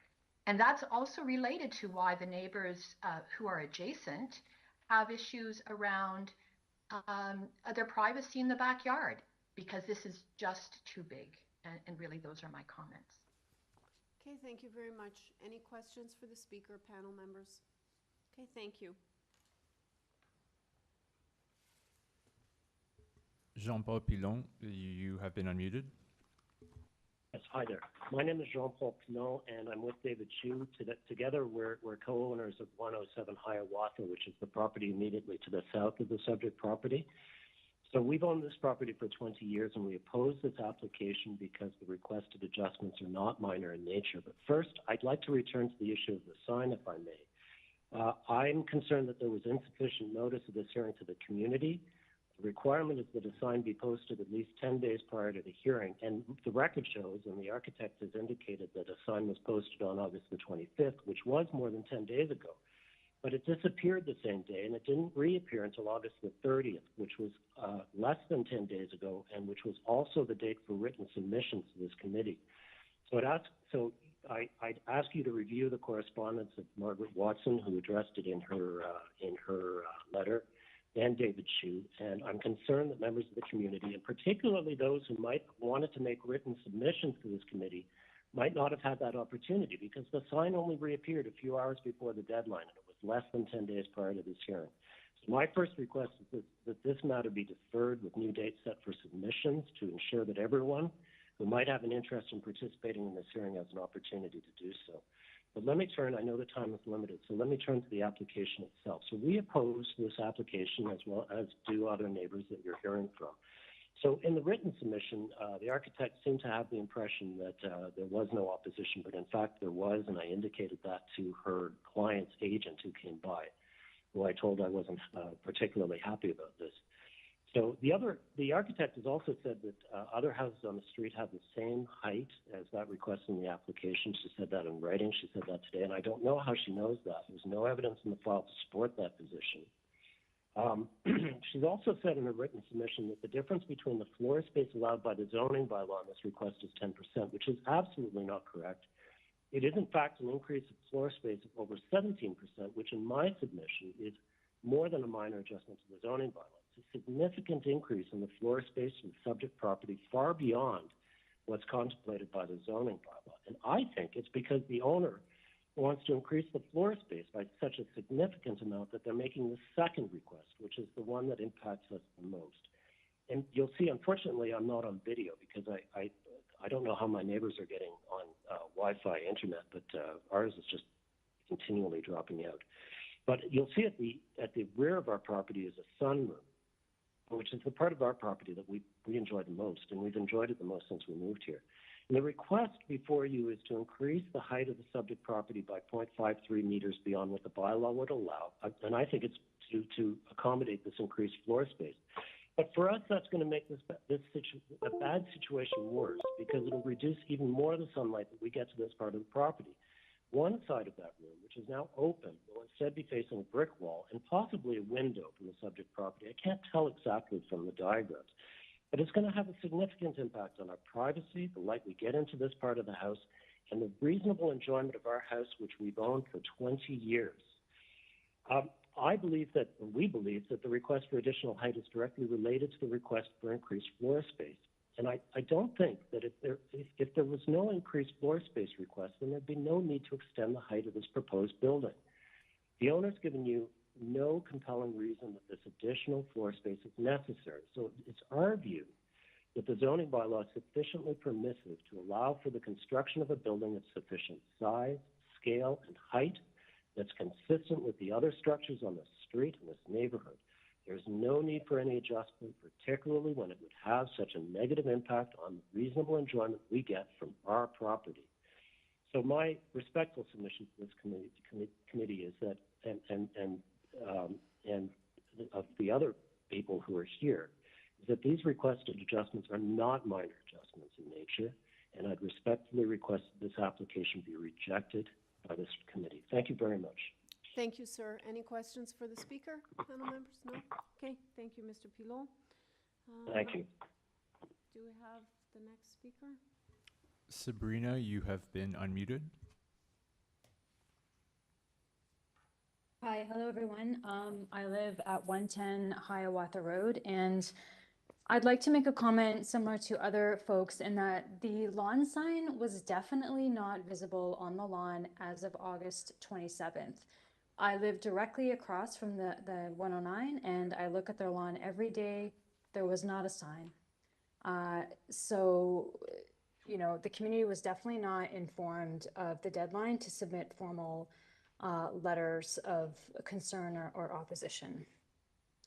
And that's also related to why the neighbors who are adjacent have issues around their privacy in the backyard, because this is just too big. And really, those are my comments. Okay, thank you very much. Any questions for the speaker, panel members? Okay, thank you. Jean-Paul Pilon, you have been unmuted. Yes, hi there. My name is Jean-Paul Pilon, and I'm with David Chu. Together, we're co-owners of 107 Hiawatha, which is the property immediately to the south of the subject property. So we've owned this property for 20 years, and we oppose this application because the requested adjustments are not minor in nature. But first, I'd like to return to the issue of the sign, if I may. I'm concerned that there was insufficient notice of this hearing to the community. The requirement is that a sign be posted at least 10 days prior to the hearing, and the record shows, and the architect has indicated, that a sign was posted on August the 25th, which was more than 10 days ago. But it disappeared the same day, and it didn't reappear until August the 30th, which was less than 10 days ago, and which was also the date for written submissions to this committee. So I'd ask you to review the correspondence of Margaret Watson, who addressed it in her letter, and David Chu, and I'm concerned that members of the community, and particularly those who might have wanted to make written submissions to this committee, might not have had that opportunity, because the sign only reappeared a few hours before the deadline, and it was less than 10 days prior to this hearing. So my first request is that this matter be deferred with new dates set for submissions to ensure that everyone who might have an interest in participating in this hearing has an opportunity to do so. But let me turn, I know the time is limited, so let me turn to the application itself. So we oppose this application, as well as do other neighbors that you're hearing from. So in the written submission, the architect seemed to have the impression that there was no opposition, but in fact there was, and I indicated that to her client's agent who came by, who I told I wasn't particularly happy about this. So the architect has also said that other houses on the street have the same height as that requested in the application. She said that in writing. She said that today, and I don't know how she knows that. There's no evidence in the file to support that position. She's also said in her written submission that the difference between the floor space allowed by the zoning bylaw on this request is 10%, which is absolutely not correct. It is, in fact, an increase of floor space of over 17%, which in my submission is more than a minor adjustment to the zoning bylaw. It's a significant increase in the floor space of the subject property, far beyond what's contemplated by the zoning bylaw. And I think it's because the owner wants to increase the floor space by such a significant amount that they're making the second request, which is the one that impacts us the most. And you'll see, unfortunately, I'm not on video because I don't know how my neighbors are getting on Wi-Fi internet, but ours is just continually dropping out. But you'll see at the rear of our property is a sunroom, which is the part of our property that we enjoy the most, and we've enjoyed it the most since we moved here. And the request before you is to increase the height of the subject property by 0.53 meters beyond what the bylaw would allow, and I think it's to accommodate this increased floor space. But for us, that's going to make a bad situation worse because it'll reduce even more of the sunlight that we get to this part of the property. One side of that room, which is now open, will instead be facing a brick wall and possibly a window from the subject property. I can't tell exactly from the diagrams, but it's going to have a significant impact on our privacy, the light we get into this part of the house, and the reasonable enjoyment of our house, which we've owned for 20 years. We believe that the request for additional height is directly related to the request for increased floor space. And I don't think that if there was no increased floor space request, then there'd be no need to extend the height of this proposed building. The owner's given you no compelling reason that this additional floor space is necessary. So it's our view that the zoning bylaw is sufficiently permissive to allow for the construction of a building of sufficient size, scale, and height that's consistent with the other structures on the street in this neighborhood. There's no need for any adjustment, particularly when it would have such a negative impact on the reasonable enjoyment we get from our property. So my respectful submission to this committee is that, and of the other people who are here, is that these requested adjustments are not minor adjustments in nature, and I'd respectfully request that this application be rejected by this committee. Thank you very much. Thank you, sir. Any questions for the speaker, panel members? No? Okay, thank you, Mr. Pilon. Thank you. Do we have the next speaker? Sabrina, you have been unmuted. Hi, hello everyone. I live at 110 Hiawatha Road, and I'd like to make a comment similar to other folks in that the lawn sign was definitely not visible on the lawn as of August 27th. I live directly across from the 109, and I look at their lawn every day. There was not a sign. So, you know, the community was definitely not informed of the deadline to submit formal letters of concern or opposition.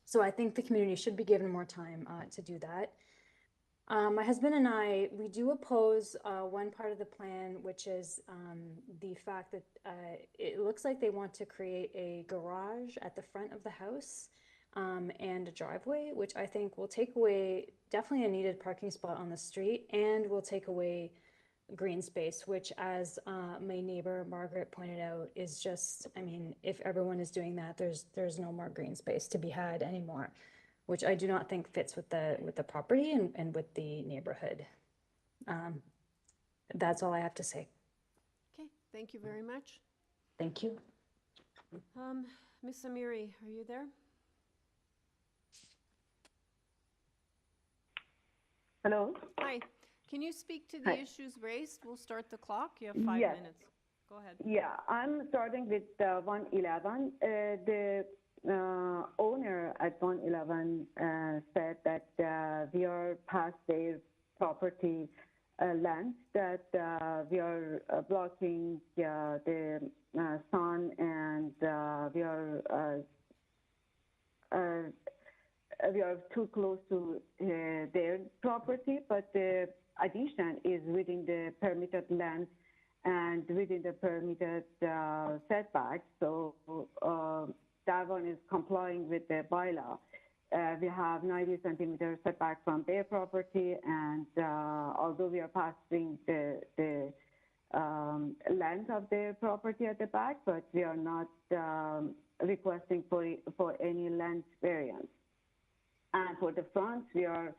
So I think the community should be given more time to do that. My husband and I, we do oppose one part of the plan, which is the fact that it looks like they want to create a garage at the front of the house and a driveway, which I think will take away definitely a needed parking spot on the street and will take away green space, which as my neighbor Margaret pointed out is just, I mean, if everyone is doing that, there's no more green space to be had anymore, which I do not think fits with the property and with the neighborhood. That's all I have to say. Okay, thank you very much. Thank you. Ms. Amiri, are you there? Hello. Hi. Can you speak to the Hi. issues raised? We'll start the clock. You have 5 Yes. minutes. Go ahead. Yeah, I'm starting with 111. The owner at 111 said that we are past their property land, that we are blocking the sun, and we are too close to their property, but the addition is within the permitted land and within the permitted setback. So that one is complying with the bylaw. We have 90 centimeter setback from their property, and although we are passing the length of their property at the back, but we are not requesting for any length variance. And for the front, we are,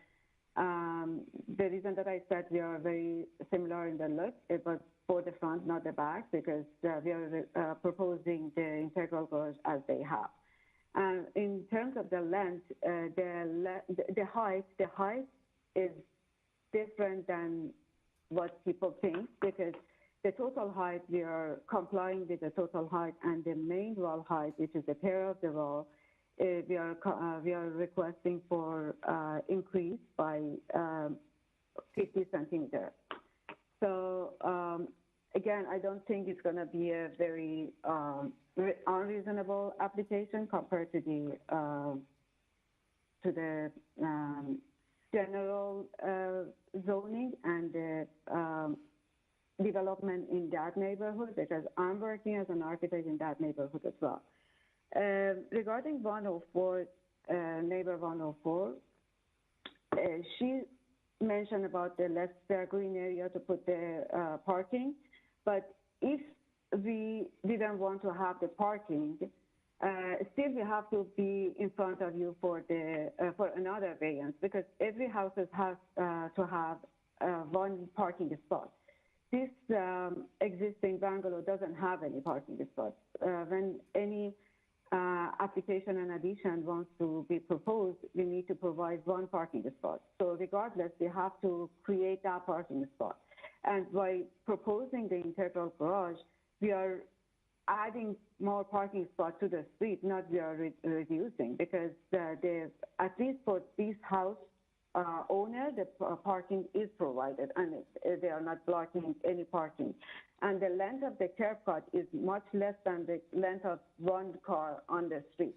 the reason that I said we are very similar in the look, it was for the front, not the back, because we are proposing the integral doors as they have. And in terms of the length, the height is different than what people think, because the total height, we are complying with the total height and the main wall height, which is the pair of the wall. We are requesting for increase by 50 centimeters. So again, I don't think it's going to be a very unreasonable application compared to the general zoning and the development in that neighborhood, because I'm working as an architect in that neighborhood as well. Regarding 104, neighbor 104, she mentioned about the less green area to put the parking, but if we didn't want to have the parking, still we have to be in front of you for another variance, because every house has to have one parking spot. This existing bungalow doesn't have any parking spots. When any application and addition wants to be proposed, we need to provide one parking spot. So regardless, we have to create that parking spot. And by proposing the integral garage, we are adding more parking spots to the street, not we are reducing, because at least for this house owner, the parking is provided, and they are not blocking any parking. And the length of the curb cut is much less than the length of one car on the street.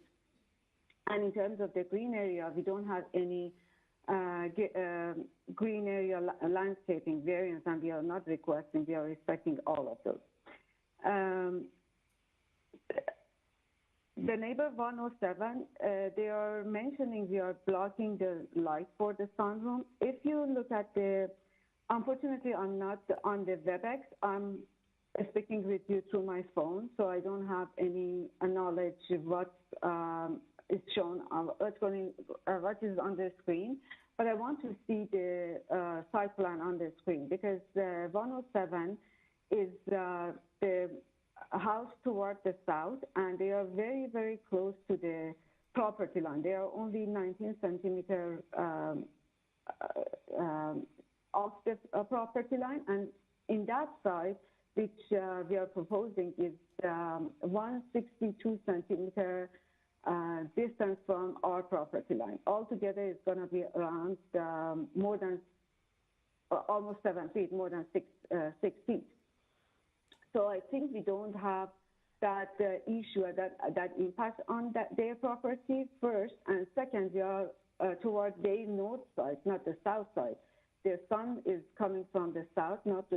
And in terms of the green area, we don't have any green area landscaping variance, and we are not requesting, we are respecting all of those. The neighbor 107, they are mentioning we are blocking the light for the sunroom. If you look at unfortunately, I'm not on the WebEx. I'm speaking with you through my phone, so I don't have any knowledge of what is shown, what is on the screen. But I want to see the site plan on the screen, because the 107 is the house toward the south, and they are very, very close to the property line. They are only 19 centimeters off the property line, and in that side, which we are proposing, is 162 centimeter distance from our property line. Altogether, it's going to be around almost 7 feet, more than 6 feet. So I think we don't have that issue, that impact on their property, first. And second, we are toward their north side, not the south side. Their sun is coming from the south, not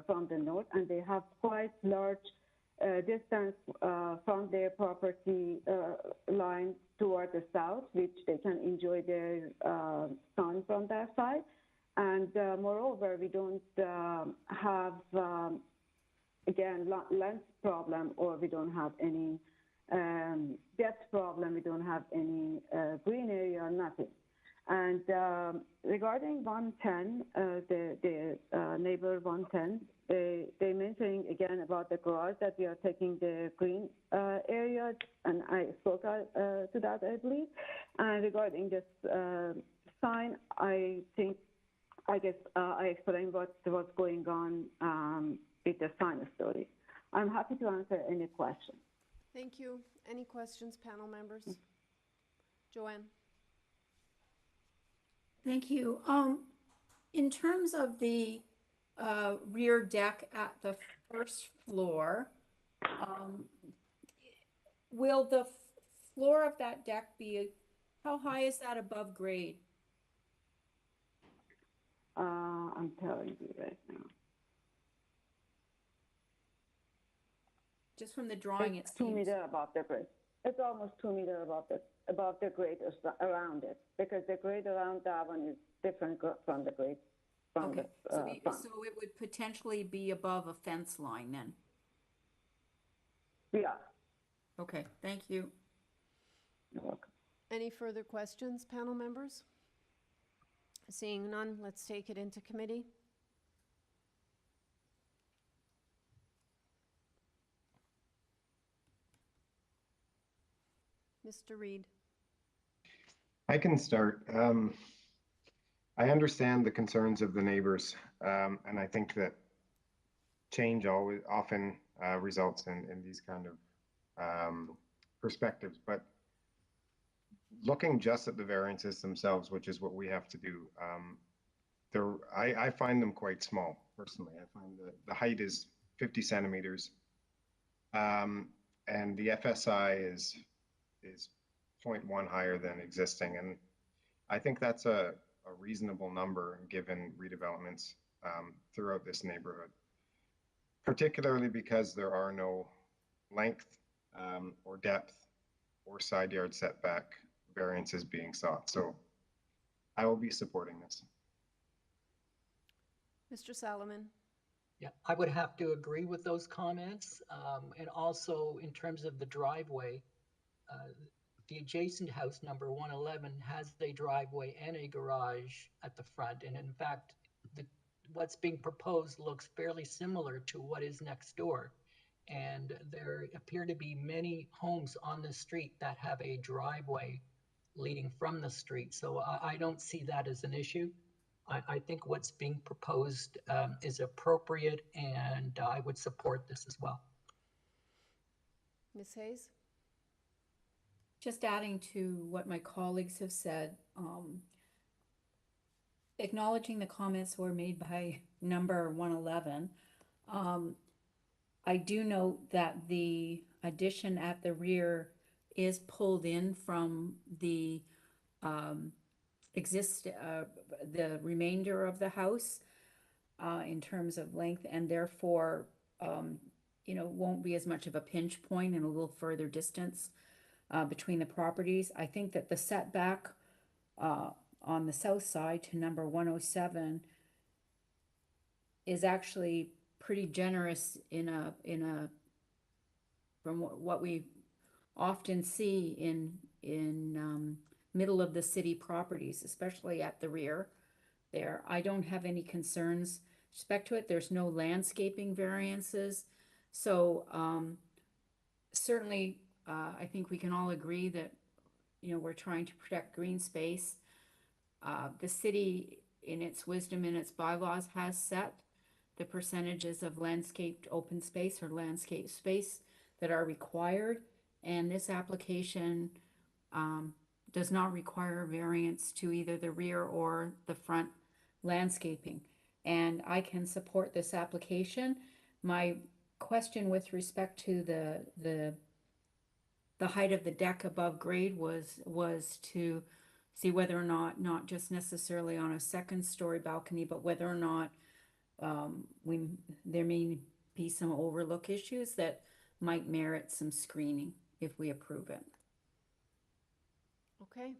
from the north, and they have quite large distance from their property line toward the south, which they can enjoy their sun from that side. And moreover, we don't have again, length problem, or we don't have any depth problem, we don't have any green area, nothing. And regarding 110, the neighbor 110, they mentioning again about the garage, that we are taking the green area, and I spoke to that, I believe. And regarding this sign, I guess I explained what's going on with the sign story. I'm happy to answer any questions. Thank you. Any questions, panel members? Joanne? Thank you. In terms of the rear deck at the first floor, will the floor of that deck be, how high is that above grade? I'm telling you right now. Just from the drawing, it's it 2 seems. meters above the grade. It's almost 2 meters above the grade around it, because the grade around that one is different from the grade from Okay, the front. so it would potentially be above a fence line then? Yeah. Okay, thank you. You're welcome. Any further questions, panel members? Seeing none, let's take it into committee. Mr. Reed. I can start. I understand the concerns of the neighbors, and I think that change always often results in these kind of perspectives. But looking just at the variances themselves, which is what we have to do, I find them quite small, personally. I find the height is 50 centimeters, and the FSI is 0.1 higher than existing. And I think that's a reasonable number given redevelopments throughout this neighborhood, particularly because there are no length or depth or side yard setback variances being sought. So I will be supporting this. Mr. Salomon? Yeah, I would have to agree with those comments. And also in terms of the driveway, the adjacent house, number 111, has a driveway and a garage at the front. And in fact, what's being proposed looks fairly similar to what is next door. And there appear to be many homes on the street that have a driveway leading from the street. So I don't see that as an issue. I think what's being proposed is appropriate, and I would support this as well. Ms. Hayes? Just adding to what my colleagues have said, acknowledging the comments were made by number 111, I do note that the addition at the rear is pulled in from the the remainder of the house in terms of length, and therefore, you know, won't be as much of a pinch point and a little further distance between the properties. I think that the setback on the south side to number 107 is actually pretty generous from what we often see in middle of the city properties, especially at the rear there. I don't have any concerns with respect to it. There's no landscaping variances. So certainly I think we can all agree that, you know, we're trying to protect green space. The city, in its wisdom, in its bylaws, has set the percentages of landscaped open space or landscape space that are required, and this application does not require variance to either the rear or the front landscaping. And I can support this application. My question with respect to the height of the deck above grade was to see whether or not just necessarily on a second story balcony, but whether or not there may be some overlook issues that might merit some screening if we approve it. Okay.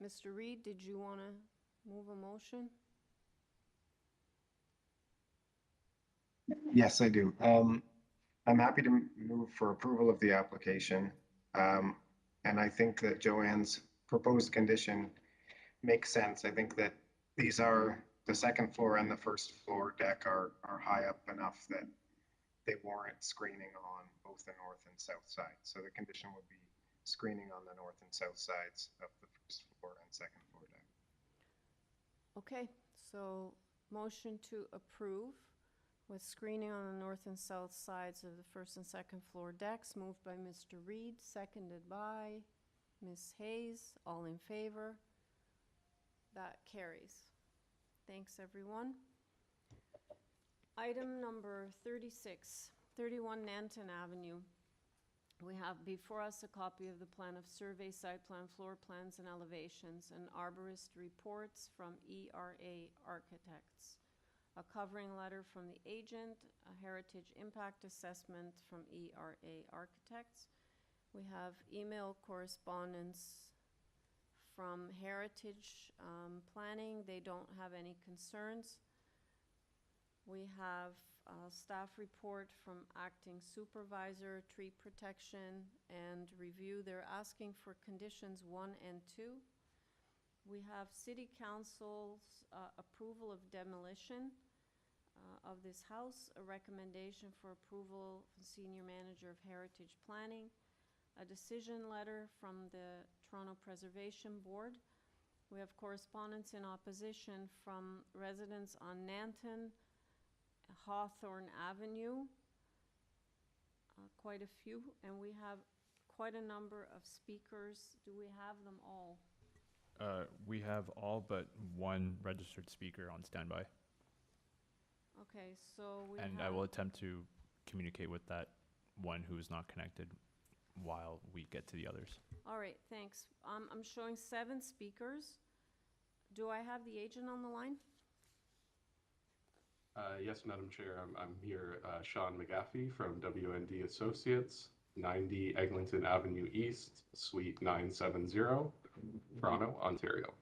Mr. Reed, did you want to move a motion? Yes, I do. I'm happy to move for approval of the application. And I think that Joanne's proposed condition makes sense. I think that these are, the second floor and the first floor deck are high up enough that they warrant screening on both the north and south side. So the condition would be screening on the north and south sides of the first floor and second floor deck. Okay, so motion to approve with screening on the north and south sides of the first and second floor decks, moved by Mr. Reed, seconded by Ms. Hayes. All in favor? That carries. Thanks, everyone. Item number 36, 31 Nanton Avenue. We have before us a copy of the plan of survey, site plan, floor plans, and elevations, and arborist reports from ERA Architects, a covering letter from the agent, a heritage impact assessment from ERA Architects. We have email correspondence from Heritage Planning. They don't have any concerns. We have a staff report from Acting Supervisor, Tree Protection and Review. They're asking for conditions 1 and 2. We have City Council's approval of demolition of this house, a recommendation for approval from Senior Manager of Heritage Planning, a decision letter from the Toronto Preservation Board, We have correspondence in opposition from residents on Nanton, Hawthorne Avenue, quite a few, and we have quite a number of speakers. Do we have them all? We have all but one registered speaker on standby. Okay, so we And I will attempt to communicate with that one who is not connected while we get to the others. All right, thanks. I'm showing 7 speakers. Do I have the agent on the line? Yes, Madam Chair, I'm here, Sean McGaffey from WND Associates, 90 Eglinton Avenue East, Suite 970, Toronto, Ontario.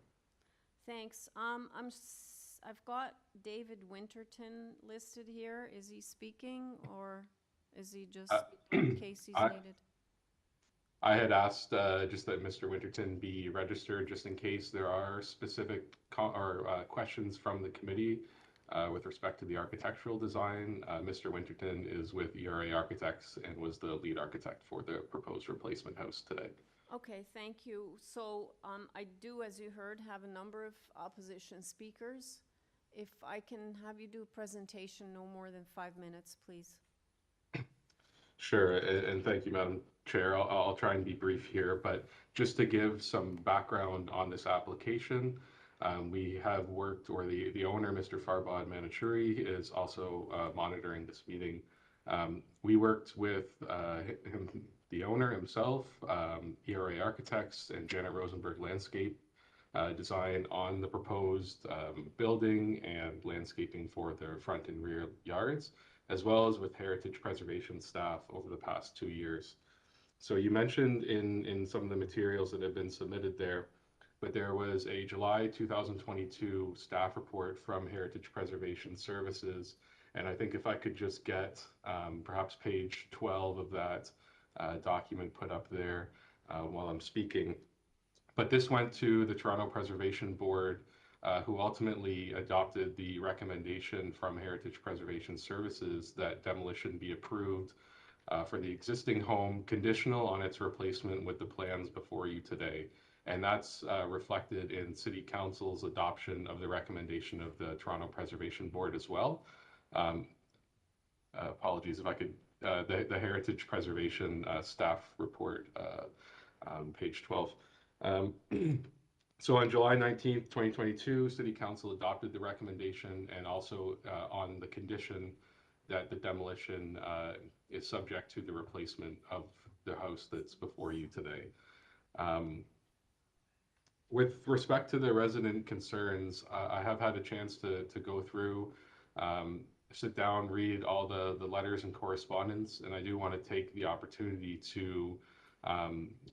Thanks. I've got David Winterton listed here. Is he speaking, or is he just in case he's needed? I had asked just that Mr. Winterton be registered just in case there are specific questions from the committee with respect to the architectural design. Mr. Winterton is with ERA Architects and was the lead architect for the proposed replacement house today. Okay, thank you. So I do, as you heard, have a number of opposition speakers. If I can have you do a presentation no more than 5 minutes, please. Sure, and thank you, Madam Chair. I'll try and be brief here, but just to give some background on this application, we have worked, or the owner, Mr. Farbad Manachuri, is also monitoring this meeting. We worked with the owner himself, ERA Architects, and Janet Rosenberg Landscape Design on the proposed building and landscaping for their front and rear yards, as well as with heritage preservation staff over the past 2 years. So you mentioned in some of the materials that have been submitted there, but there was a July 2022 staff report from Heritage Preservation Services, and I think if I could just get perhaps page 12 of that document put up there while I'm speaking. But this went to the Toronto Preservation Board, who ultimately adopted the recommendation from Heritage Preservation Services that demolition be approved for the existing home, conditional on its replacement with the plans before you today. And that's reflected in City Council's adoption of the recommendation of the Toronto Preservation Board as well. Apologies if I could, the Heritage Preservation staff report, page 12. So on July 19th, 2022, City Council adopted the recommendation and also on the condition that the demolition is subject to the replacement of the house that's before you today. With respect to the resident concerns, I have had a chance to go through, sit down, read all the letters and correspondence, and I do want to take the opportunity to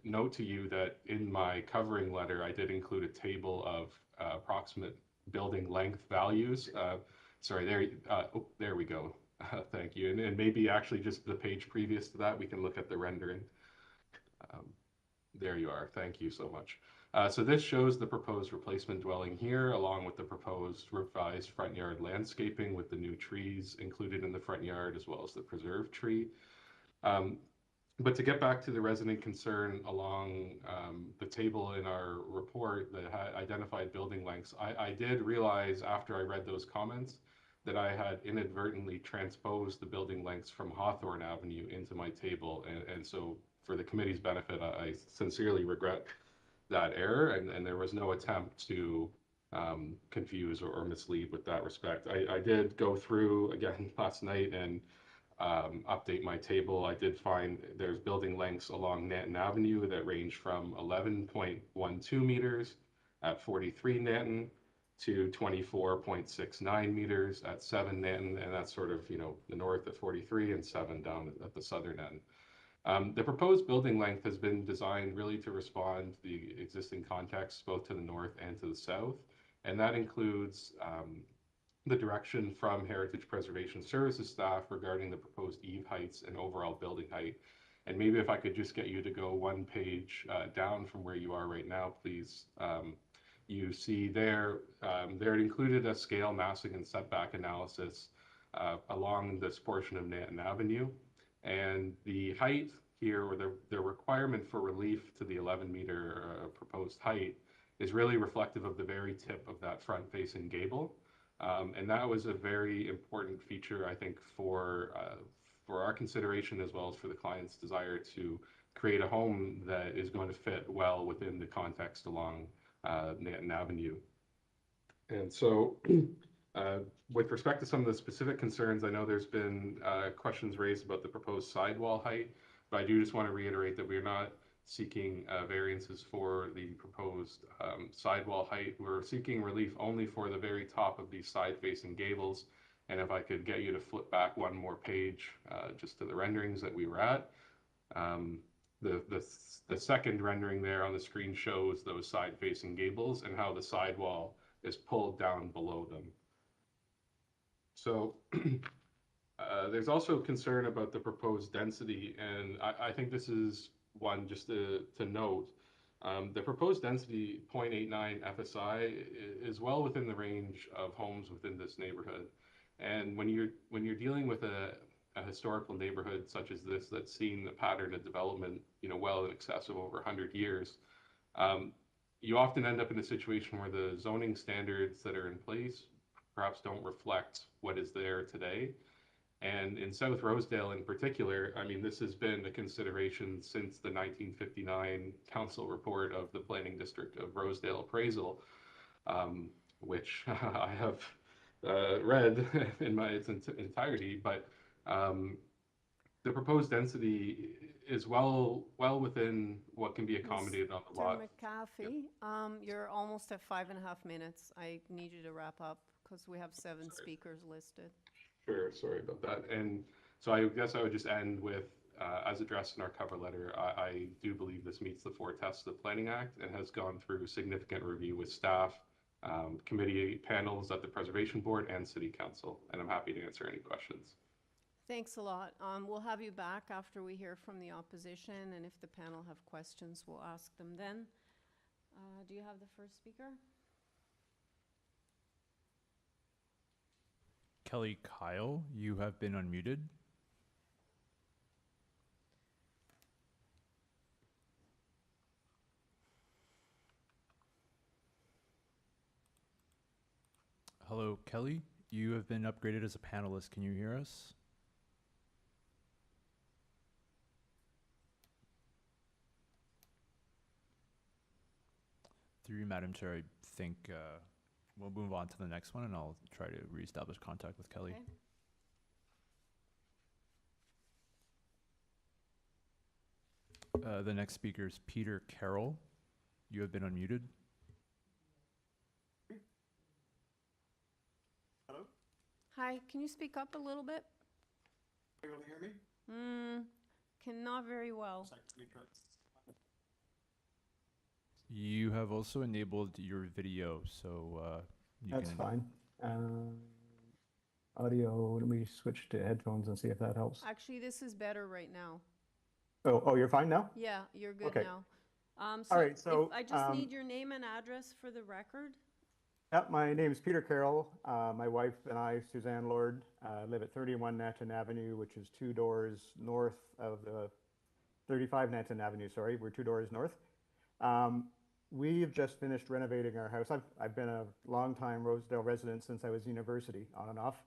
note to you that in my covering letter, I did include a table of approximate building length values. Sorry, there we go. Thank you. And maybe actually just the page previous to that, we can look at the rendering. There you are. Thank you so much. So this shows the proposed replacement dwelling here, along with the proposed revised front yard landscaping with the new trees included in the front yard, as well as the preserved tree. But to get back to the resident concern along the table in our report that had identified building lengths, I did realize after I read those comments that I had inadvertently transposed the building lengths from Hawthorne Avenue into my table. And so for the committee's benefit, I sincerely regret that error, and there was no attempt to confuse or mislead with that respect. I did go through again last night and update my table. I did find there's building lengths along Nanton Avenue that range from 11.12 meters at 43 Nanton to 24.69 meters at 7 Nanton, and that's sort of, you know, the north at 43 and 7 down at the southern end. The proposed building length has been designed really to respond to the existing context both to the north and to the south, and that includes the direction from Heritage Preservation Services staff regarding the proposed eave heights and overall building height. And maybe if I could just get you to go one page down from where you are right now, please. You see there, there it included a scale, massing, and setback analysis along this portion of Nanton Avenue. And the height here, or the requirement for relief to the 11-meter proposed height, is really reflective of the very tip of that front-facing gable. And that was a very important feature, I think, for our consideration as well as for the client's desire to create a home that is going to fit well within the context along Nanton Avenue. And so with respect to some of the specific concerns, I know there's been questions raised about the proposed sidewall height, but I do just want to reiterate that we're not seeking variances for the proposed sidewall height. We're seeking relief only for the very top of these side-facing gables. And if I could get you to flip back one more page just to the renderings that we were at. The second rendering there on the screen shows those side-facing gables and how the sidewall is pulled down below them. So there's also concern about the proposed density, and I think this is one just to note. The proposed density 0.89 FSI is well within the range of homes within this neighborhood. And when you're dealing with a historical neighborhood such as this that's seen the pattern of development, well in excess of over 100 years, you often end up in a situation where the zoning standards that are in place perhaps don't reflect what is there today. And in South Rosedale in particular, I mean, this has been a consideration since the 1959 council report of the Planning District of Rosedale appraisal, which I have read in its entirety, but the proposed density is well within what can be accommodated on the lot. Mr. McAfee, you're almost at 5.5 minutes. I need you to wrap up because we have 7 speakers listed. Sure, sorry about that. And so I guess I would just end with, as addressed in our cover letter, I do believe this meets the 4 tests of the Planning Act and has gone through significant review with staff, committee panels at the Preservation Board and City Council, and I'm happy to answer any questions. Thanks a lot. We'll have you back after we hear from the opposition, and if the panel have questions, we'll ask them then. Do you have the first speaker? Kelly Kyle, you have been unmuted. Hello, Kelly. You have been upgraded as a panelist. Can you hear us? Through you, Madam Chair, I think we'll move on to the next one, and I'll try to reestablish contact with Kelly. Okay. The next speaker is Peter Carroll. You have been unmuted. Hello? Hi, can you speak up a little bit? Are you able to hear me? Cannot very well. You have also enabled your video, so That's fine. Audio, let me switch to headphones and see if that helps. Actually, this is better right now. Oh, you're fine now? Yeah, you're good Okay. now. All right, so if I just need your name and address for the record. Yep, my name is Peter Carroll. My wife and I, Suzanne Lord, live at 31 Nanton Avenue, which is 2 doors north of the 35 Nanton Avenue, sorry, we're 2 doors north. We've just finished renovating our house. I've been a long-time Rosedale resident since I was university, on and off.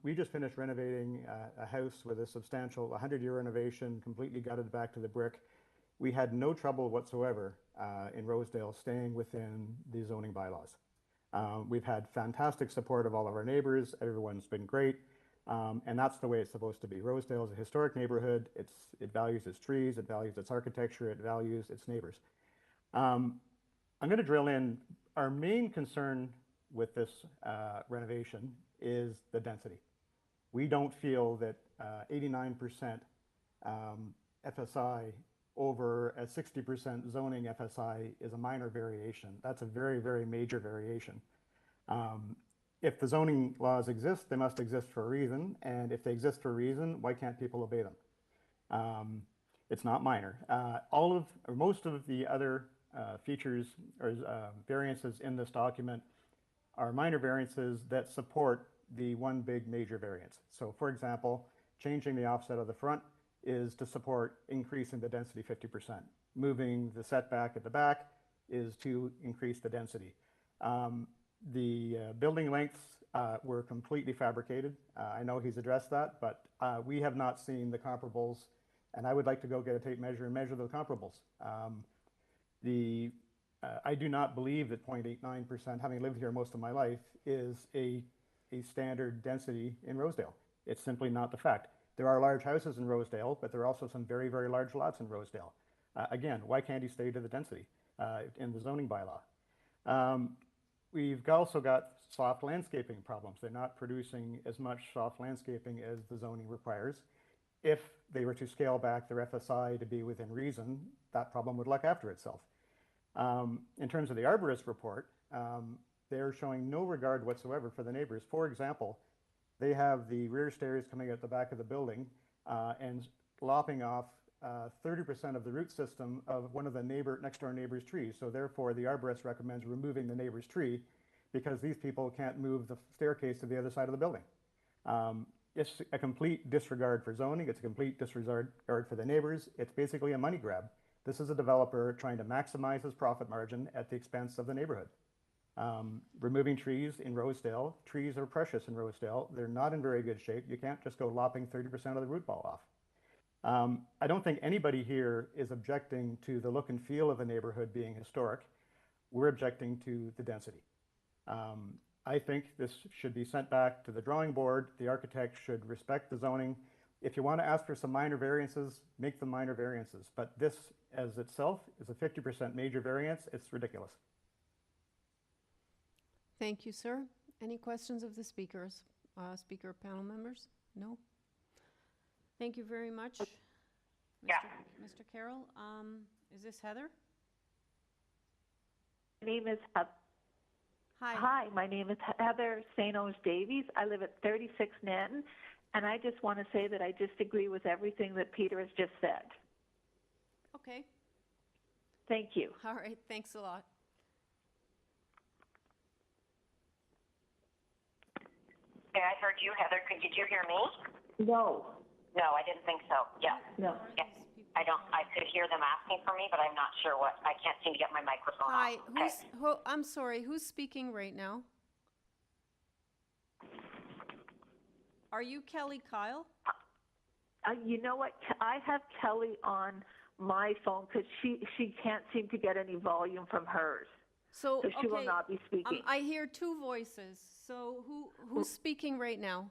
We just finished renovating a house with a substantial 100-year renovation, completely gutted back to the brick. We had no trouble whatsoever in Rosedale staying within the zoning bylaws. We've had fantastic support of all of our neighbors. Everyone's been great. And that's the way it's supposed to be. Rosedale is a historic neighborhood. It values its trees, it values its architecture, it values its neighbors. I'm going to drill in. Our main concern with this renovation is the density. We don't feel that 89% FSI over a 60% zoning FSI is a minor variation. That's a very, very major variation. If the zoning laws exist, they must exist for a reason. And if they exist for a reason, why can't people obey them? It's not minor. Most of the other features or variances in this document are minor variances that support the one big major variance. So for example, changing the offset of the front is to support increasing the density 50%. Moving the setback at the back is to increase the density. The building lengths were completely fabricated. I know he's addressed that, but we have not seen the comparables, and I would like to go get a tape measure and measure the comparables. I do not believe that 0.89%, having lived here most of my life, is a standard density in Rosedale. It's simply not the fact. There are large houses in Rosedale, but there are also some very, very large lots in Rosedale. Again, why can't he stay to the density in the zoning bylaw? We've also got soft landscaping problems. They're not producing as much soft landscaping as the zoning requires. If they were to scale back their FSI to be within reason, that problem would look after itself. In terms of the arborist report, they're showing no regard whatsoever for the neighbors. For example, they have the rear stairs coming out the back of the building and lopping off 30% of the root system of one of the next door neighbor's trees. So therefore, the arborist recommends removing the neighbor's tree because these people can't move the staircase to the other side of the building. It's a complete disregard for zoning. It's a complete disregard for the neighbors. It's basically a money grab. This is a developer trying to maximize his profit margin at the expense of the neighborhood. Removing trees in Rosedale, trees are precious in Rosedale. They're not in very good shape. You can't just go lopping 30% of the root ball off. I don't think anybody here is objecting to the look and feel of the neighborhood being historic. We're objecting to the density. I think this should be sent back to the drawing board. The architect should respect the zoning. If you want to ask for some minor variances, make them minor variances. But this as itself is a 50% major variance. It's ridiculous. Thank you, sir. Any questions of the speakers? Speaker panel members? No? Thank you very much. Mr. Carroll, is this Heather? My name is Hi. My name is Heather St. Davies. I live at 36 Nanton, and I just want to say that I disagree with everything that Peter has just said. Okay. Thank you. All right. Thanks a lot. Okay, I heard you, Heather. Did you hear me? No. No, I didn't think so. Yeah. No. Yeah. I could hear them asking for me, but I'm not sure what. I can't seem to get my microphone Hi. on. I'm sorry. Who's speaking right now? Are you Kelly Kyle? You know what? I have Kelly on my phone because she can't seem to get any volume from hers. So she will not be speaking. I hear two voices. So who's speaking right now?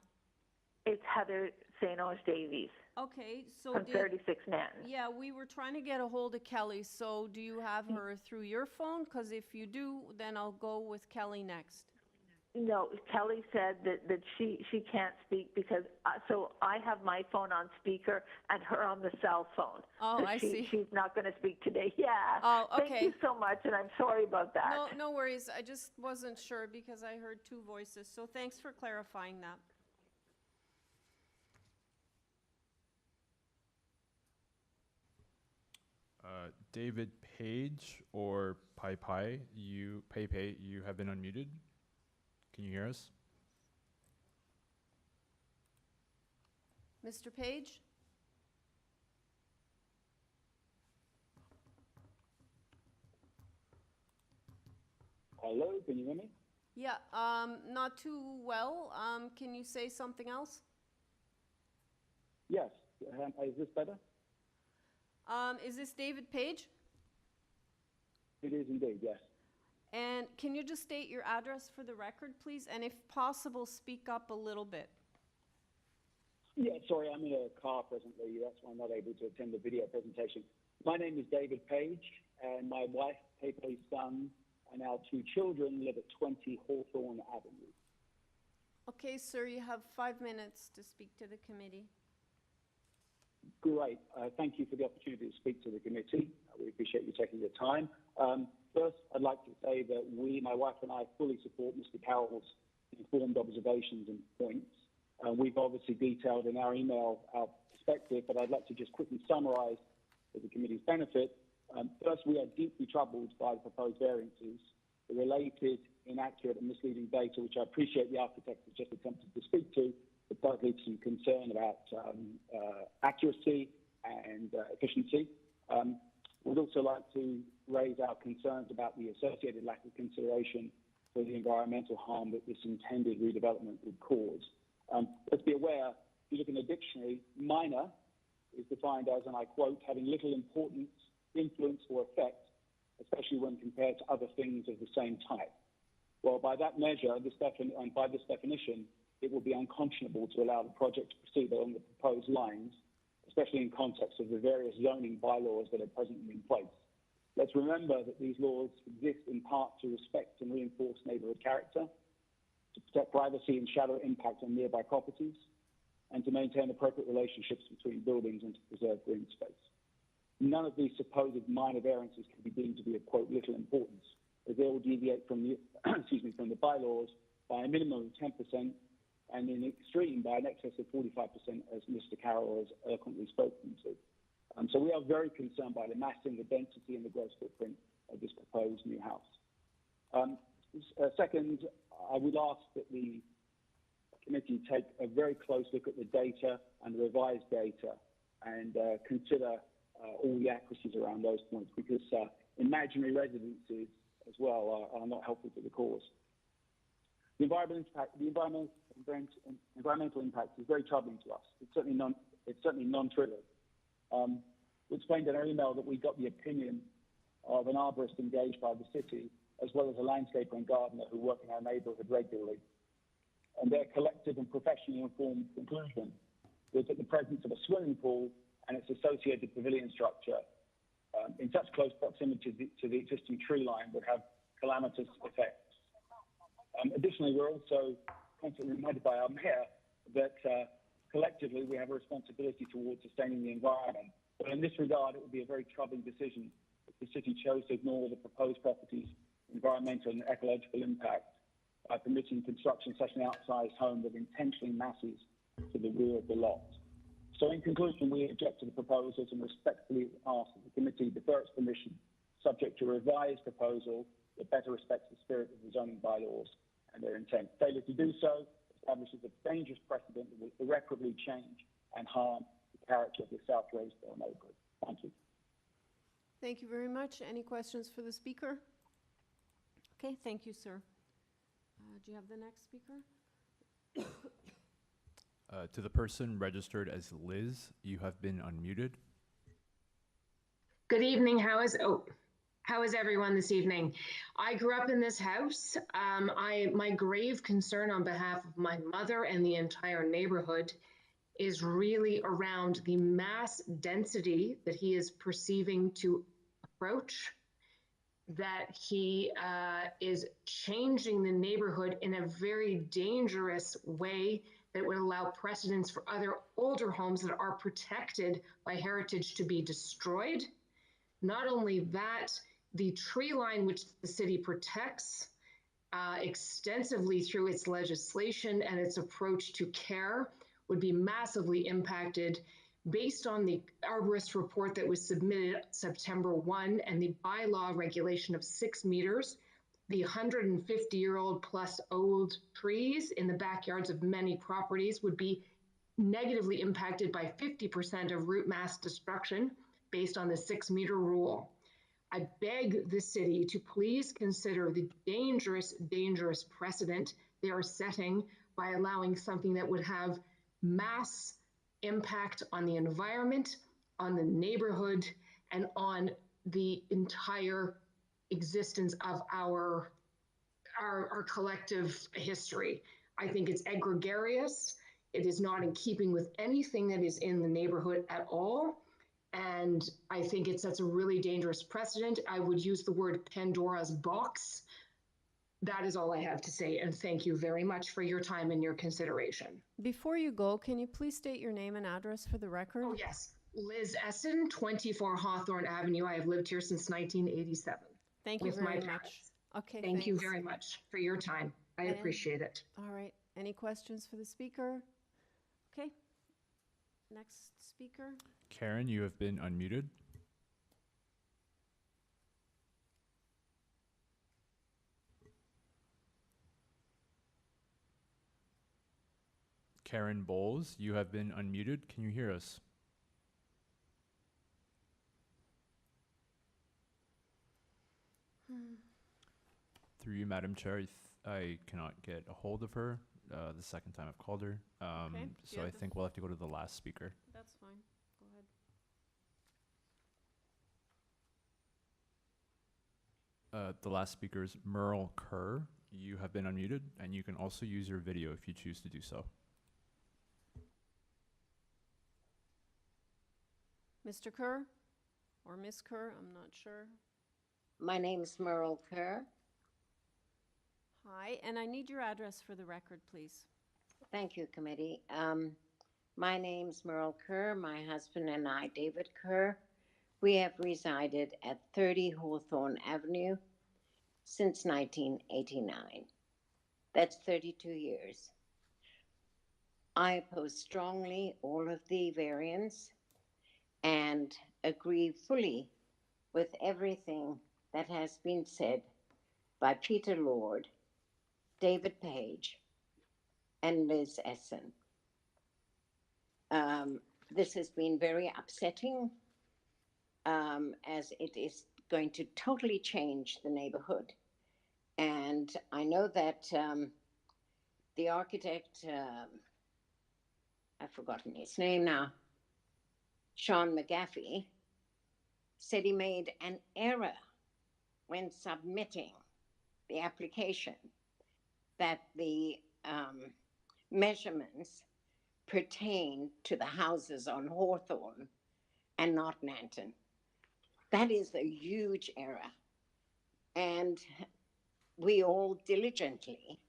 It's Heather St. Davies. Okay, so from 36 Nanton. Yeah, we were trying to get a hold of Kelly. So do you have her through your phone? Because if you do, then I'll go with Kelly next. No, Kelly said that she can't speak because so I have my phone on speaker and her on the cell phone. Oh, I see. She's not going to speak today. Yeah. Oh, okay. Thank you so much, and I'm sorry about that. No worries. I just wasn't sure because I heard two voices. So thanks for clarifying that. David Page or Pai, you have been unmuted. Can you hear us? Mr. Page? Hello, can you hear me? Yeah, not too well. Can you say something else? Yes. Is this better? Is this David Page? It is indeed, yes. And can you just state your address for the record, please? And if possible, speak up a little bit. Yeah, sorry, I'm in a car presently. That's why I'm not able to attend the video presentation. My name is David Page, and my wife, Pepe's son, and our two children live at 20 Hawthorne Avenue. Okay, sir, you have 5 minutes to speak to the committee. Great. Thank you for the opportunity to speak to the committee. We appreciate you taking the time. First, I'd like to say that my wife and I, fully support Mr. Carroll's informed observations and points. We've obviously detailed in our email our perspective, but I'd like to just quickly summarize for the committee's benefit. First, we are deeply troubled by the proposed variances, the related inaccurate and misleading data, which I appreciate the architect has just attempted to speak to, but does lead to some concern about accuracy and efficiency. We'd also like to raise our concerns about the associated lack of consideration for the environmental harm that this intended redevelopment would cause. Let's be aware, if you look in the dictionary, minor is defined as, and I quote, having little importance, influence, or effect, especially when compared to other things of the same type. Well, by that measure, and by this definition, it will be unconscionable to allow the project to proceed along the proposed lines, especially in context of the various zoning bylaws that are presently in place. Let's remember that these laws exist in part to respect and reinforce neighbourhood character, to protect privacy and shadow impact on nearby properties, and to maintain appropriate relationships between buildings and to preserve green space. None of these supposed minor variances can be deemed to be of, quote, little importance, as they will deviate from the, from the bylaws by a minimum of 10% and in the extreme by an excess of 45%, as Mr. Carroll has eloquently spoken to. So we are very concerned by the massing, the density, and the gross footprint of this proposed new house. Second, I would ask that the committee take a very close look at the data and the revised data and consider all the accuracies around those points, because imaginary residences as well are not helpful to the cause. The environmental impact is very troubling to us. It's certainly non-trivial. We explained in our email that we got the opinion of an arborist engaged by the city, as well as a landscaper and gardener who work in our neighbourhood regularly. And their collective and professionally informed conclusion was that the presence of a swimming pool and its associated pavilion structure in such close proximity to the existing tree line would have calamitous effects. Additionally, we're also constantly reminded by our mayor that collectively we have a responsibility towards sustaining the environment. But in this regard, it would be a very troubling decision if the city chose to ignore the proposed property's environmental and ecological impact by permitting construction of such an outsized home that intentionally masses to the rear of the lot. So in conclusion, we object to the proposals and respectfully ask that the committee defer its permission, subject to a revised proposal that better respects the spirit of the zoning bylaws and their intent. Failure to do so establishes a dangerous precedent that will irreparably change and harm the character of the South Rosedale neighbourhood. Thank you. Thank you very much. Any questions for the speaker? Okay, thank you, sir. Do you have the next speaker? To the person registered as Liz, you have been unmuted. Good evening. How is everyone this evening? I grew up in this house. My grave concern on behalf of my mother and the entire neighborhood is really around the mass density that he is perceiving to approach, that he is changing the neighborhood in a very dangerous way that would allow precedents for other older homes that are protected by heritage to be destroyed. Not only that, the tree line which the city protects extensively through its legislation and its approach to care would be massively impacted based on the arborist report that was submitted September 1 and the bylaw regulation of 6 meters. The 150-year-old plus old trees in the backyards of many properties would be negatively impacted by 50% of root mass destruction based on the 6-meter rule. I beg the city to please consider the dangerous precedent they are setting by allowing something that would have mass impact on the environment, on the neighborhood, and on the entire existence of our collective history. I think it's egregious. It is not in keeping with anything that is in the neighborhood at all. And I think it sets a really dangerous precedent. I would use the word Pandora's box. That is all I have to say. And thank you very much for your time and your consideration. Before you go, can you please state your name and address for the record? Oh, yes. Liz Essen, 24 Hawthorne Avenue. I have lived here since 1987. Thank you very much. Okay, Thank you thanks. very much for your time. I And- appreciate it. All right. Any questions for the speaker? Okay. Next speaker. Karen, you have been unmuted. Karen Bowles, you have been unmuted. Can you hear us? Through you, Madam Chair, I cannot get a hold of her the second time I've called her. Okay. So I think we'll have to go to the last speaker. That's fine. Go ahead. The last speaker is Merle Kerr. You have been unmuted, and you can also use your video if you choose to do so. Mr. Kerr or Miss Kerr, I'm not sure. My name is Merle Kerr. Hi, and I need your address for the record, please. Thank you, committee. My name's Merle Kerr. My husband and I, David Kerr, we have resided at 30 Hawthorne Avenue since 1989. That's 32 years. I oppose strongly all of the variants and agree fully with everything that has been said by Peter Lord, David Page, and Liz Essen. This has been very upsetting as it is going to totally change the neighborhood. And I know that the architect, I've forgotten his name now, Sean McGaffey, said he made an error when submitting the application, that the measurements pertain to the houses on Hawthorne and not Nanton. That is a huge error. And we all diligently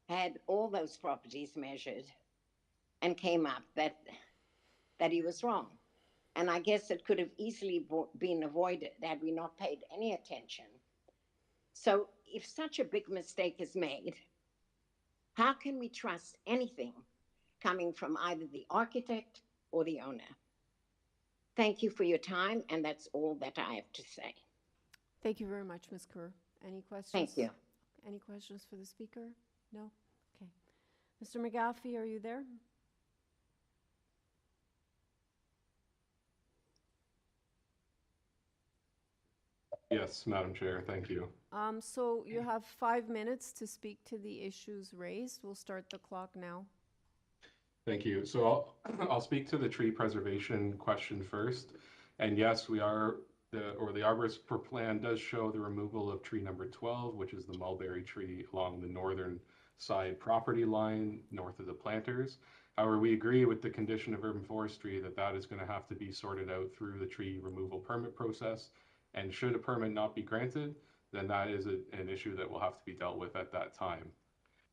had all those properties measured and came up that he was wrong. And I guess it could have easily been avoided had we not paid any attention. So if such a big mistake is made, how can we trust anything coming from either the architect or the owner? Thank you for your time, and that's all that I have to say. Thank you very much, Ms. Kerr. Any questions? Thank you. Any questions for the speaker? No? Okay. Mr. McGaffey, are you there? Yes, Madam Chair, thank you. So you have 5 minutes to speak to the issues raised. We'll start the clock now. Thank you. So I'll speak to the tree preservation question first. And yes, we are, the arborist plan does show the removal of tree number 12, which is the mulberry tree along the northern side property line north of the planters. However, we agree with the condition of urban forestry that is going to have to be sorted out through the tree removal permit process. And should a permit not be granted, then that is an issue that will have to be dealt with at that time.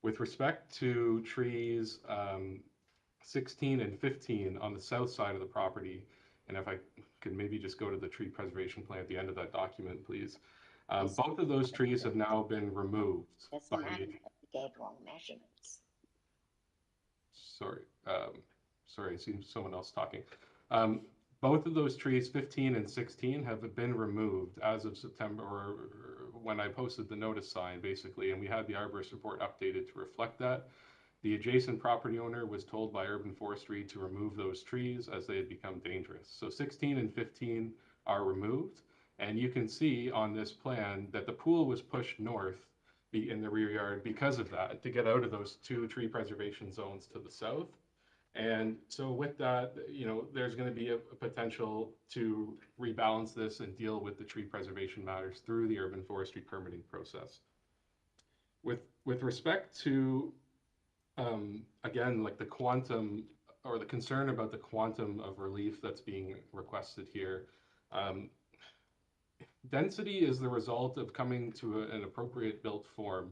With respect to trees 16 and 15 on the south side of the property, and if I could maybe just go to the tree preservation plan at the end of that document, please. Both of those trees have now been removed. Gave wrong measurements. Sorry, I see someone else talking. Both of those trees, 15 and 16, have been removed as of September, or when I posted the notice sign, basically, and we had the arborist report updated to reflect that. The adjacent property owner was told by urban forestry to remove those trees as they had become dangerous. So 16 and 15 are removed, and you can see on this plan that the pool was pushed north in the rear yard because of that, to get out of those two tree preservation zones to the south. And so with that, there's going to be a potential to rebalance this and deal with the tree preservation matters through the urban forestry permitting process. With respect to, again, like the quantum or the concern about the quantum of relief that's being requested here, density is the result of coming to an appropriate built form.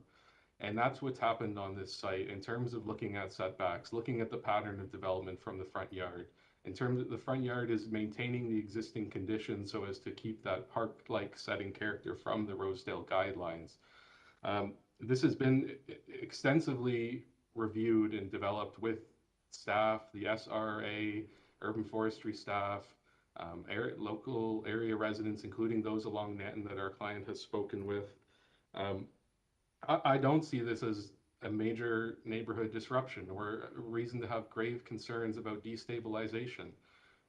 And that's what's happened on this site in terms of looking at setbacks, looking at the pattern of development from the front yard. In terms of the front yard is maintaining the existing conditions so as to keep that park-like setting character from the Rosedale guidelines. This has been extensively reviewed and developed with staff, the SRA, urban forestry staff, local area residents, including those along Nanton that our client has spoken with. I don't see this as a major neighborhood disruption or a reason to have grave concerns about destabilization.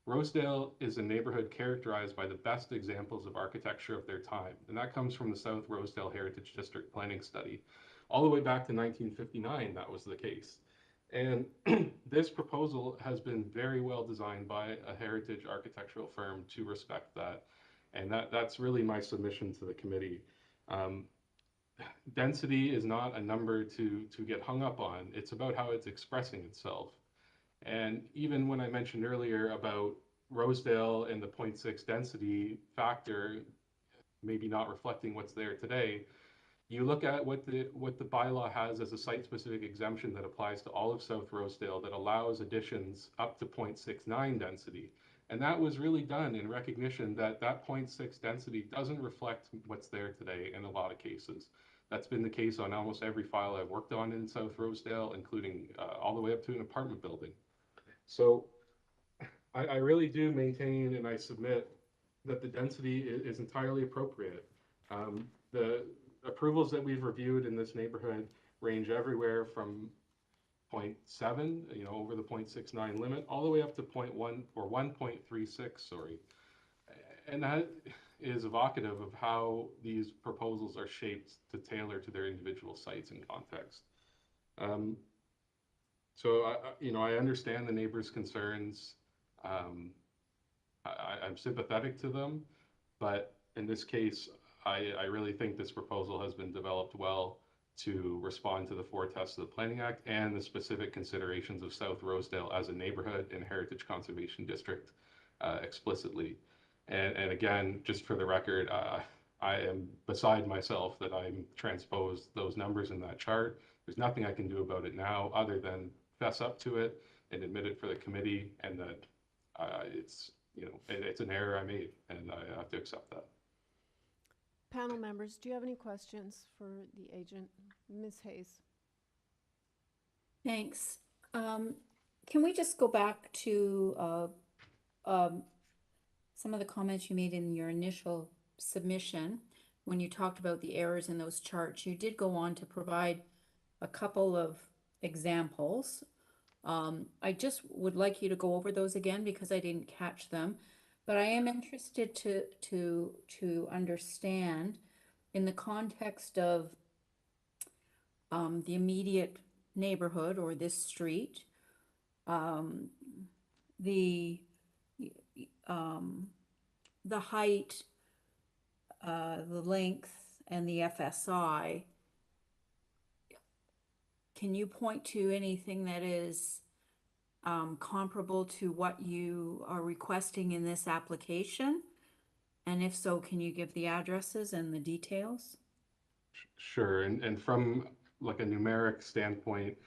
Rosedale is a neighborhood characterized by the best examples of architecture of their time, and that comes from the South Rosedale Heritage District Planning Study. All the way back to 1959, that was the case. And this proposal has been very well designed by a heritage architectural firm to respect that. And that's really my submission to the committee. Density is not a number to get hung up on. It's about how it's expressing itself. And even when I mentioned earlier about Rosedale and the 0.6 density factor maybe not reflecting what's there today, you look at what the bylaw has as a site-specific exemption that applies to all of South Rosedale that allows additions up to 0.69 density. And that was really done in recognition that that 0.6 density doesn't reflect what's there today in a lot of cases. That's been the case on almost every file I've worked on in South Rosedale, including all the way up to an apartment building. So I really do maintain and I submit that the density is entirely appropriate. The approvals that we've reviewed in this neighborhood range everywhere from 0.7, over the 0.69 limit, all the way up to 0.1 or 1.36, sorry. And that is evocative of how these proposals are shaped to tailor to their individual sites and context. So, I understand the neighbors' concerns. I'm sympathetic to them, but in this case, I really think this proposal has been developed well to respond to the 4 tests of the Planning Act and the specific considerations of South Rosedale as a neighborhood and Heritage Conservation District explicitly. And again, just for the record, I am beside myself that I'm transposed those numbers in that chart. There's nothing I can do about it now other than fess up to it and admit it for the committee, and that it's an error I made, and I have to accept that. Panel members, do you have any questions for the agent? Ms. Hayes. Thanks. Can we just go back to some of the comments you made in your initial submission when you talked about the errors in those charts? You did go on to provide a couple of examples. I just would like you to go over those again because I didn't catch them. But I am interested to understand, in the context of the immediate neighborhood or this street, the height, the length, and the FSI. Can you point to anything that is comparable to what you are requesting in this application? And if so, can you give the addresses and the details? Sure, and from like a numeric standpoint,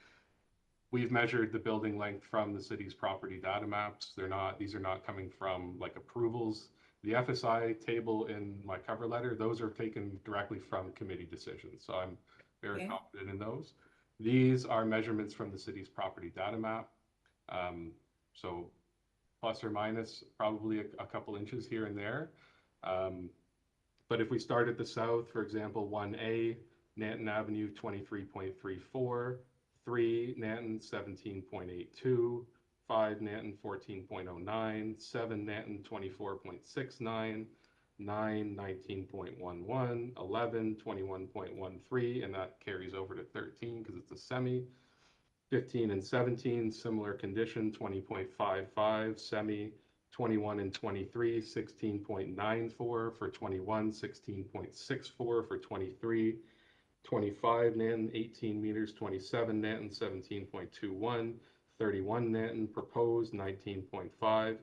we've measured the building length from the city's property data maps. These are not coming from like approvals. The FSI table in my cover letter, those are taken directly from committee decisions. So I'm very confident in those. These are measurements from the city's property data map. So plus or minus probably a couple inches here and there. But if we start at the south, for example, 1A, Nanton Avenue, 23.34, 3, Nanton, 17.82, 5, Nanton, 14.09, 7, Nanton, 24.69, 9, 19.11, 11, 21.13, and that carries over to 13 because it's a semi. 15 and 17, similar condition, 20.55, semi. 21 and 23, 16.94 for 21, 16.64 for 23, 25 Nanton, 18 meters, 27 Nanton, 17.21, 31 Nanton, proposed, 19.5,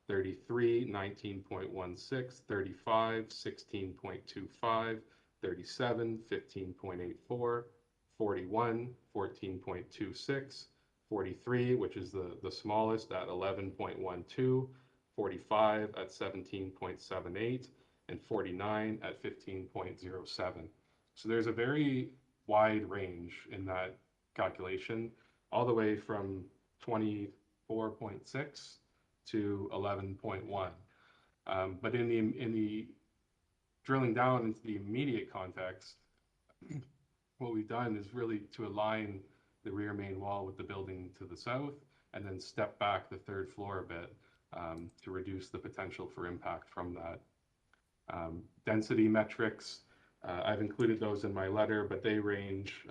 33, 19.16, 35, 16.25, 37, 15.84, 41, 14.26, 43, which is the smallest at 11.12, 45 at 17.78, and 49 at 15.07. So there's a very wide range in that calculation, all the way from 24.6 to 11.1. But in the drilling down into the immediate context, what we've done is really to align the rear main wall with the building to the south, and then step back the third floor a bit. to reduce the potential for impact from that. Density metrics, I've included those in my letter, but they range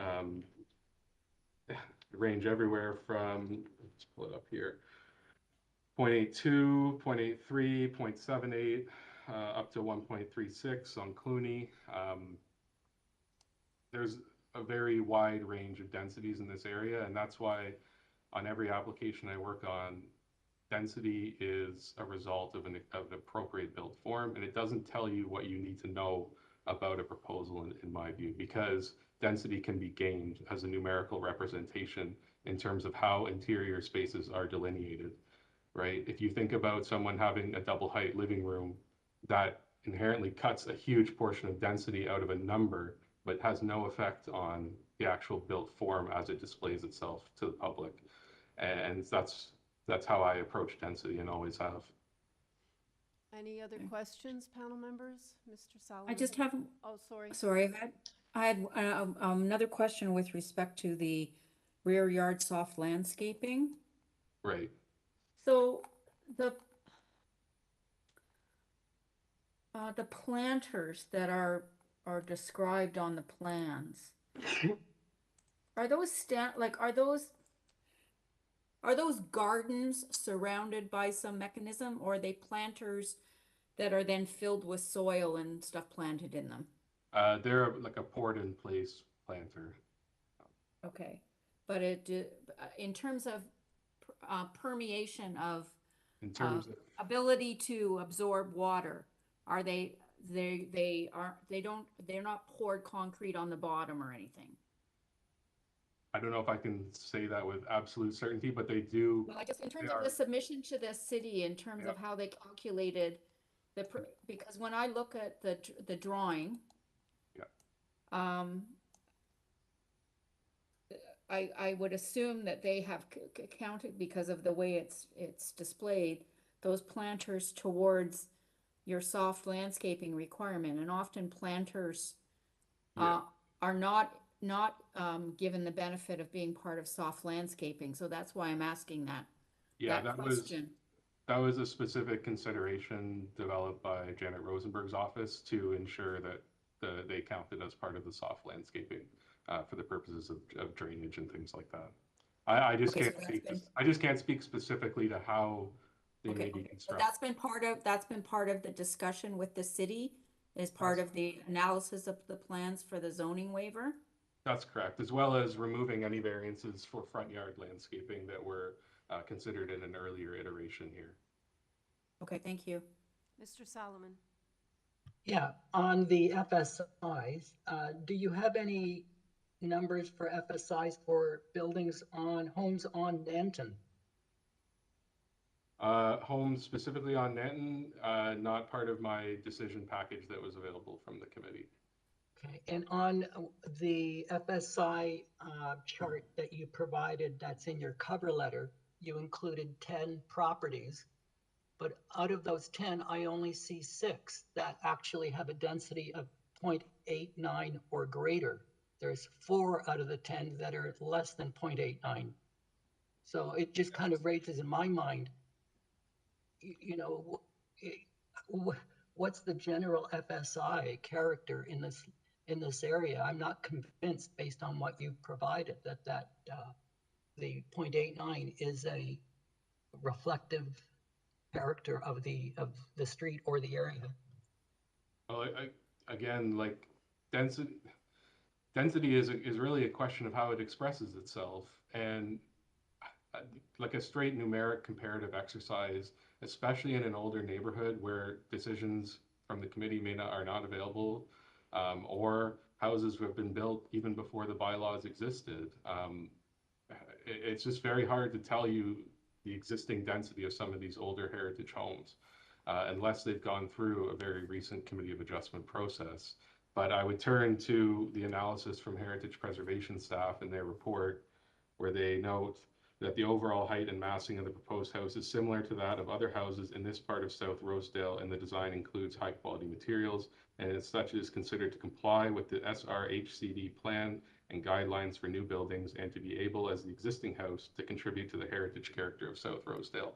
everywhere from, let's pull it up here, 0.82, 0.83, 0.78, up to 1.36 on Clooney. There's a very wide range of densities in this area, and that's why on every application I work on, density is a result of an appropriate built form, and it doesn't tell you what you need to know about a proposal in my view, because density can be gained as a numerical representation in terms of how interior spaces are delineated, right? If you think about someone having a double height living room, that inherently cuts a huge portion of density out of a number, but has no effect on the actual built form as it displays itself to the public. And that's how I approach density and always have. Any other questions, panel members? Mr. Salomon? I just have. Oh, sorry. Sorry, I had another question with respect to the rear yard soft landscaping. Right. So the planters that are described on the plans, are those are those gardens surrounded by some mechanism, or are they planters that are then filled with soil and stuff planted in them? They're like a poured-in-place planter. Okay, but in terms of permeation of, in terms of ability to absorb water, are they're not poured concrete on the bottom or anything? I don't know if I can say that with absolute certainty, but they do. Well, I guess in terms of the submission to the city, in terms of how they calculated because when I look at the drawing, I would assume that they have counted, because of the way it's displayed, those planters towards your soft landscaping requirement, and often planters are not given the benefit of being part of soft landscaping. So that's why I'm asking that. Yeah, that question. That was a specific consideration developed by Janet Rosenberg's office to ensure that they counted as part of the soft landscaping for the purposes of drainage and things like that. I just can't speak specifically to how they may be constructed. But that's been part of the discussion with the city as part of the analysis of the plans for the zoning waiver. That's correct, as well as removing any variances for front yard landscaping that were considered in an earlier iteration here. Okay, thank you. Mr. Salomon. Yeah, on the FSIs, do you have any numbers for FSIs for buildings on homes on Nanton? Homes specifically on Nanton, not part of my decision package that was available from the committee. Okay, and on the FSI chart that you provided that's in your cover letter, you included 10 properties, but out of those 10, I only see 6 that actually have a density of 0.89 or greater. There's 4 out of the 10 that are less than 0.89. So it just kind of raises in my mind, you know, what's the general FSI character in this area? I'm not convinced, based on what you've provided, that the 0.89 is a reflective character of the street or the area. Well, again, like density is really a question of how it expresses itself, and like a straight numeric comparative exercise, especially in an older neighborhood where decisions from the committee are not available, or houses have been built even before the bylaws existed. It's just very hard to tell you the existing density of some of these older heritage homes, unless they've gone through a very recent committee of adjustment process. But I would turn to the analysis from heritage preservation staff in their report, where they note that the overall height and massing of the proposed house is similar to that of other houses in this part of South Rosedale, and the design includes high quality materials, and as such is considered to comply with the SRHCD plan and guidelines for new buildings, and to be able, as the existing house, to contribute to the heritage character of South Rosedale.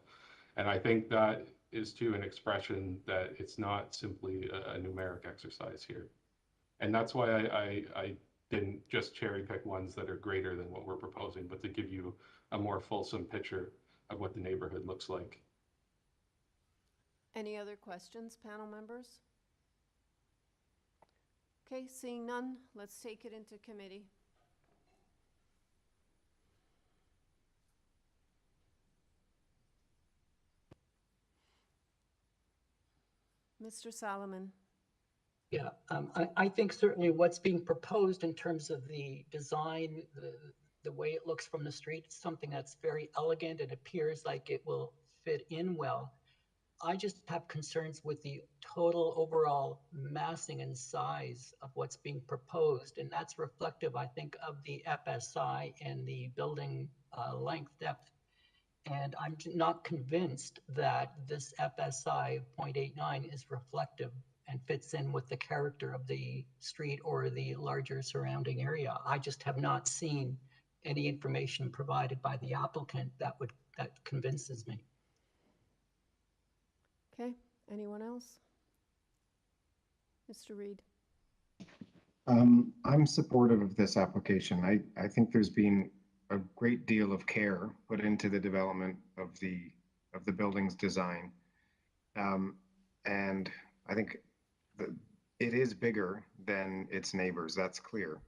And I think that is to an expression that it's not simply a numeric exercise here. And that's why I didn't just cherry pick ones that are greater than what we're proposing, but to give you a more fulsome picture of what the neighborhood looks like. Any other questions, panel members? Okay, seeing none, let's take it into committee. Mr. Solomon. Yeah, I think certainly what's being proposed in terms of the design, the way it looks from the street, is something that's very elegant. It appears like it will fit in well. I just have concerns with the total overall massing and size of what's being proposed, and that's reflective, I think, of the FSI and the building length depth. And I'm not convinced that this FSI of 0.89 is reflective and fits in with the character of the street or the larger surrounding area. I just have not seen any information provided by the applicant that convinces me. Okay, anyone else? Mr. Reed. I'm supportive of this application. I think there's been a great deal of care put into the development of the building's design. And I think that it is bigger than its neighbors, that's clear.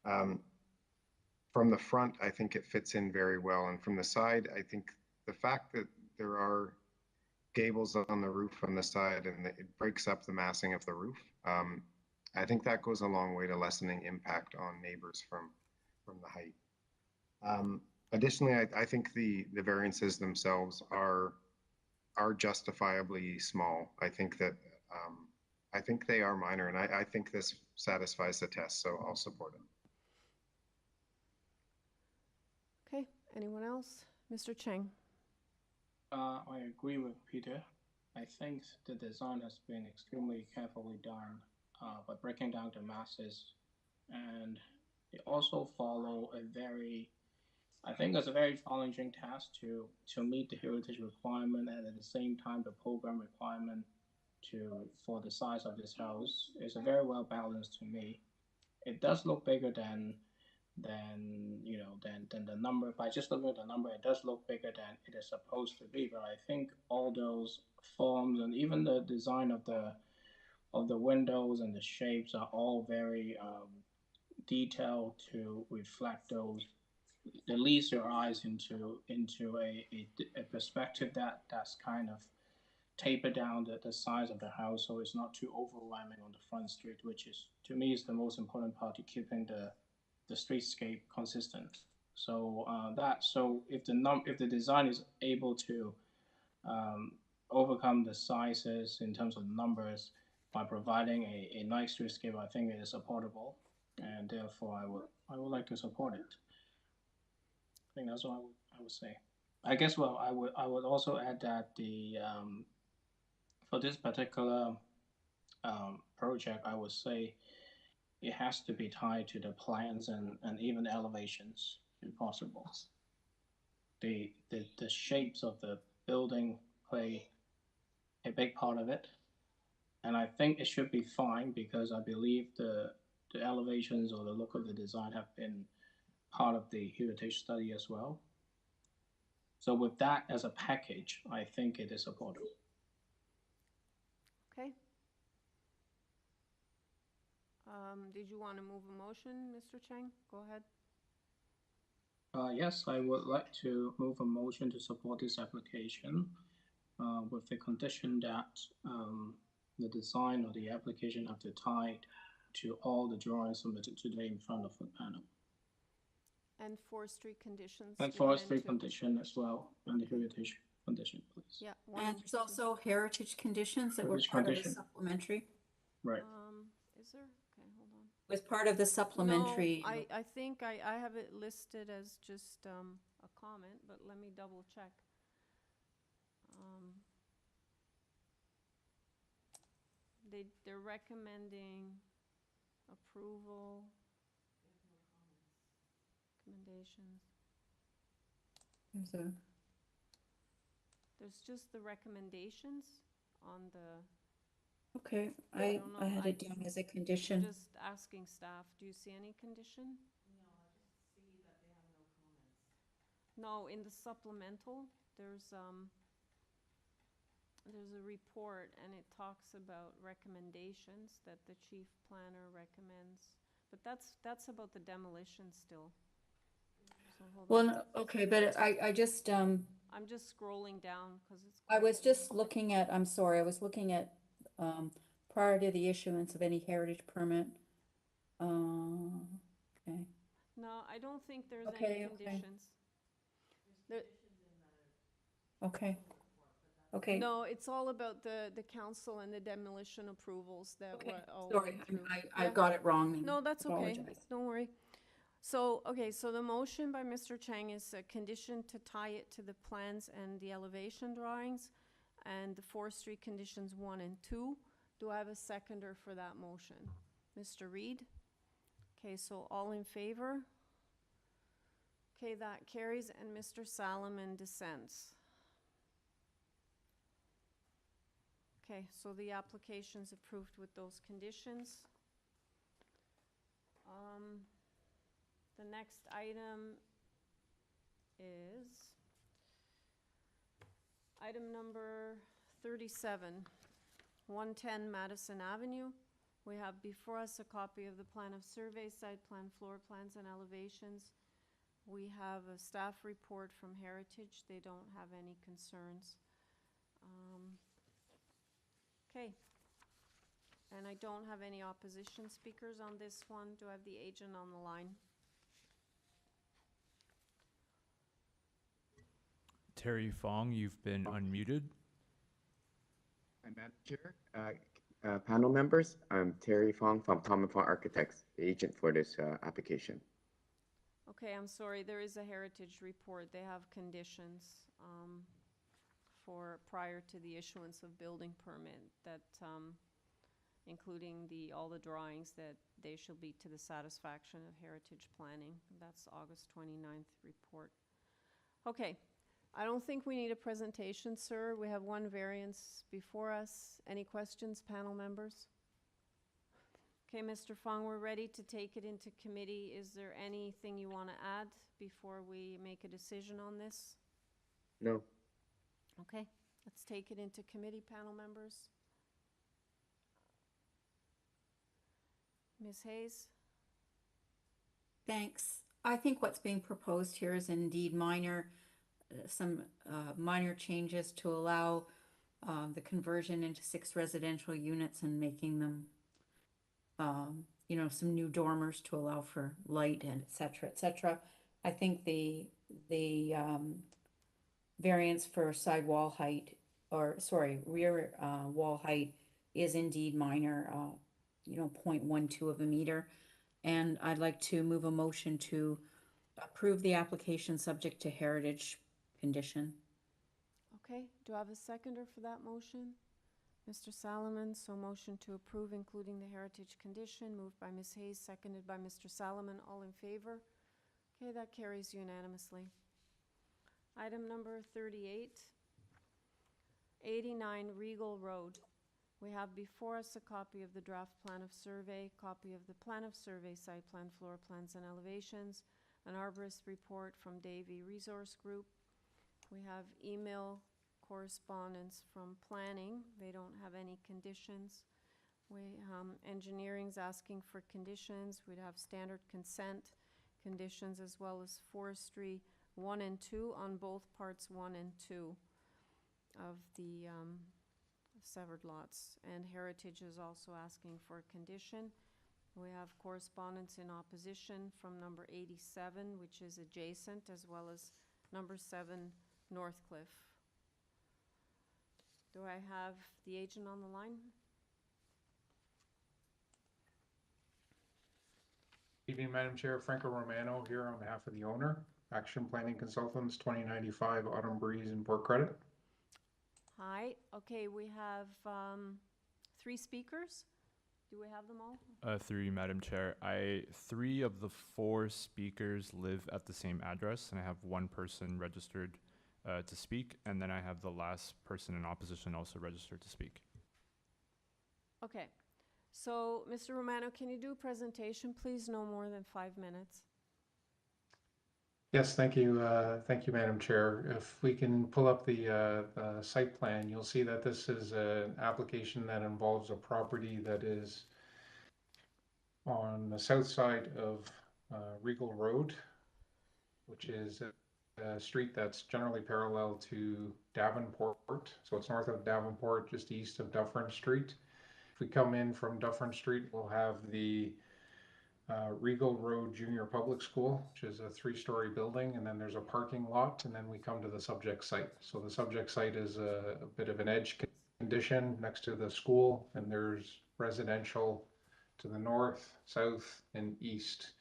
From the front, I think it fits in very well. And from the side, I think the fact that there are gables on the roof on the side and it breaks up the massing of the roof, I think that goes a long way to lessening impact on neighbors from the height. Additionally, I think the variances themselves are justifiably small. I think that I think they are minor, and I think this satisfies the test, so I'll support it. Okay, anyone else? Mr. Cheng. I agree with Peter. I think the design has been extremely carefully done by breaking down the masses, and they also follow I think it's a very challenging task to meet the heritage requirement and at the same time the program requirement for the size of this house. It's a very well balanced to me. It does look bigger than the number. By just looking at the number, it does look bigger than it is supposed to be. But I think all those forms and even the design of the windows and the shapes are all very detailed to reflect those. It leads your eyes into a perspective that's kind of taper down the size of the house, so it's not too overwhelming on the front street, which is to me is the most important part to keeping the streetscape consistent. So if the design is able to overcome the sizes in terms of numbers by providing a nice streetscape, I think it is supportable, and therefore I would like to support it. I think that's what I would say. I guess I would also add that for this particular project, I would say it has to be tied to the plans and even elevations if possible. The shapes of the building play a big part of it, and I think it should be fine because I believe the elevations or the look of the design have been part of the heritage study as well. So with that as a package, I think it is supportable. Okay. Did you want to move a motion, Mr. Cheng? Go ahead. Yes, I would like to move a motion to support this application with the condition that the design of the application have to tie to all the drawings submitted today in front of the panel. And forestry conditions. And forestry condition as well, and the heritage condition, please. Yeah. And there's also heritage conditions that were part of the supplementary. Right. Is there? Okay, hold on. Was part of the supplementary. No, I think I have it listed as just a comment, but let me double check. They're recommending approval. Recommendations. There's a There's just the recommendations on the, Okay, I I, don't know, I had it down as a condition. just asking staff, do you see any condition? No, in the supplemental, there's a report and it talks about recommendations that the chief planner recommends. But that's about the demolition still. So hold Well, on. no, okay, but I just, I'm just scrolling down because it's. I was just looking at, I'm sorry, I was looking at, prior to the issuance of any heritage permit. Okay, No, I don't think there's Okay, any okay. conditions. There- okay, okay. No, it's all about the council and the demolition approvals that Okay, all sorry, went through. I Yeah. got it wrong then. No, that's okay. Apologize. Don't worry. So, okay, so the motion by Mr. Chang is a condition to tie it to the plans and the elevation drawings and the forestry conditions 1 and 2. Do I have a seconder for that motion? Mr. Reed? Okay, so all in favor? Okay, that carries, and Mr. Salomon dissents. Okay, so the application's approved with those conditions. The next item is item number 37, 110 Madison Avenue. We have before us a copy of the plan of survey, site plan, floor plans, and elevations. We have a staff report from Heritage. They don't have any concerns. Okay. And I don't have any opposition speakers on this one. Do I have the agent on the line? Terry Fong, you've been unmuted. Hi, Madam Chair, panel members. I'm Terry Fong from Tom and Fong Architects, the agent for this application. Okay, I'm sorry, there is a heritage report. They have conditions for prior to the issuance of building permit that including all the drawings that they shall be to the satisfaction of heritage planning. That's August 29th report. Okay, I don't think we need a presentation, sir. We have one variance before us. Any questions, panel members? Okay, Mr. Fong, we're ready to take it into committee. Is there anything you want to add before we make a decision on this? No. Okay, let's take it into committee, panel members. Ms. Hayes? Thanks. I think what's being proposed here is indeed minor, some minor changes to allow the conversion into 6 residential units and making them, you know, some new dormers to allow for light and et cetera, et cetera. I think the variance for side wall height, or sorry, rear wall height is indeed minor, you know, 0.12 of a meter. And I'd like to move a motion to approve the application subject to heritage condition. Okay, do I have a seconder for that motion? Mr. Salomon, so motion to approve including the heritage condition, moved by Ms. Hayes, seconded by Mr. Salomon. All in favor? Okay, that carries unanimously. Item number 38, 89 Regal Road. We have before us a copy of the draft plan of survey, copy of the plan of survey, site plan, floor plans, and elevations, an arborist report from Davy Resource Group. We have email correspondence from planning. They don't have any conditions. Engineering's asking for conditions. We'd have standard consent conditions as well as forestry 1 and 2 on both parts 1 and 2 of the severed lots. And Heritage is also asking for a condition. We have correspondence in opposition from number 87, which is adjacent, as well as number 7, Northcliffe. Do I have the agent on the line? Evening, Madam Chair. Franco Romano here on behalf of the owner, Action Planning Consultants, 2095 Autumn Breeze in Port Credit. Hi. Okay, we have 3 speakers. Do we have them all? 3, Madam Chair. 3 of the 4 speakers live at the same address, and I have 1 person registered to speak, and then I have the last person in opposition also registered to speak. Okay. So, Mr. Romano, can you do a presentation, please? No more than 5 minutes. Yes, thank you, Madam Chair. If we can pull up the site plan, you'll see that this is an application that involves a property that is on the south side of Regal Road, which is a street that's generally parallel to Davenport. So it's north of Davenport, just east of Dufferin Street. If we come in from Dufferin Street, we'll have the Regal Road Junior Public School, which is a 3-story building, and then there's a parking lot, and then we come to the subject site. So the subject site is a bit of an edge condition next to the school, and there's residential to the north, south, and east.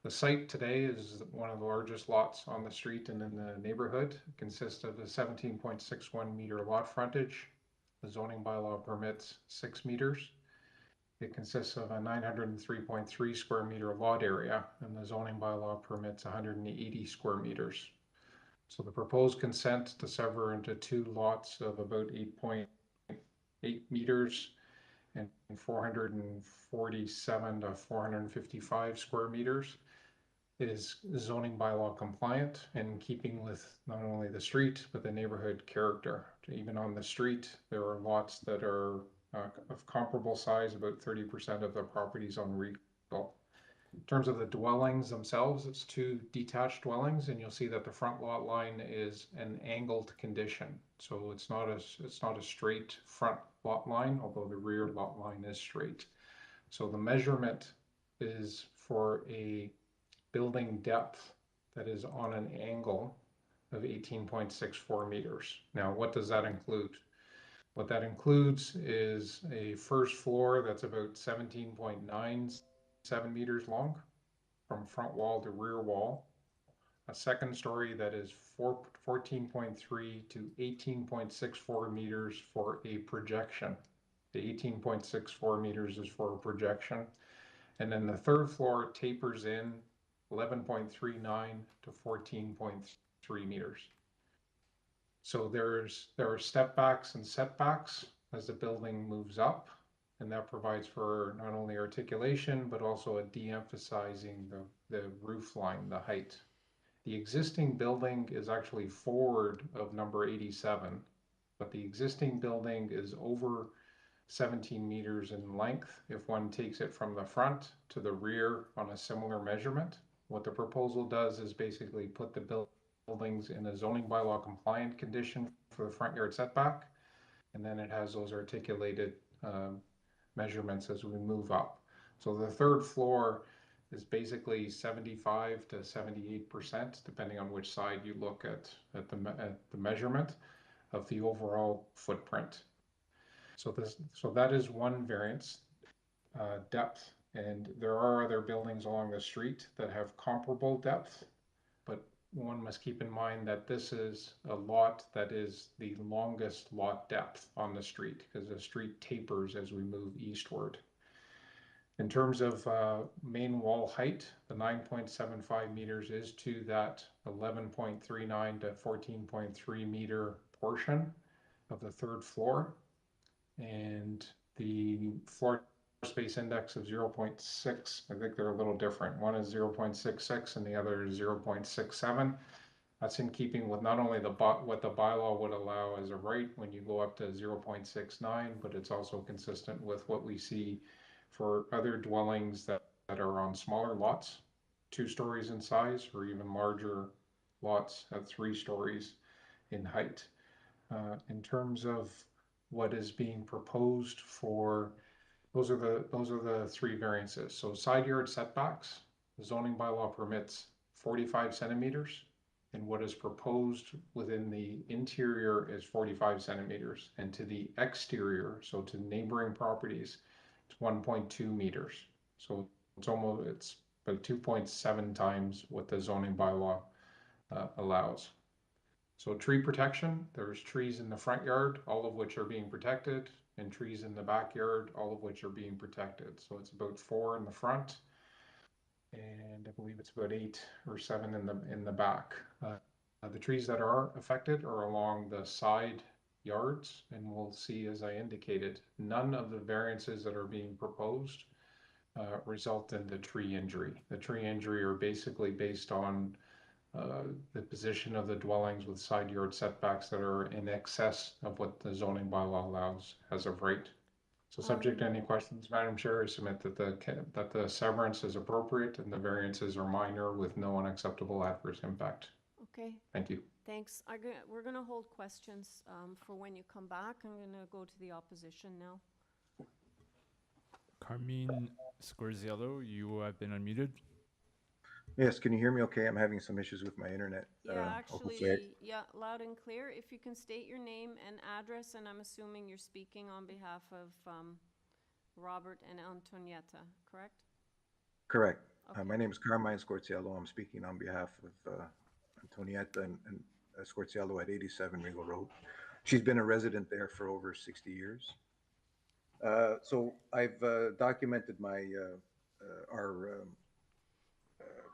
The site today is one of the largest lots on the street and in the neighborhood. It consists of a 17.61 meter lot frontage. The zoning bylaw permits 6 meters. It consists of a 903.3 square meter lot area, and the zoning bylaw permits 180 square meters. So the proposed consent to sever into 2 lots of about 8.8 meters and 447 to 455 square meters is zoning bylaw compliant, in keeping with not only the street but the neighborhood character. Even on the street, there are lots that are of comparable size, about 30% of the properties on Regal. In terms of the dwellings themselves, it's 2 detached dwellings, and you'll see that the front lot line is an angled condition. So it's not a straight front lot line, although the rear lot line is straight. So the measurement is for a building depth that is on an angle of 18.64 meters. Now, what does that include? What that includes is a first floor that's about 17.97 meters long from front wall to rear wall, a second story that is 14.3 to 18.64 meters for a projection. The 18.64 meters is for a projection. And then the third floor tapers in 11.39 to 14.3 meters. So there are step backs and setbacks as the building moves up, and that provides for not only articulation but also a de-emphasizing the roof line, the height. The existing building is actually forward of number 87, but the existing building is over 17 meters in length if one takes it from the front to the rear on a similar measurement. What the proposal does is basically put the buildings in a zoning bylaw compliant condition for the front yard setback, and then it has those articulated measurements as we move up. So the third floor is basically 75 to 78%, depending on which side you look at the measurement of the overall footprint. So that is one variance, depth, and there are other buildings along the street that have comparable depth, but one must keep in mind that this is a lot that is the longest lot depth on the street, because the street tapers as we move eastward. In terms of main wall height, the 9.75 meters is to that 11.39 to 14.3 meter portion of the third floor, and the floor space index of 0.6. I think they're a little different. One is 0.66 and the other is 0.67. That's in keeping with not only what the bylaw would allow as a right when you go up to 0.69, but it's also consistent with what we see for other dwellings that are on smaller lots, 2 stories in size, or even larger lots at 3 stories in height. In terms of what is being proposed for, those are the 3 variances. So side yard setbacks, the zoning bylaw permits 45 centimeters, and what is proposed within the interior is 45 centimeters, and to the exterior, so to neighboring properties, it's 1.2 meters. So it's about 2.7 times what the zoning bylaw allows. So tree protection, there's trees in the front yard, all of which are being protected, and trees in the backyard, all of which are being protected. So it's about 4 in the front, and I believe it's about 8 or 7 in the back. The trees that are affected are along the side yards, and we'll see, as I indicated, none of the variances that are being proposed result in the tree injury. The tree injury are basically based on the position of the dwellings with side yard setbacks that are in excess of what the zoning bylaw allows as of right. So subject to any questions, Madam Chair, I submit that the severance is appropriate and the variances are minor with no unacceptable adverse impact. Okay. Thank you. Thanks. We're going to hold questions for when you come back. I'm going to go to the opposition now. Carmine Scorziello, you have been unmuted. Yes, can you hear me okay? I'm having some issues with my internet. Yeah, hopefully actually, yeah, loud and clear. If you can state your name and address, and I'm assuming you're speaking on behalf of Robert and Antonietta, correct? Correct. Okay. My name is Carmine Scorziello. I'm speaking on behalf of Antonietta and Scorziello at 87 Regal Road. She's been a resident there for over 60 years. So I've documented my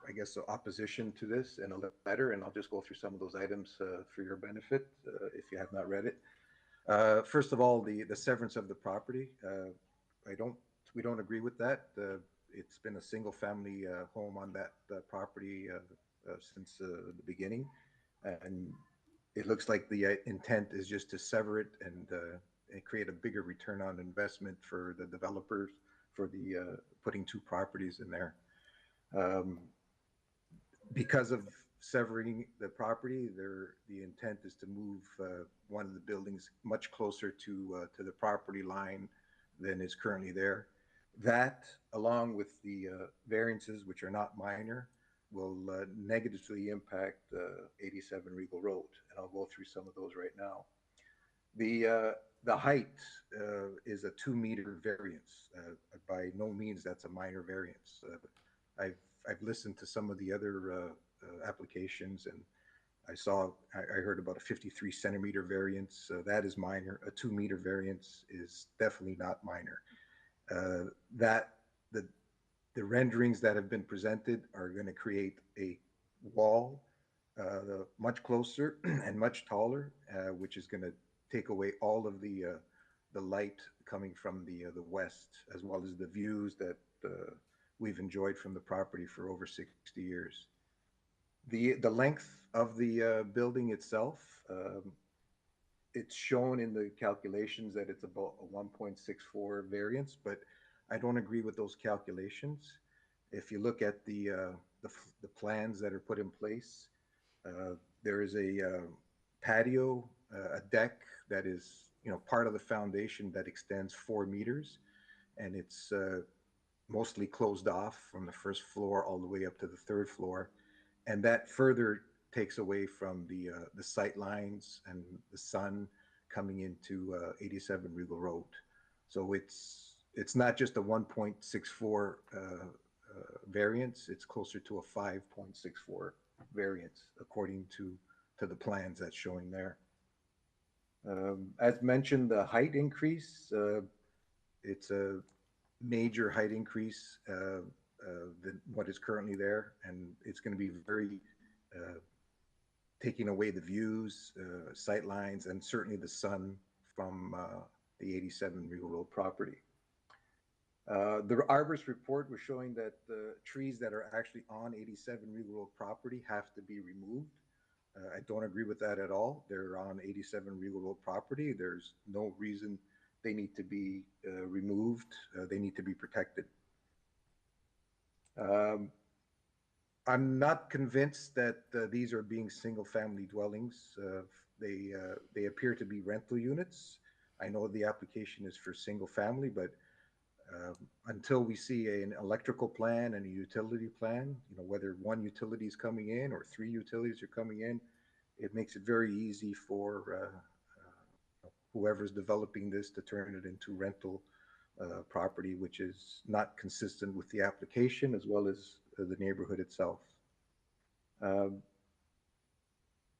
I guess, opposition to this in a letter, and I'll just go through some of those items for your benefit if you have not read it. First of all, the severance of the property. We don't agree with that. It's been a single-family home on that property since the beginning, and it looks like the intent is just to sever it and create a bigger return on investment for the developers for the putting two properties in there. Because of severing the property, the intent is to move one of the buildings much closer to the property line than is currently there. That, along with the variances, which are not minor, will negatively impact 87 Regal Road, and I'll go through some of those right now. The height is a 2-meter variance. By no means that's a minor variance. I've listened to some of the other applications, and I heard about a 53 centimeter variance. That is minor. A 2-meter variance is definitely not minor. The renderings that have been presented are going to create a wall much closer and much taller, which is going to take away all of the light coming from the west, as well as the views that we've enjoyed from the property for over 60 years. The length of the building itself, it's shown in the calculations that it's about a 1.64 variance, but I don't agree with those calculations. If you look at the plans that are put in place, there is a patio, a deck that is part of the foundation that extends 4 meters, and it's mostly closed off from the first floor all the way up to the 3rd floor, and that further takes away from the sight lines and the sun coming into 87 Regal Road. So it's not just a 1.64 variance, it's closer to a 5.64 variance according to the plans that's showing there. As mentioned, the height increase, it's a major height increase than what is currently there, and it's going to be very taking away the views, sight lines, and certainly the sun from the 87 Regal Road property. The arborist report was showing that the trees that are actually on 87 Regal Road property have to be removed. I don't agree with that at all. They're on 87 Regal Road property. There's no reason they need to be removed. They need to be protected. I'm not convinced that these are being single-family dwellings. They appear to be rental units. I know the application is for single-family, but until we see an electrical plan and a utility plan, whether one utility is coming in or 3 utilities are coming in, it makes it very easy for whoever's developing this to turn it into rental property, which is not consistent with the application as well as the neighborhood itself.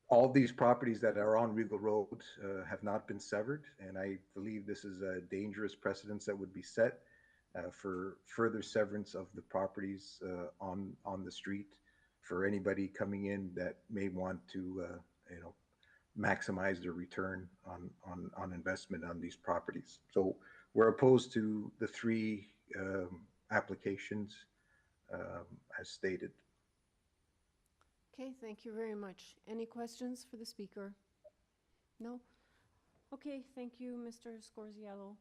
All these properties that are on Regal Road have not been severed, and I believe this is a dangerous precedence that would be set for further severance of the properties on the street for anybody coming in that may want to, maximize their return on investment on these properties. So we're opposed to the three applications as stated. Okay, thank you very much. Any questions for the speaker? No? Okay, thank you, Mr. Scorziello.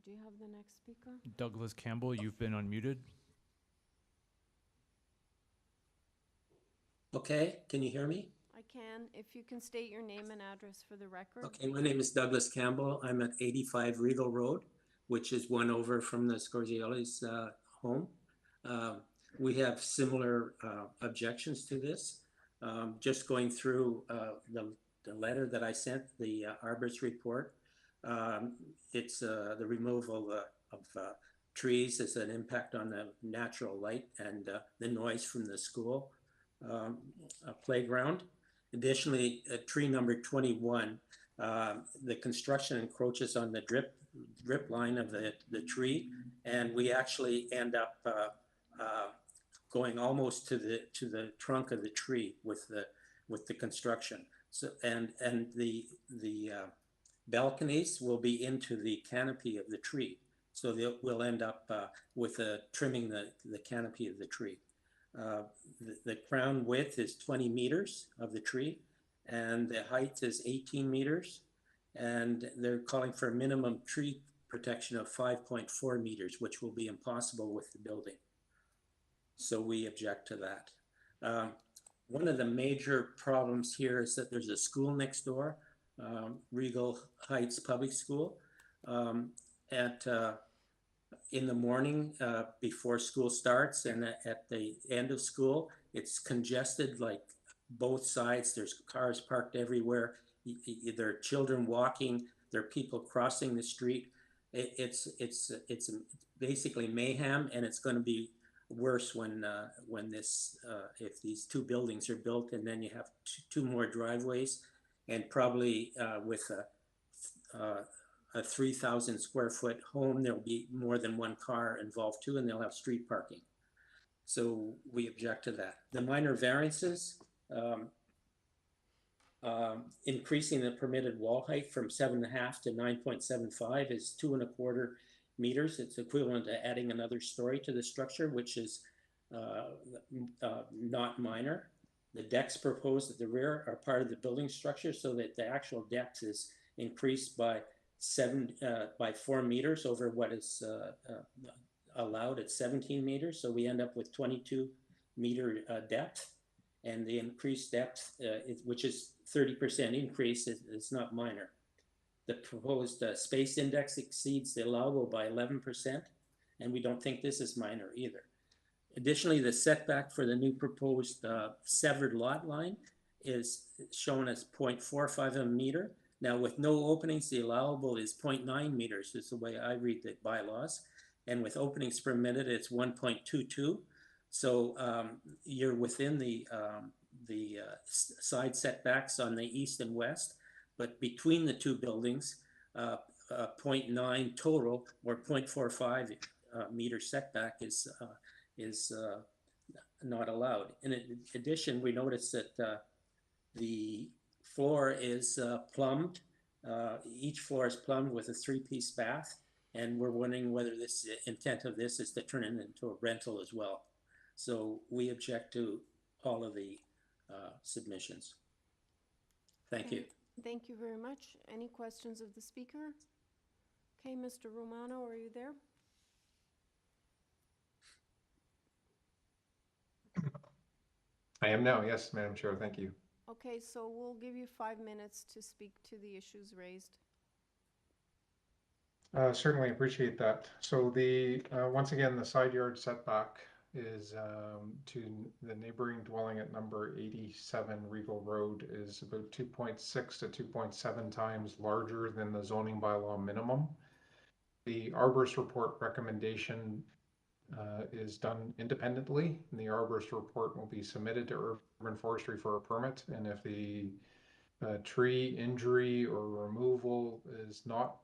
Do you have the next speaker? Douglas Campbell, you've been unmuted. Okay, can you hear me? I can, if you can state your name and address for the record. Okay, my name is Douglas Campbell. I'm at 85 Regal Road, which is one over from the Scorzielli's home. We have similar objections to this. Just going through the letter that I sent, the arborist report, it's the removal of trees is an impact on the natural light and the noise from the school playground. Additionally, tree number 21, the construction encroaches on the drip line of the tree, and we actually end up going almost to the trunk of the tree with the construction. So and the balconies will be into the canopy of the tree. So we'll end up with trimming the canopy of the tree. The crown width is 20 meters of the tree, and the height is 18 meters. And they're calling for a minimum tree protection of 5.4 meters, which will be impossible with the building. So we object to that. One of the major problems here is that there's a school next door, Regal Heights Public School. In the morning before school starts and at the end of school, it's congested like both sides. There's cars parked everywhere. There are children walking. There are people crossing the street. It's basically mayhem, and it's going to be worse when this if these two buildings are built, and then you have two more driveways, and probably with a 3,000 square foot home, there'll be more than one car involved too, and they'll have street parking. So we object to that. The minor variances, increasing the permitted wall height from 7.5 to 9.75 is 2.25 meters. It's equivalent to adding another story to the structure, which is not minor. The decks proposed at the rear are part of the building structure, so that the actual depth is increased by 4 meters over what is allowed at 17 meters. So we end up with 22 meter depth, and the increased depth, which is 30% increase, is not minor. The proposed space index exceeds the allowable by 11%, and we don't think this is minor either. Additionally, the setback for the new proposed severed lot line is shown as 0.45 of a meter. Now, with no openings, the allowable is 0.9 meters, is the way I read the bylaws. And with openings permitted, it's 1.22. So you're within the side setbacks on the east and west, but between the two buildings, 0.9 total or 0.45 meter setback is not allowed. In addition, we noticed that the floor is plumbed. Each floor is plumbed with a 3-piece bath, and we're wondering whether this intent of this is to turn it into a rental as well. So we object to all of the submissions. Thank you. Thank you very much. Any questions of the speaker? Okay, Mr. Romano, are you there? I am now, yes, Madam Chair, thank you. Okay, so we'll give you 5 minutes to speak to the issues raised. Certainly appreciate that. So once again, the side yard setback is to the neighboring dwelling at number 87 Regal Road is about 2.6 to 2.7 times larger than the zoning bylaw minimum. The arborist report recommendation is done independently, and the arborist report will be submitted to Urban Forestry for a permit. And if the tree injury or removal is not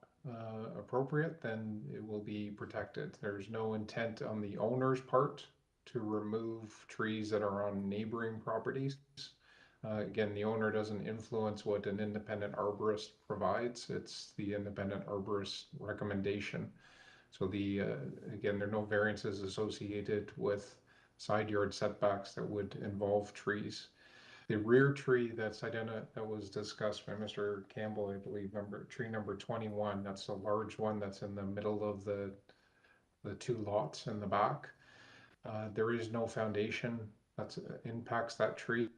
appropriate, then it will be protected. There's no intent on the owner's part to remove trees that are on neighboring properties. Again, the owner doesn't influence what an independent arborist provides. It's the independent arborist recommendation. So again, there are no variances associated with side yard setbacks that would involve trees. The rear tree that was discussed by Mr. Campbell, I believe, tree number 21, that's the large one that's in the middle of the two lots in the back. There is no foundation that impacts that tree.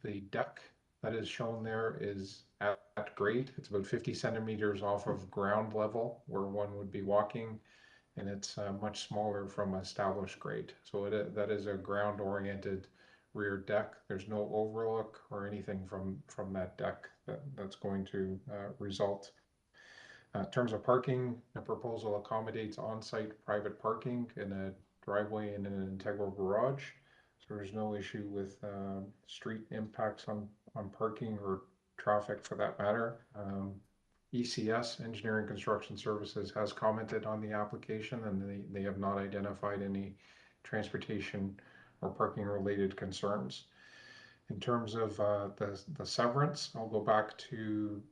The deck that is shown there is at grade. It's about 50 centimeters off of ground level where one would be walking, and it's much smaller from established grade. So that is a ground-oriented rear deck. There's no overlook or anything from that deck that's going to result. In terms of parking, the proposal accommodates on-site private parking in a driveway and an integral garage. So there's no issue with street impacts on parking or traffic for that matter. ECS, Engineering Construction Services, has commented on the application, and they have not identified any transportation or parking related concerns. In terms of the severance, I'll go back to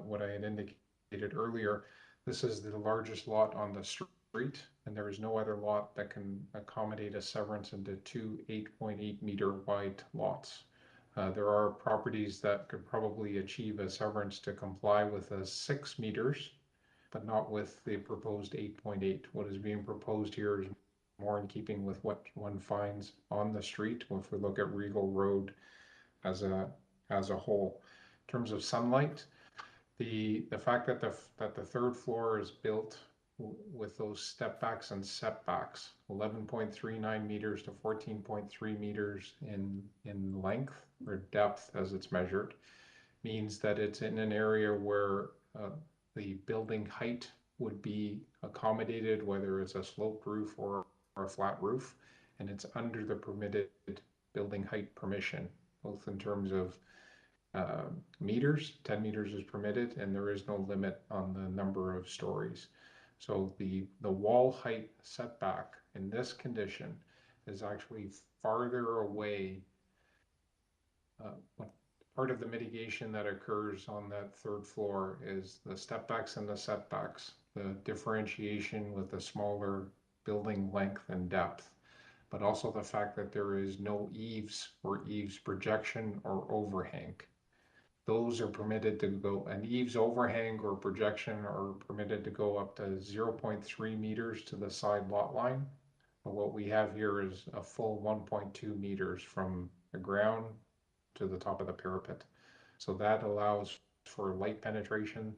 what I had indicated earlier. This is the largest lot on the street, and there is no other lot that can accommodate a severance into two 8.8 meter wide lots. There are properties that could probably achieve a severance to comply with 6 meters, but not with the proposed 8.8. What is being proposed here is more in keeping with what one finds on the street if we look at Regal Road as a whole. In terms of sunlight, the fact that the third floor is built with those step backs and setbacks, 11.39 meters to 14.3 meters in length or depth as it's measured, means that it's in an area where the building height would be accommodated, whether it's a sloped roof or a flat roof, and it's under the permitted building height permission, both in terms of meters. 10 meters is permitted, and there is no limit on the number of stories. So the wall height setback in this condition is actually farther away. Part of the mitigation that occurs on that third floor is the step backs and the setbacks, the differentiation with the smaller building length and depth, but also the fact that there is no eaves or eaves projection or overhang. Those are permitted to go, an eaves overhang or projection are permitted to go up to 0.3 meters to the side lot line. But what we have here is a full 1.2 meters from the ground to the top of the parapet. So that allows for light penetration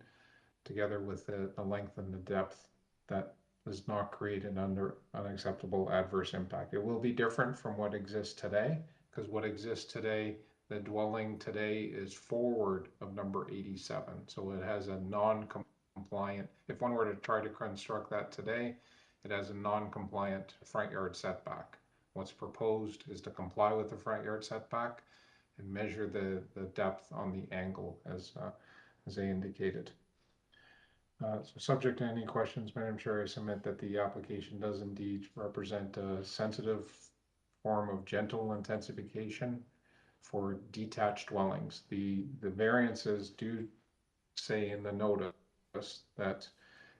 together with the length and the depth that does not create an unacceptable adverse impact. It will be different from what exists today, because what exists today, the dwelling today is forward of number 87. So it has a non-compliant, if one were to try to construct that today, it has a non-compliant front yard setback. What's proposed is to comply with the front yard setback and measure the depth on the angle as I indicated. So subject to any questions, Madam Chair, I submit that the application does indeed represent a sensitive form of gentle intensification for detached dwellings. The variances do say in the notice that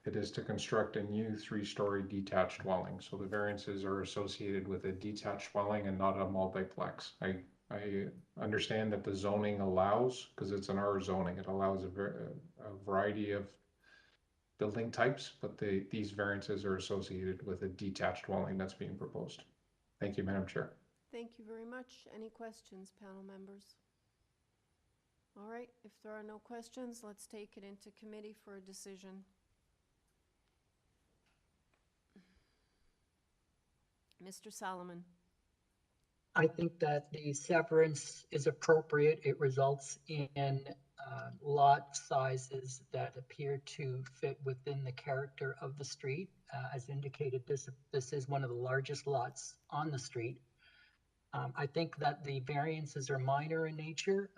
it is to construct a new 3-story detached dwelling. So the variances are associated with a detached dwelling and not a multiplex. I understand that the zoning allows, because it's an R zoning, it allows a variety of building types, but these variances are associated with a detached dwelling that's being proposed. Thank you, Madam Chair. Thank you very much. Any questions, panel members? All right, if there are no questions, let's take it into committee for a decision. Mr. Solomon. I think that the severance is appropriate. It results in lot sizes that appear to fit within the character of the street. As indicated, this is one of the largest lots on the street. I think that the variances are minor in nature.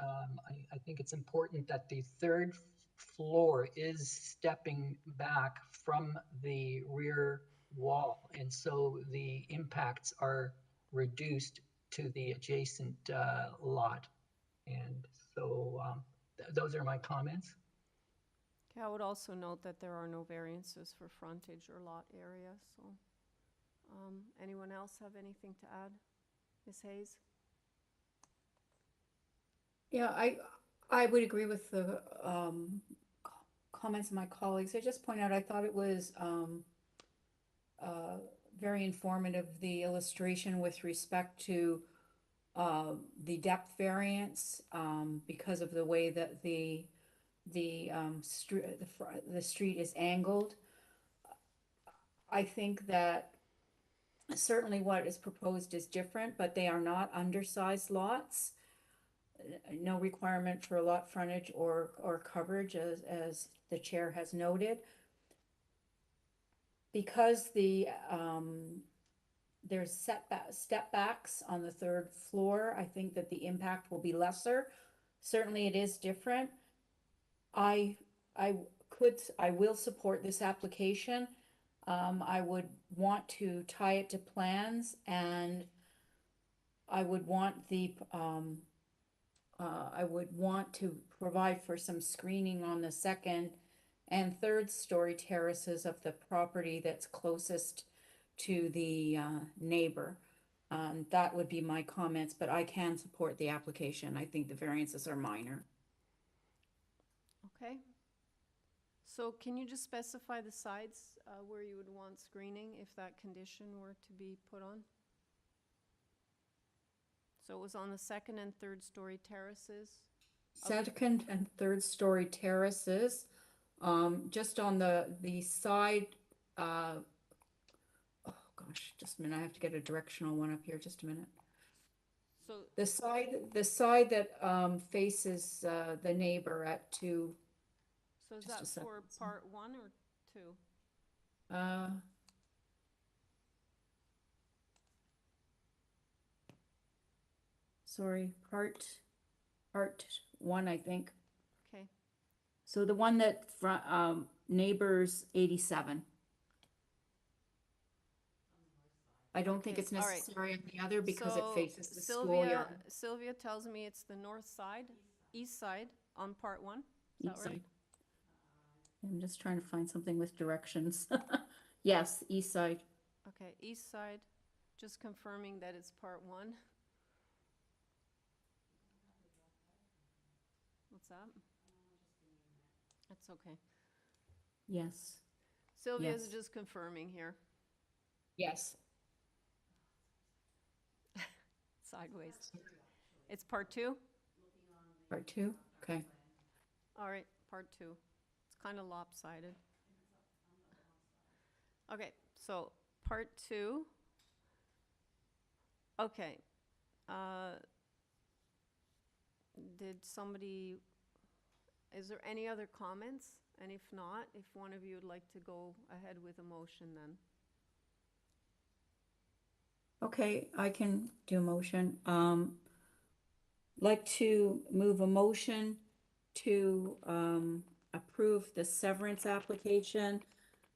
I think it's important that the third floor is stepping back from the rear wall, and so the impacts are reduced to the adjacent lot. And so those are my comments. Okay, I would also note that there are no variances for frontage or lot area, so. Anyone else have anything to add? Ms. Hayes? Yeah, I would agree with the comments of my colleagues. I just point out, I thought it was very informative, the illustration with respect to the depth variance because of the way that the street is angled. I think that certainly what is proposed is different, but they are not undersized lots. No requirement for lot frontage or coverage, as the chair has noted. Because there's step backs on the third floor, I think that the impact will be lesser. Certainly it is different. I will support this application. I would want to tie it to plans, and I would want to provide for some screening on the second and third story terraces of the property that's closest to the neighbor. That would be my comments, but I can support the application. I think the variances are minor. Okay. So can you just specify the sides where you would want screening if that condition were to be put on? So it was on the second and third story terraces? Second and third story terraces, just on the side, oh gosh, just a minute, I have to get a directional one up here, just a minute. So the side that faces the neighbor at 2. So is that for part 1 or 2? Sorry, part 1, I think. Okay. So the one that neighbors 87. I don't think it's necessary on the other because it faces the schoolyard. Sylvia tells me it's the north side, east side on part 1. Is that East right? side. I'm just trying to find something with directions. Yes, east side. Okay, east side, just confirming that it's part 1. What's that? That's okay. Yes. Sylvia's Yes. just confirming here. Yes. Sideways. It's part 2? Part 2, okay. All right, part 2. It's kind of lopsided. Okay, so part 2. Okay. Is there any other comments? And if not, if one of you would like to go ahead with a motion then. Okay, I can do a motion. Like to move a motion to approve the severance application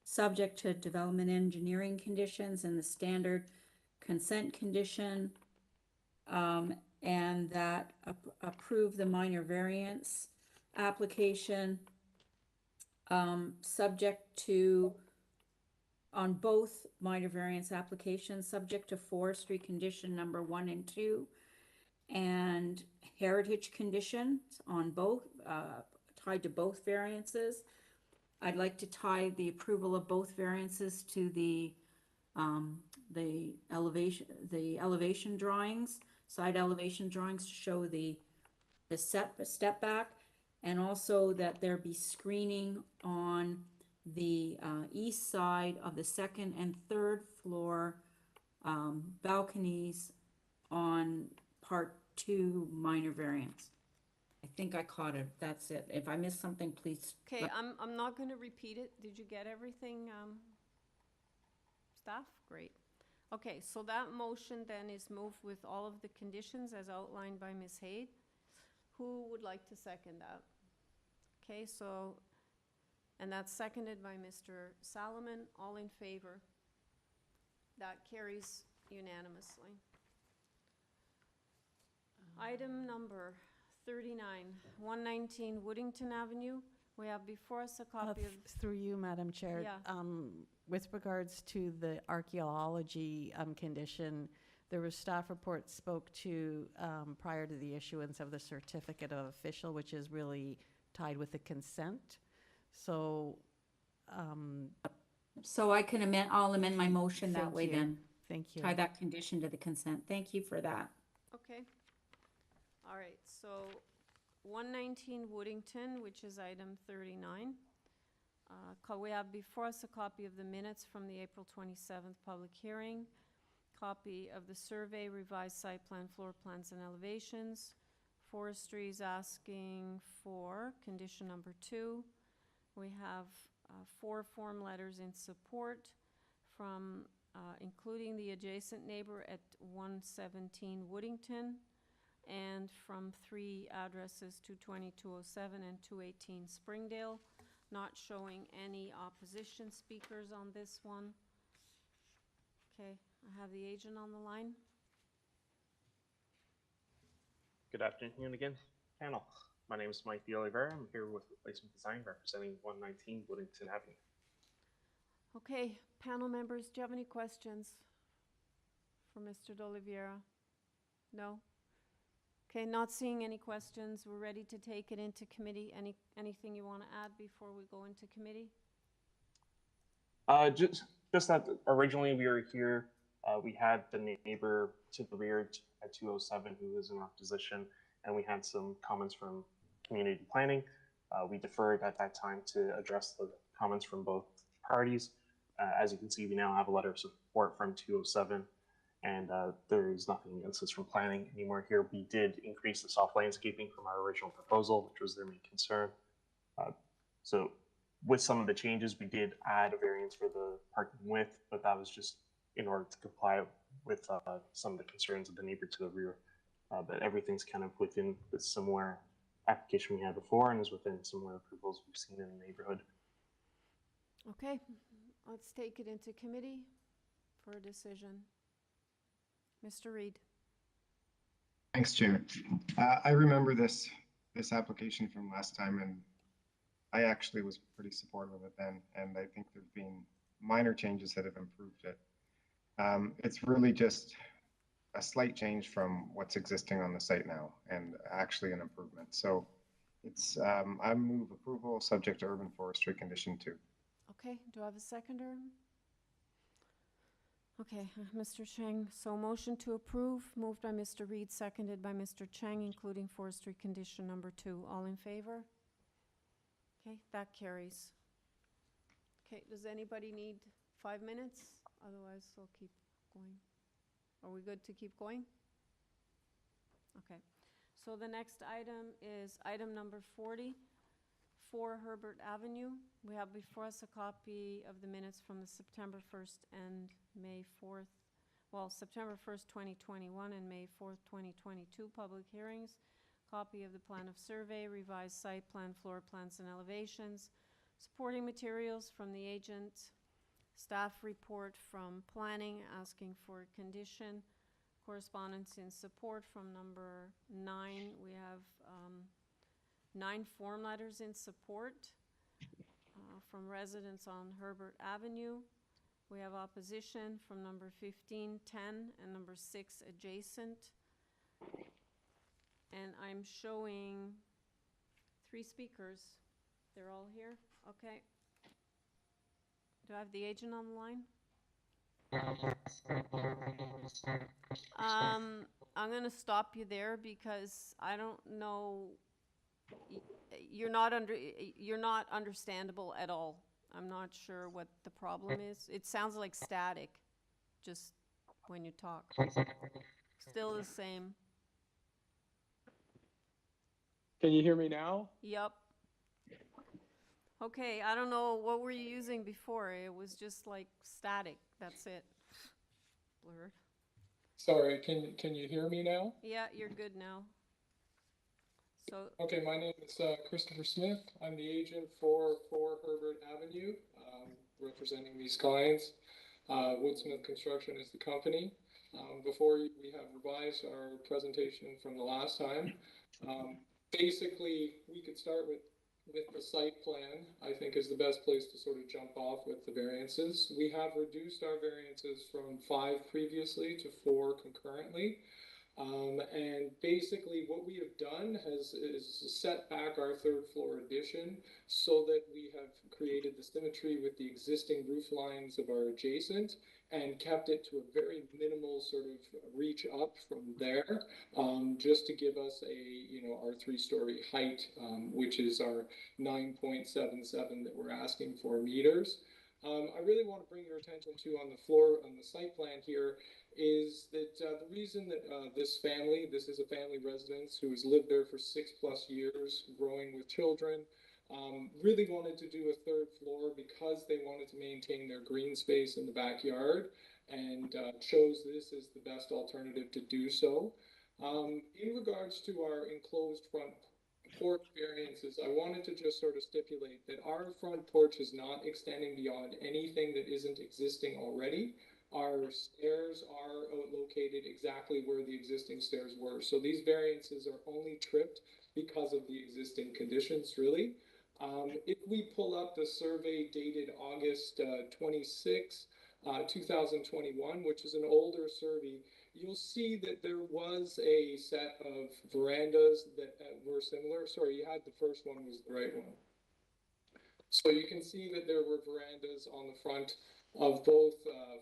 subject to development engineering conditions and the standard consent condition, and that approve the minor variance application subject to, on both minor variance applications, subject to forestry condition number 1 and 2, and heritage conditions on both, tied to both variances. I'd like to tie the approval of both variances to the elevation drawings, side elevation drawings to show the step back, and also that there be screening on the east side of the second and third floor balconies on part 2 minor variance. I think I caught it. That's it. If I missed something, please. Okay, I'm not going to repeat it. Did you get everything, staff? Great. Okay, so that motion then is moved with all of the conditions as outlined by Ms. Haid. Who would like to second that? Okay, so, and that's seconded by Mr. Salomon. All in favor? That carries unanimously. Item number 39, 119 Woodington Avenue. We have before us a copy of, Through you, Madam Chair. Yeah. With regards to the archaeology condition, there was staff report spoke to prior to the issuance of the certificate of official, which is really tied with the consent. So, So I can amend, I'll amend my motion that Thank way you. then. Thank you. Tie that condition to the consent. Thank you for that. okay. All right, so 119 Woodington, which is item 39. We have before us a copy of the minutes from the April 27th public hearing, copy of the survey, revised site plan, floor plans, and elevations. Forestry is asking for condition number 2. We have 4 form letters in support from, including the adjacent neighbor at 117 Woodington, and from 3 addresses, 220, 207, and 218 Springdale. Not showing any opposition speakers on this one. Okay, I have the agent on the line. Good afternoon again, panel. My name is Mike De Oliveira. I'm here with Replacement Design representing 119 Woodington Avenue. Okay, panel members, do you have any questions for Mr. De Oliveira? No? Okay, not seeing any questions. We're ready to take it into committee. Anything you want to add before we go into committee? Just that originally we were here, we had the neighbor to the rear at 207 who was in opposition, and we had some comments from community planning. We deferred at that time to address the comments from both parties. As you can see, we now have a letter of support from 207, and there is nothing against us from planning anymore here. We did increase the soft landscaping from our original proposal, which was their main concern. So with some of the changes, we did add a variance for the parking width, but that was just in order to comply with some of the concerns of the neighbor to the rear. But everything's kind of within the similar application we had before and is within similar approvals we've seen in the neighborhood. Okay, let's take it into committee for a decision. Mr. Reed. Thanks, Chair. I remember this application from last time, and I actually was pretty supportive of it then, and I think there've been minor changes that have improved it. It's really just a slight change from what's existing on the site now, and actually an improvement. So it's I move approval subject to urban forestry condition 2. Okay, do I have a seconder? Okay, Mr. Cheng, so motion to approve, moved by Mr. Reed, seconded by Mr. Cheng, including forestry condition number 2. All in favor? Okay, that carries. Okay, does anybody need 5 minutes? Otherwise, I'll keep going. Are we good to keep going? Okay, so the next item is item number 40, 4 Herbert Avenue. We have before us a copy of the minutes from the September 1st and May 4th, well, September 1st, 2021 and May 4th, 2022 public hearings. Copy of the plan of survey, revised site plan, floor plans, and elevations. Supporting materials from the agent. Staff report from planning asking for a condition. Correspondence in support from number 9. We have 9 form letters in support from residents on Herbert Avenue. We have opposition from number 15, 10, and number 6 adjacent. And I'm showing 3 speakers. They're all here? Okay. Do I have the agent on the line? I'm going to stop you there because I don't know. You're not understandable at all. I'm not sure what the problem is. It sounds like static just when you talk. Still the same. Can you hear me now? Yep. Okay, I don't know, what were you using before? It was just like static, that's it. Blurred. Sorry, can you hear me now? Yeah, you're good now. So. Okay, my name is Christopher Smith. I'm the agent for Herbert Avenue, representing these clients. Woodsmith Construction is the company. Before we have revised our presentation from the last time. Basically, we could start with the site plan, I think is the best place to sort of jump off with the variances. We have reduced our variances from 5 previously to 4 concurrently. And basically what we have done is set back our 3rd floor addition so that we have created the symmetry with the existing roof lines of our adjacent and kept it to a very minimal sort of reach up from there, just to give us our 3-story height, which is our 9.77 that we're asking for meters. I really want to bring your attention to on the site plan here is that the reason that this is a family residence who has lived there for 6+ years, growing with children, really wanted to do a 3rd floor because they wanted to maintain their green space in the backyard and chose this as the best alternative to do so. In regards to our enclosed front porch variances, I wanted to just sort of stipulate that our front porch is not extending beyond anything that isn't existing already. Our stairs are located exactly where the existing stairs were. So these variances are only tripped because of the existing conditions, really. If we pull up the survey dated August 26, 2021, which is an older survey, you'll see that there was a set of verandas that were similar. Sorry, you had the first one was the right one. So you can see that there were verandas on the front of both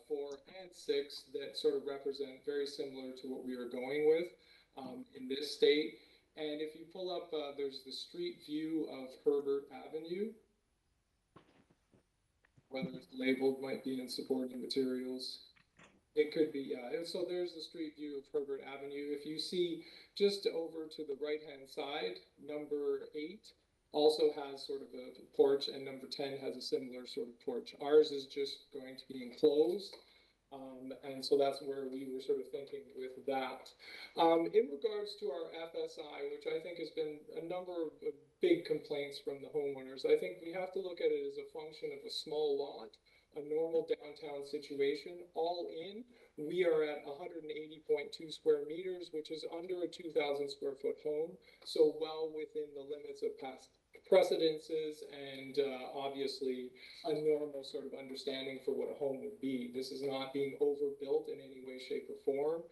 4 and 6 that sort of represent very similar to what we are going with in this state. And if you pull up, there's the street view of Herbert Avenue. Whether it's labeled might be in supporting materials. It could be, yeah. So there's the street view of Herbert Avenue. If you see just over to the right-hand side, number 8 also has sort of a porch, and number 10 has a similar sort of porch. Ours is just going to be enclosed. And so that's where we were sort of thinking with that. In regards to our FSI, which I think has been a number of big complaints from the homeowners, I think we have to look at it as a function of a small lot, a normal downtown situation. All in, we are at 180.2 square meters, which is under a 2,000 square foot home. So well within the limits of past precedences and obviously a normal sort of understanding for what a home would be. This is not being overbuilt in any way, shape, or form.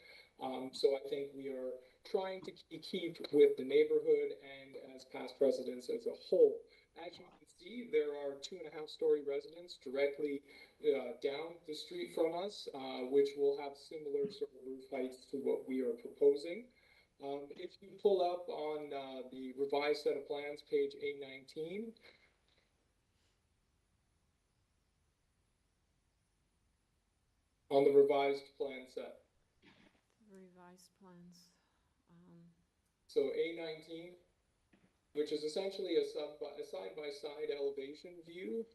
So I think we are trying to keep with the neighborhood and as past precedents as a whole. As you can see, there are 2.5-story residents directly down the street from us, which will have similar sort of roof heights to what we are proposing. If you pull up on the revised set of plans, page A19, on the revised plan set. Revised plans. So A19, which is essentially a side-by-side elevation view,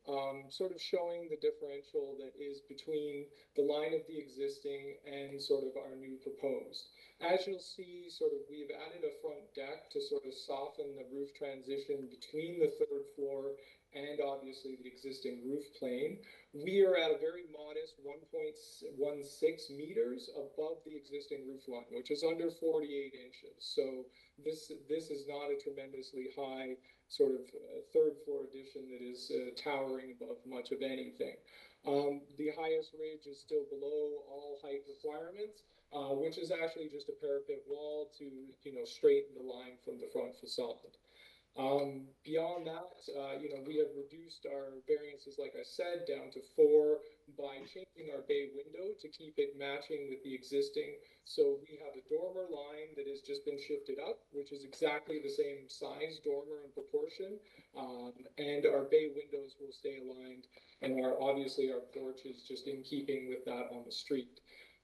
sort of showing the differential that is between the line of the existing and sort of our new proposed. As you'll see, sort of we've added a front deck to sort of soften the roof transition between the 3rd floor and obviously the existing roof plane. We are at a very modest 1.16 meters above the existing roof line, which is under 48 inches. So this is not a tremendously high sort of 3rd floor addition that is towering above much of anything. The highest ridge is still below all height requirements, which is actually just a parapet wall to straighten the line from the front facade. Beyond that, we have reduced our variances, like I said, down to 4 by changing our bay window to keep it matching with the existing. So we have a dormer line that has just been shifted up, which is exactly the same size dormer and proportion. And our bay windows will stay aligned. And obviously our porch is just in keeping with that on the street.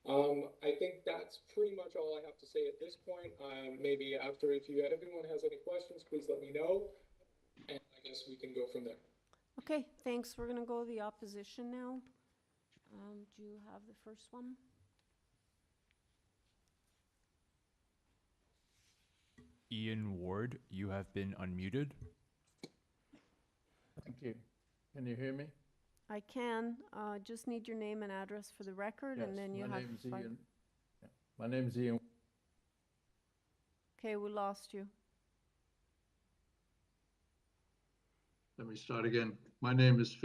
I think that's pretty much all I have to say at this point. Maybe after, if everyone has any questions, please let me know, and I guess we can go from there. Okay, thanks. We're gonna go to the opposition now. Do you have the first one? Ian Ward, you have been unmuted. Thank you. Can you hear me? I can, just need your name and address for the record, and then you have My name's five. Ian. Yeah, my name's Ian. Okay, we lost you. Let me start again. My name is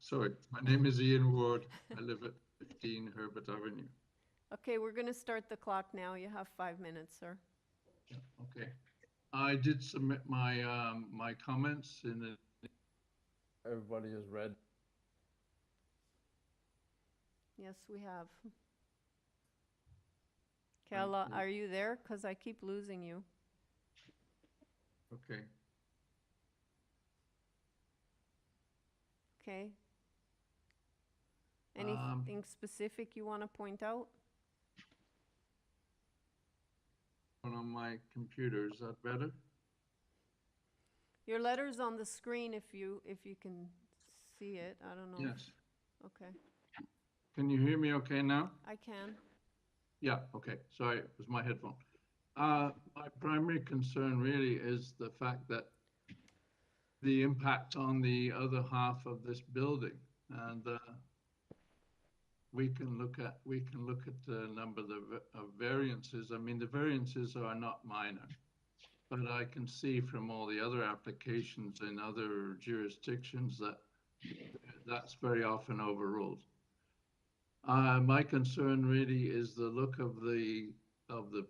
my name is Ian Ward. I live at 15 Herbert Avenue. Okay, we're gonna start the clock now. You have 5 minutes, sir. Yeah, okay. I did submit my my comments in the. Everybody has read. Yes, we have. Kella, are you there? Because I keep losing you. Okay. Okay. Anything specific you want to point out? On my computer, is that better? Your letter's on the screen if you can see it. I don't know. Yes. Okay. Can you hear me okay now? I can. Yeah, okay. Sorry, it was my headphone. My primary concern really is the fact that the impact on the other half of this building, and we can look at the number of variances. I mean, the variances are not minor, but I can see from all the other applications in other jurisdictions that that's very often overruled. My concern really is the look of the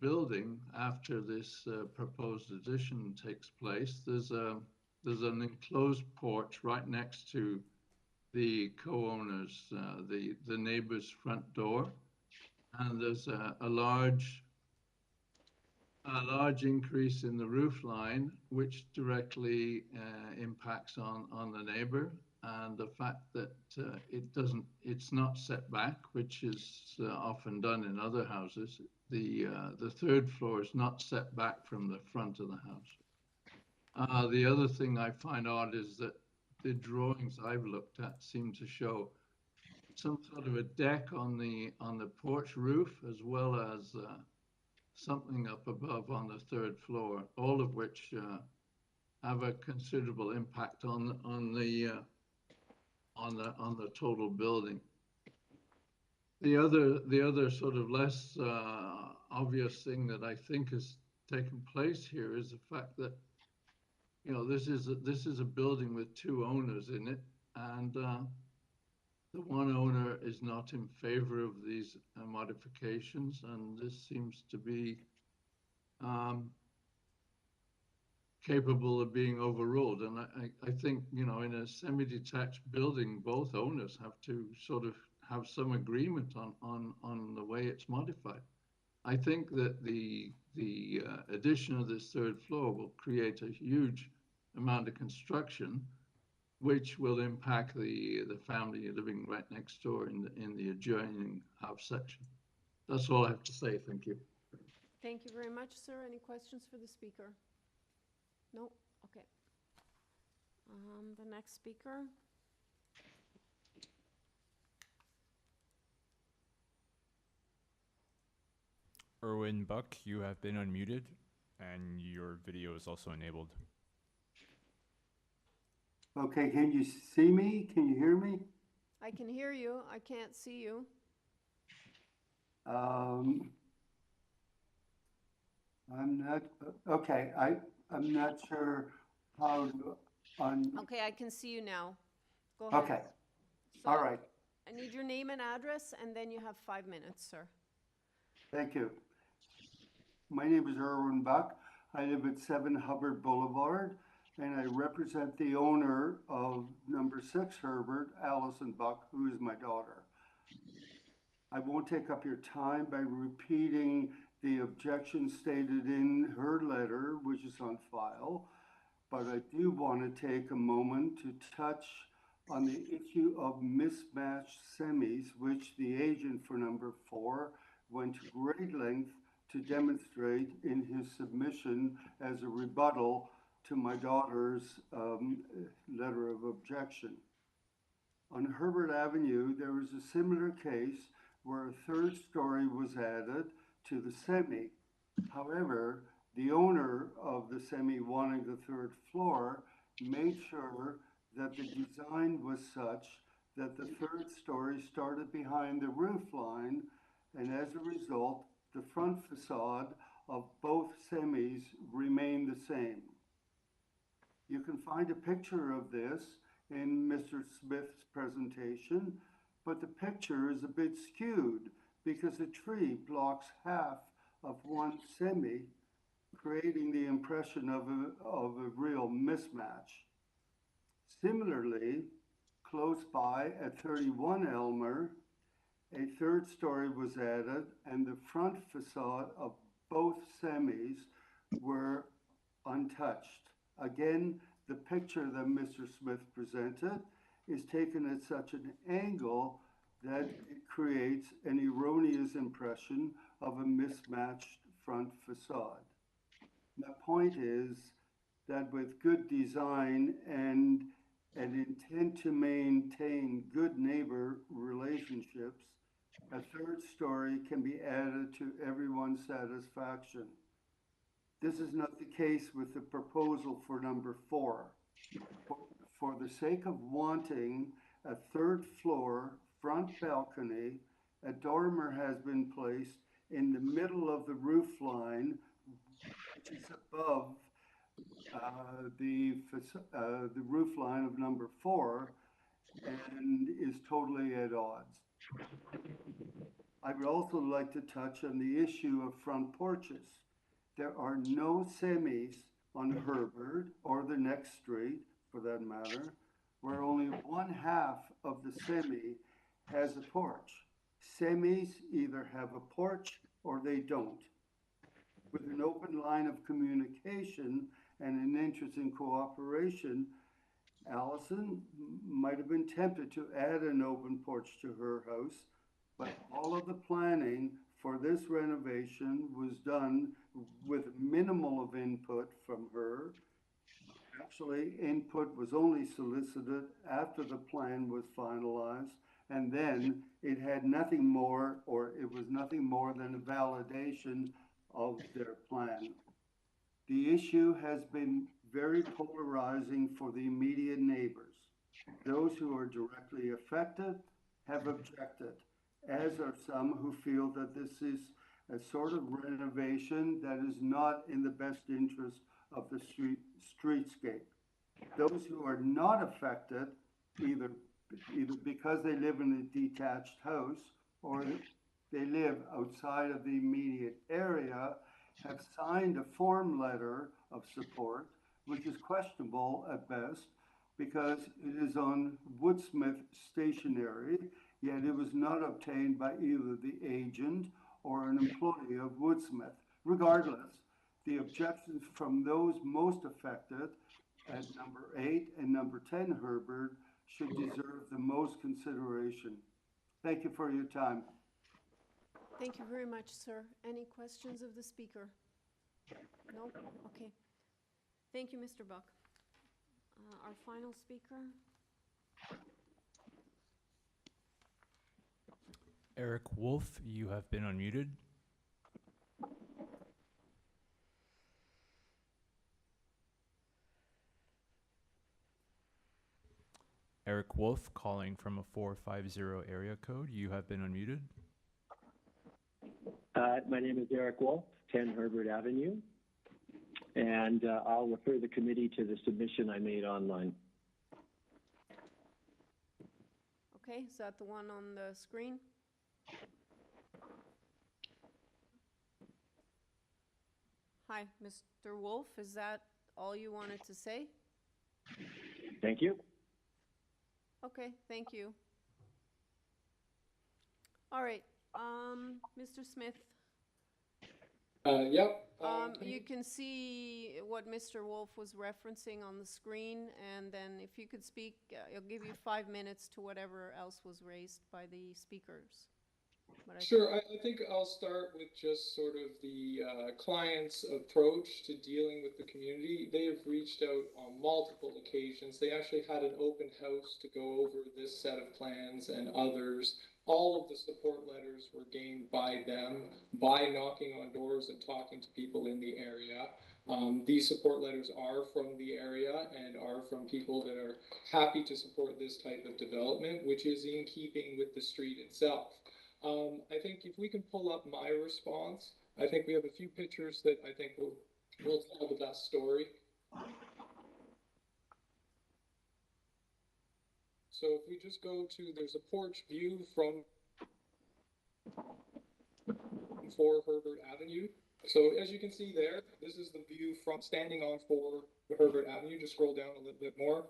building after this proposed addition takes place. There's an enclosed porch right next to the co-owners, the neighbor's front door, and there's a large increase in the roof line, which directly impacts on the neighbor. And the fact that it's not set back, which is often done in other houses. The third floor is not set back from the front of the house. The other thing I find odd is that the drawings I've looked at seem to show some sort of a deck on the porch roof, as well as something up above on the third floor, all of which have a considerable impact on the total building. The other sort of less obvious thing that I think has taken place here is the fact that, you know, this is a building with two owners in it, and the one owner is not in favor of these modifications, and this seems to be capable of being overruled. And I think, you know, in a semi-detached building, both owners have to sort of have some agreement on the way it's modified. I think that the addition of this third floor will create a huge amount of construction, which will impact the family living right next door in the adjoining house section. That's all I have to say. Thank you. Thank you very much, sir. Any questions for the speaker? No? Okay. The next speaker. Erwin Buck, you have been unmuted, and your video is also enabled. Okay, can you see me? Can you hear me? I can hear you. I can't see you. I'm not, okay, I'm not sure how to, Okay, I can see you now. Go ahead. okay, So, all right, I need your name and address, and then you have 5 minutes, sir. thank you. My name is Erwin Buck. I live at 7 Hubbard Boulevard, and I represent the owner of number 6 Herbert, Allison Buck, who is my daughter. I won't take up your time by repeating the objection stated in her letter, which is on file, but I do want to take a moment to touch on the issue of mismatched semis, which the agent for number 4 went to great length to demonstrate in his submission as a rebuttal to my daughter's letter of objection. On Herbert Avenue, there was a similar case where a third story was added to the semi. However, the owner of the semi wanting the third floor made sure that the design was such that the third story started behind the roof line, and as a result, the front facade of both semis remain the same. You can find a picture of this in Mr. Smith's presentation, but the picture is a bit skewed because a tree blocks half of one semi, creating the impression of a real mismatch. Similarly, close by at 31 Elmer, a third story was added and the front facade of both semis were untouched. Again, the picture that Mr. Smith presented is taken at such an angle that it creates an erroneous impression of a mismatched front facade. My point is that with good design and an intent to maintain good neighbor relationships, a third story can be added to everyone's satisfaction. This is not the case with the proposal for number 4. For the sake of wanting a third floor front balcony, a dormer has been placed in the middle of the roof line, which is above the roof line of number 4 and is totally at odds. I would also like to touch on the issue of front porches. There are no semis on Herbert or the next street, for that matter, where only one half of the semi has a porch. Semis either have a porch or they don't. With an open line of communication and an interest in cooperation, Allison might have been tempted to add an open porch to her house, but all of the planning for this renovation was done with minimal of input from her. Actually, input was only solicited after the plan was finalized, and then it had nothing more, or it was nothing more than a validation of their plan. The issue has been very polarizing for the immediate neighbors. Those who are directly affected have objected, as are some who feel that this is a sort of renovation that is not in the best interest of the streetscape. Those who are not affected, either because they live in a detached house or they live outside of the immediate area, have signed a form letter of support, which is questionable at best because it is on Woodsmith stationery, yet it was not obtained by either the agent or an employee of Woodsmith. Regardless, the objections from those most affected at number 8 and number 10 Herbert should deserve the most consideration. Thank you for your time. Thank you very much, sir. Any questions of the speaker? No? Okay. Thank you, Mr. Buck. Our final speaker. Eric Wolf, you have been unmuted. Eric Wolf, calling from a 450 area code. You have been unmuted. My name is Eric Wolf, 10 Herbert Avenue, and I'll refer the committee to the submission I made online. Okay, is that the one on the screen? Hi, Mr. Wolf, is that all you wanted to say? Thank you. Okay, thank you. All right, Mr. Smith. Yep. You can see what Mr. Wolf was referencing on the screen, and then if you could speak, I'll give you 5 minutes to whatever else was raised by the speakers. Sure, I think I'll start with just sort of the client's approach to dealing with the community. They have reached out on multiple occasions. They actually had an open house to go over this set of plans and others all of the support letters were gained by them, by knocking on doors and talking to people in the area. These support letters are from the area and are from people that are happy to support this type of development, which is in keeping with the street itself. I think if we can pull up my response, I think we have a few pictures that I think will tell the best story. So if we just go to, there's a porch view from 4 Herbert Avenue. So as you can see there, this is the view from standing on 4 Herbert Avenue. Just scroll down a little bit more.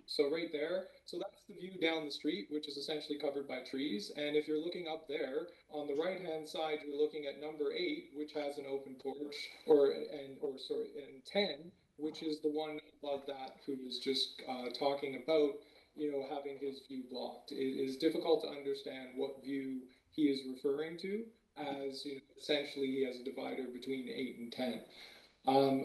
So right there, so that's the view down the street, which is essentially covered by trees. And if you're looking up there, on the right-hand side, you're looking at number 8, which has an open porch, and 10, which is the one above that who was just talking about, you know, having his view blocked. It is difficult to understand what view he is referring to, as, you know, essentially he has a divider between 8 and 10.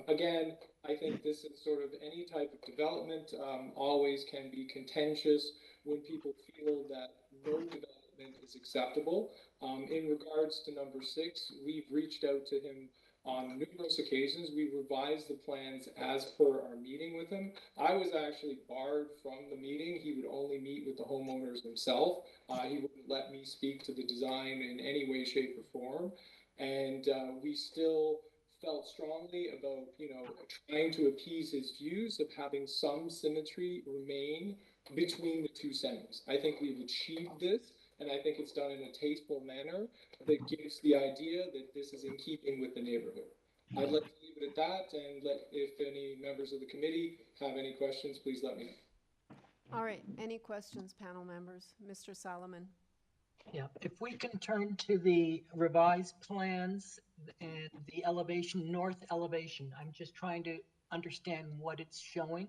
Again, I think this is sort of any type of development always can be contentious when people feel that no development is acceptable. In regards to number 6, we've reached out to him on numerous occasions. We revised the plans as per our meeting with him. I was actually barred from the meeting. He would only meet with the homeowners himself. He wouldn't let me speak to the design in any way, shape, or form. And we still felt strongly about, you know, trying to appease his views of having some symmetry remain between the two semis. I think we've achieved this, and I think it's done in a tasteful manner that gives the idea that this is in keeping with the neighborhood. I'd like to leave it at that, and if any members of the committee have any questions, please let me know. All right, any questions, panel members? Mr. Solomon. Yeah, if we can turn to the revised plans and the elevation, north elevation, I'm just trying to understand what it's showing.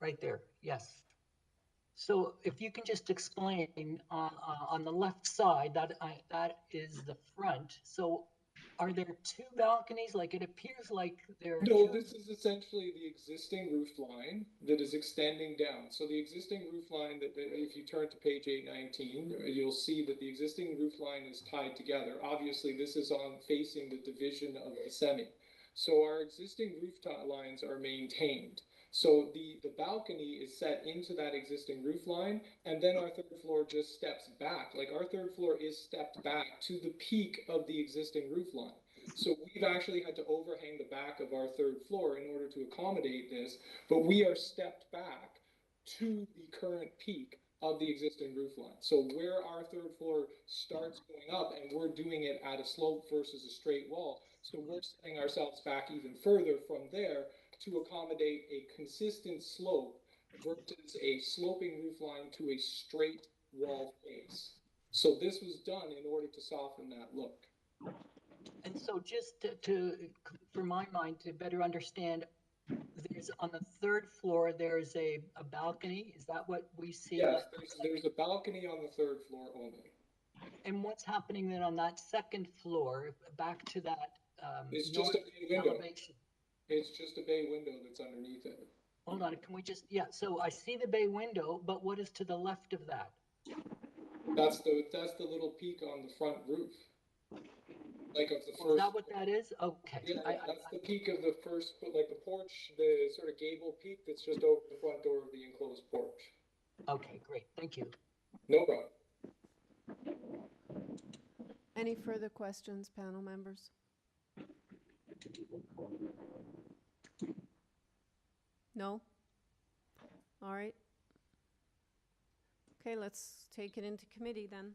Right there, yes. So if you can just explain on the left side, that is the front. So are there 2 balconies? Like, it appears like there are No, 2. this is essentially the existing roof line that is extending down. So the existing roof line, that if you turn to page 819, you'll see that the existing roof line is tied together. Obviously, this is on facing the division of the semi. So our existing roof lines are maintained. So the balcony is set into that existing roof line, and then our 3rd floor just steps back. Like, our 3rd floor is stepped back to the peak of the existing roof line. So we've actually had to overhang the back of our 3rd floor in order to accommodate this, but we are stepped back to the current peak of the existing roof line. So where our 3rd floor starts going up, and we're doing it at a slope versus a straight wall, so we're setting ourselves back even further from there to accommodate a consistent slope versus a sloping roof line to a straight wall face. So this was done in order to soften that look. And so just for my mind, to better understand, there's on the 3rd floor, there's a balcony. Is that what we see? Yes, there's a balcony on the 3rd floor only. And what's happening then on that 2nd floor, back to that it's just a bay window. Elevation? It's just a bay window that's underneath it. Hold on, can we just, yeah, so I see the bay window, but what is to the left of that? That's the little peak on the front roof. Like of the first. Is that what that is? Okay. Yeah, that's the peak of the first, like the porch, the sort of gable peak that's just over the front door of the enclosed porch. Okay, great, thank you. No problem. Any further questions, panel members? No? All right. Okay, let's take it into committee then.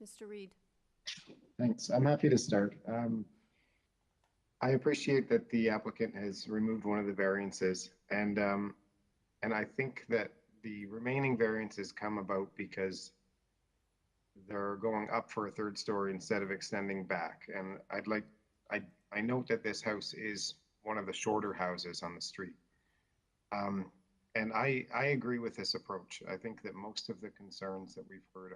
Mr. Reed. Thanks. I'm happy to start. I appreciate that the applicant has removed one of the variances, and I think that the remaining variances come about because they're going up for a 3rd story instead of extending back. And I note that this house is one of the shorter houses on the street. And I agree with this approach. I think that most of the concerns that we've heard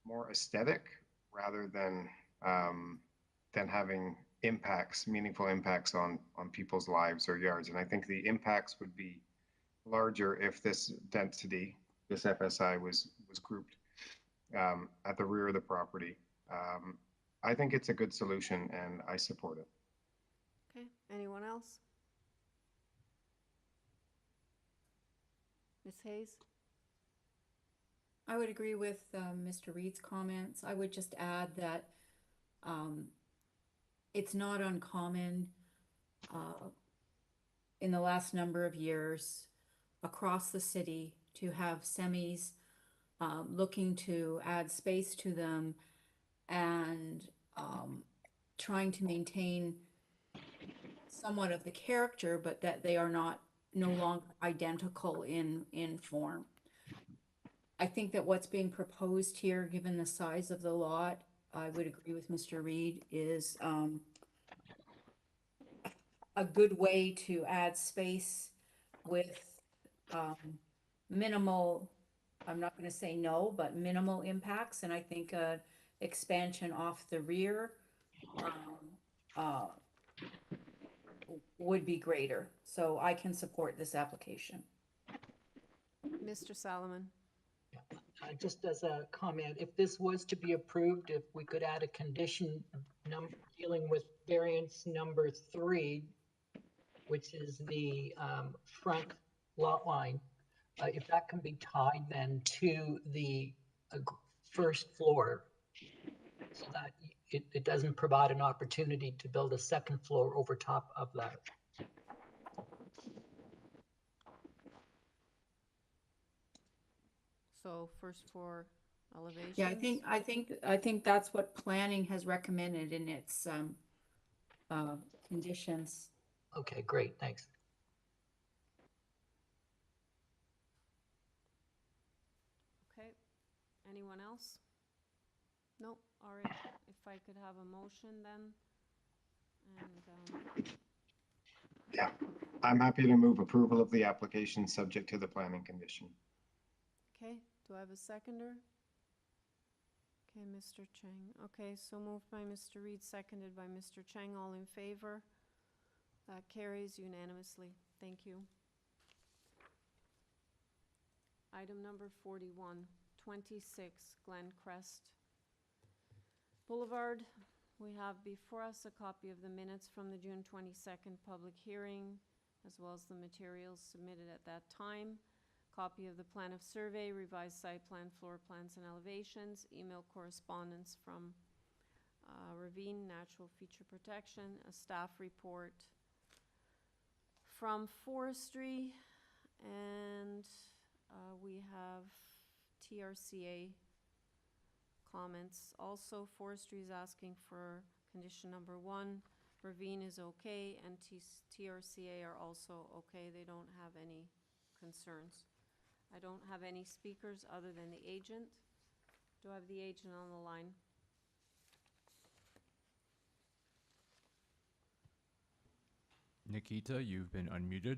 more aesthetic rather than having impacts, meaningful impacts on people's lives or yards. And I think the impacts would be larger if this density, this FSI was grouped at the rear of the property. I think it's a good solution and I support it. Okay, anyone else? Ms. Hayes? I would agree with Mr. Reed's comments. I would just add that it's not uncommon in the last number of years across the city to have semis looking to add space to them and trying to maintain somewhat of the character, but that they are no longer identical in form. I think that what's being proposed here, given the size of the lot, I would agree with Mr. Reed, is a good way to add space with minimal, I'm not going to say no, but minimal impacts. And I think expansion off the rear would be greater. So I can support this application. Mr. Solomon? Just as a comment, if this was to be approved, if we could add a condition dealing with variance number 3, which is the front lot line, if that can be tied then to the first floor, so that it doesn't provide an opportunity to build a second floor over top of that. So first floor elevations? Yeah, I think that's what planning has recommended in its conditions. Okay, great, thanks. Okay, anyone else? Nope, all right, if I could have a motion then, and Yeah, I'm happy to move approval of the application subject to the planning condition. okay, do I have a seconder? Okay, Mr. Chang. Okay, so moved by Mr. Reed, seconded by Mr. Chang. All in favor? That carries unanimously. Thank you. Item number 41, 26 Glencrest Boulevard. We have before us a copy of the minutes from the June 22nd public hearing, as well as the materials submitted at that time. Copy of the plan of survey, revised site plan, floor plans, and elevations, email correspondence from Ravine Natural Feature Protection, a staff report from Forestry, and we have TRCA comments. Also, Forestry is asking for condition number 1. Ravine is okay, and TRCA are also okay. They don't have any concerns. I don't have any speakers other than the agent. Do I have the agent on the line? Nikita, you've been unmuted.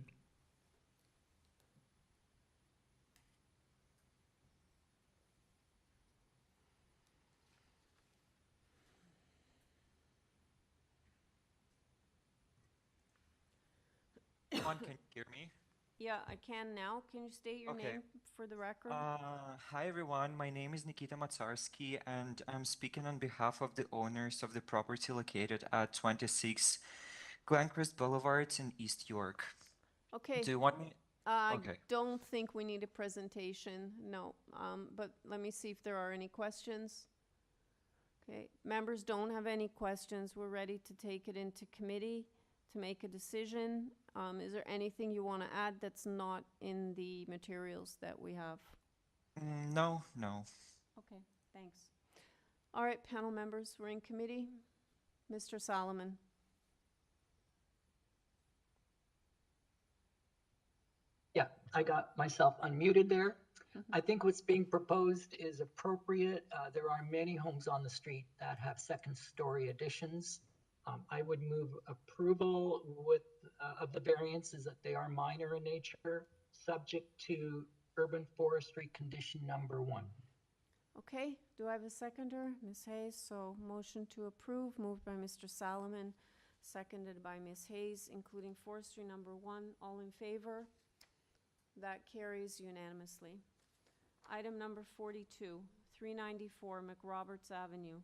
Can you hear me? Yeah, I can now. Can you state your name for the record? Hi everyone, my name is Nikita Matsarski and I'm speaking on behalf of the owners of the property located at 26 Glencrest Boulevard in East York. Okay. Do you want me? I don't think we need a presentation, no. But let me see if there are any questions. Okay, members don't have any questions. We're ready to take it into committee to make a decision. Is there anything you want to add that's not in the materials that we have? No. Okay, thanks. All right, panel members, we're in committee. Mr. Solomon. Yeah, I got myself unmuted there. I think what's being proposed is appropriate. There are many homes on the street that have second-story additions. I would move approval of the variances that they are minor in nature, subject to urban forestry condition number 1. Okay, do I have a seconder? Ms. Hayes, so motion to approve, moved by Mr. Salomon, seconded by Ms. Hayes, including forestry number 1. All in favor? That carries unanimously. Item number 42, 394 McRoberts Avenue.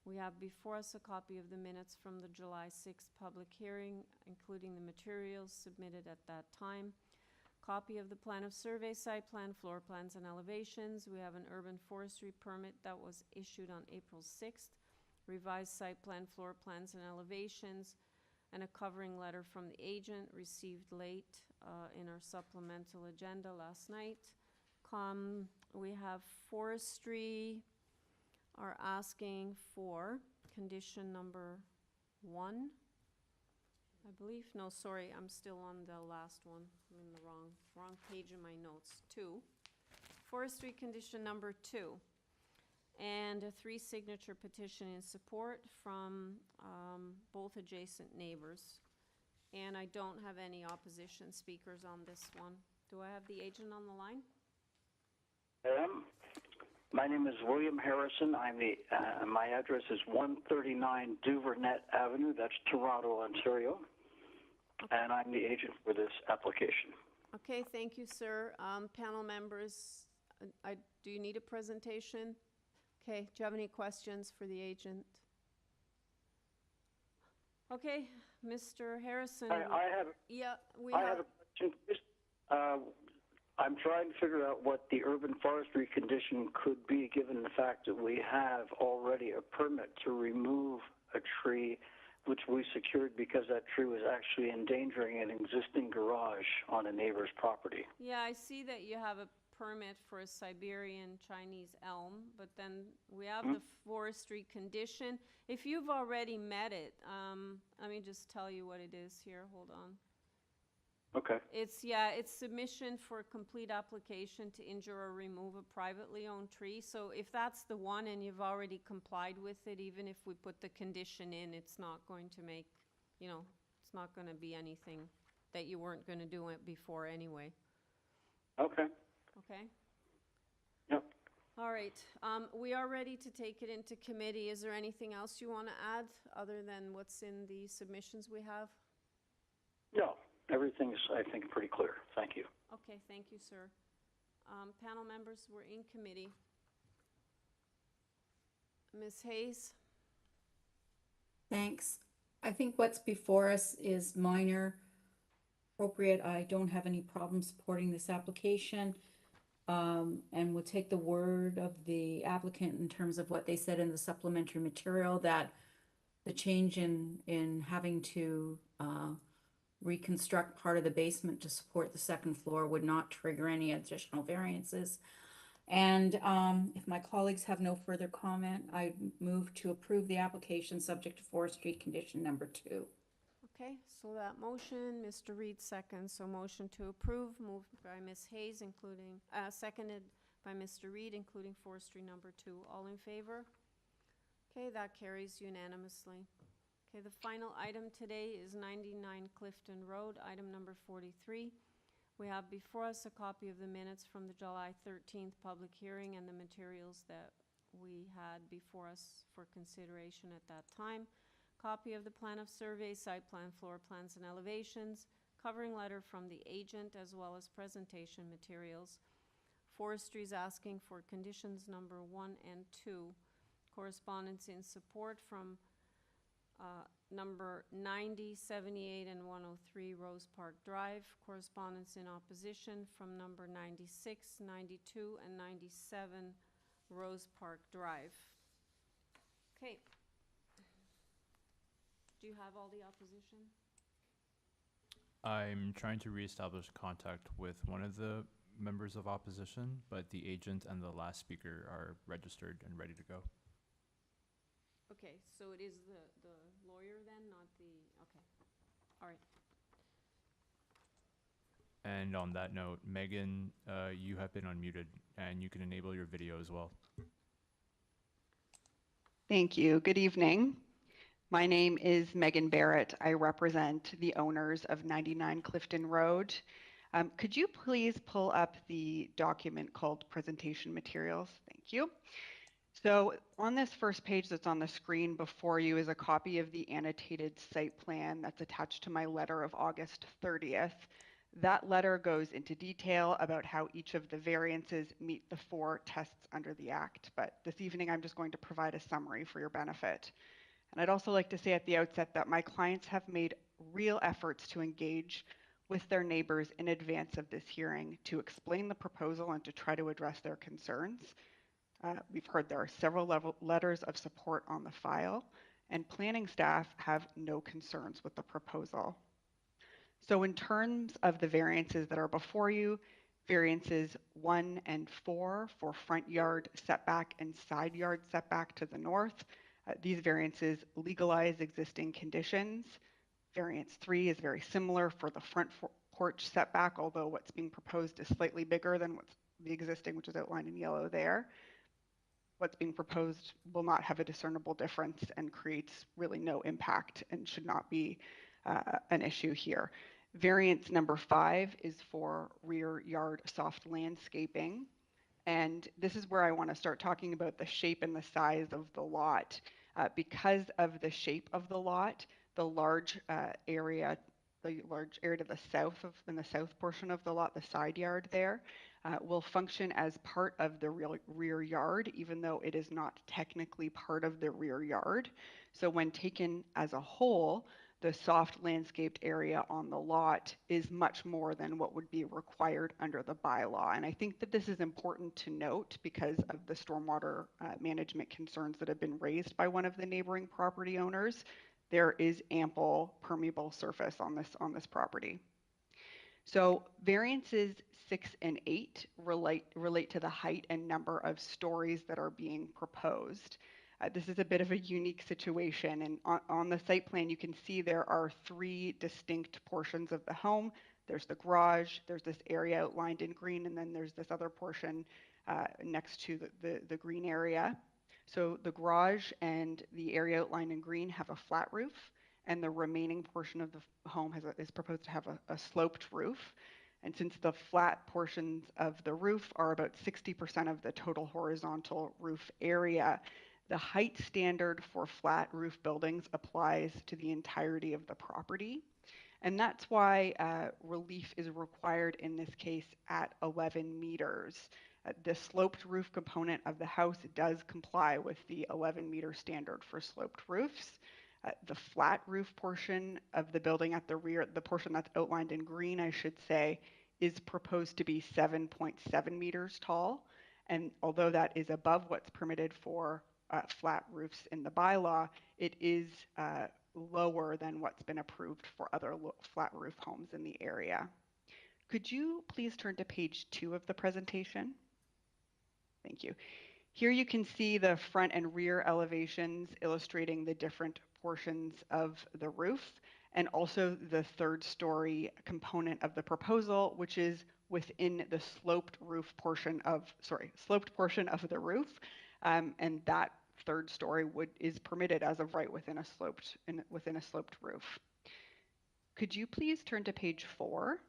We have before us a copy of the minutes from the July 6th public hearing, including the materials submitted at that time. Copy of the plan of survey, site plan, floor plans, and elevations. We have an urban forestry permit that was issued on April 6th, revised site plan, floor plans, and elevations, and a covering letter from the agent received late in our supplemental agenda last night. We have forestry are asking for condition number 1. I believe, no, sorry, I'm still on the last one. I'm in the wrong page in my notes. 2. Forestry condition number 2. And a 3-signature petition in support from both adjacent neighbors. And I don't have any opposition speakers on this one. Do I have the agent on the line? My name is William Harrison. My address is 139 Duvernay Avenue. That's Toronto, Ontario. Okay. And I'm the agent for this application. Okay, thank you, sir. Panel members, do you need a presentation? Okay, do you have any questions for the agent? Okay, Mr. Harrison. I have a question, please. I'm trying to figure out what the urban forestry condition could be, given the fact that we have already a permit to remove a tree, which we secured because that tree was actually endangering an existing garage on a neighbor's property. Yeah, I see that you have a permit for a Siberian Chinese elm, but then we have the forestry condition. If you've already met it, let me just tell you what it is here. Hold on. Okay. It's submission for a complete application to injure or remove a privately owned tree. So if that's the one and you've already complied with it, even if we put the condition in, it's not going to make, it's not going to be anything that you weren't going to do it before anyway. Okay. Okay? Yep. All right. We are ready to take it into committee. Is there anything else you want to add other than what's in the submissions we have? No. Everything's, I think, pretty clear. Thank you. Okay, thank you, sir. Panel members, we're in committee. Ms. Hayes? Thanks. I think what's before us is minor, appropriate. I don't have any problem supporting this application. And we'll take the word of the applicant in terms of what they said in the supplementary material, that the change in having to reconstruct part of the basement to support the second floor would not trigger any additional variances. And if my colleagues have no further comment, I move to approve the application subject to forestry condition number 2. Okay, so that motion, Mr. Reed seconds. So motion to approve, moved by Ms. Hayes, including, seconded by Mr. Reed, including forestry number 2. All in favor? Okay, that carries unanimously. Okay, the final item today is 99 Clifton Road, item number 43. We have before us a copy of the minutes from the July 13th public hearing and the materials that we had before us for consideration at that time. Copy of the plan of survey, site plan, floor plans, and elevations, covering letter from the agent, as well as presentation materials. Forestry is asking for conditions number 1 and 2. Correspondence in support from number 90, 78, and 103 Rose Park Drive. Correspondence in opposition from number 96, 92, and 97 Rose Park Drive. Okay. Do you have all the opposition? I'm trying to reestablish contact with one of the members of opposition, but the agent and the last speaker are registered and ready to go. Okay, so it is the lawyer then, not the, okay, all right. And on that note, Megan, you have been unmuted and you can enable your video as well. Thank you. Good evening. My name is Megan Barrett. I represent the owners of 99 Clifton Road. Could you please pull up the document called presentation materials? Thank you. So on this first page that's on the screen before you is a copy of the annotated site plan that's attached to my letter of August 30th. That letter goes into detail about how each of the variances meet the 4 tests under the Act, but this evening I'm just going to provide a summary for your benefit. And I'd also like to say at the outset that my clients have made real efforts to engage with their neighbors in advance of this hearing to explain the proposal and to try to address their concerns. We've heard there are several letters of support on the file, and planning staff have no concerns with the proposal. So in terms of the variances that are before you, variances 1 and 4 for front yard setback and side yard setback to the north. These variances legalize existing conditions. Variance 3 is very similar for the front porch setback, although what's being proposed is slightly bigger than what's the existing, which is outlined in yellow there. What's being proposed will not have a discernible difference and creates really no impact and should not be an issue here. Variance number 5 is for rear yard soft landscaping. And this is where I want to start talking about the shape and the size of the lot. Because of the shape of the lot, the large area to the south in the south portion of the lot, the side yard there, will function as part of the rear yard, even though it is not technically part of the rear yard. So when taken as a whole, the soft landscaped area on the lot is much more than what would be required under the bylaw. And I think that this is important to note because of the stormwater management concerns that have been raised by one of the neighboring property owners. There is ample permeable surface on this property. So variances 6 and 8 relate to the height and number of stories that are being proposed. This is a bit of a unique situation, and on the site plan you can see there are 3 distinct portions of the home. There's the garage, there's this area outlined in green, and then there's this other portion next to the green area. So the garage and the area outlined in green have a flat roof, and the remaining portion of the home is proposed to have a sloped roof. And since the flat portions of the roof are about 60% of the total horizontal roof area, the height standard for flat roof buildings applies to the entirety of the property. And that's why relief is required in this case at 11 meters. The sloped roof component of the house does comply with the 11-meter standard for sloped roofs. The flat roof portion of the building at the rear, the portion that's outlined in green, I should say, is proposed to be 7.7 meters tall. And although that is above what's permitted for flat roofs in the bylaw, it is lower than what's been approved for other flat roof homes in the area. Could you please turn to page 2 of the presentation? Thank you. Here you can see the front and rear elevations illustrating the different portions of the roof and also the 3rd story component of the proposal, which is within the sloped portion of the roof. And that 3rd story is permitted as of right within a sloped roof. Could you please turn to page 4?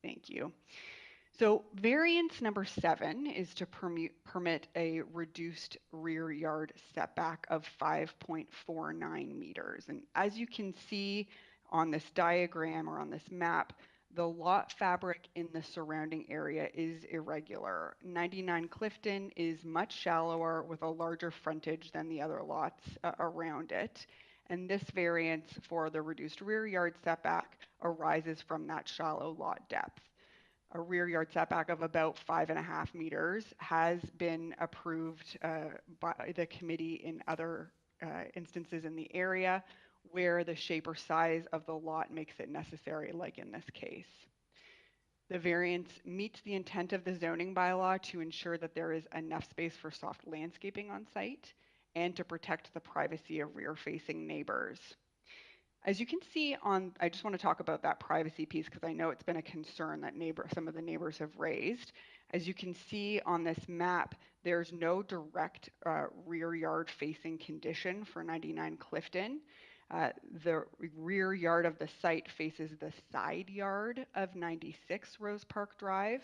Thank you. So variance number 7 is to permit a reduced rear yard setback of 5.49 meters. And as you can see on this diagram or on this map, the lot fabric in the surrounding area is irregular. 99 Clifton is much shallower with a larger frontage than the other lots around it. And this variance for the reduced rear yard setback arises from that shallow lot depth. A rear yard setback of about 5.5 meters has been approved by the committee in other instances in the area where the shape or size of the lot makes it necessary, like in this case. The variance meets the intent of the zoning bylaw to ensure that there is enough space for soft landscaping on site and to protect the privacy of rear-facing neighbors. As you can see I just want to talk about that privacy piece because I know it's been a concern that some of the neighbors have raised. As you can see on this map, there's no direct rear yard facing condition for 99 Clifton. The rear yard of the site faces the side yard of 96 Rose Park Drive.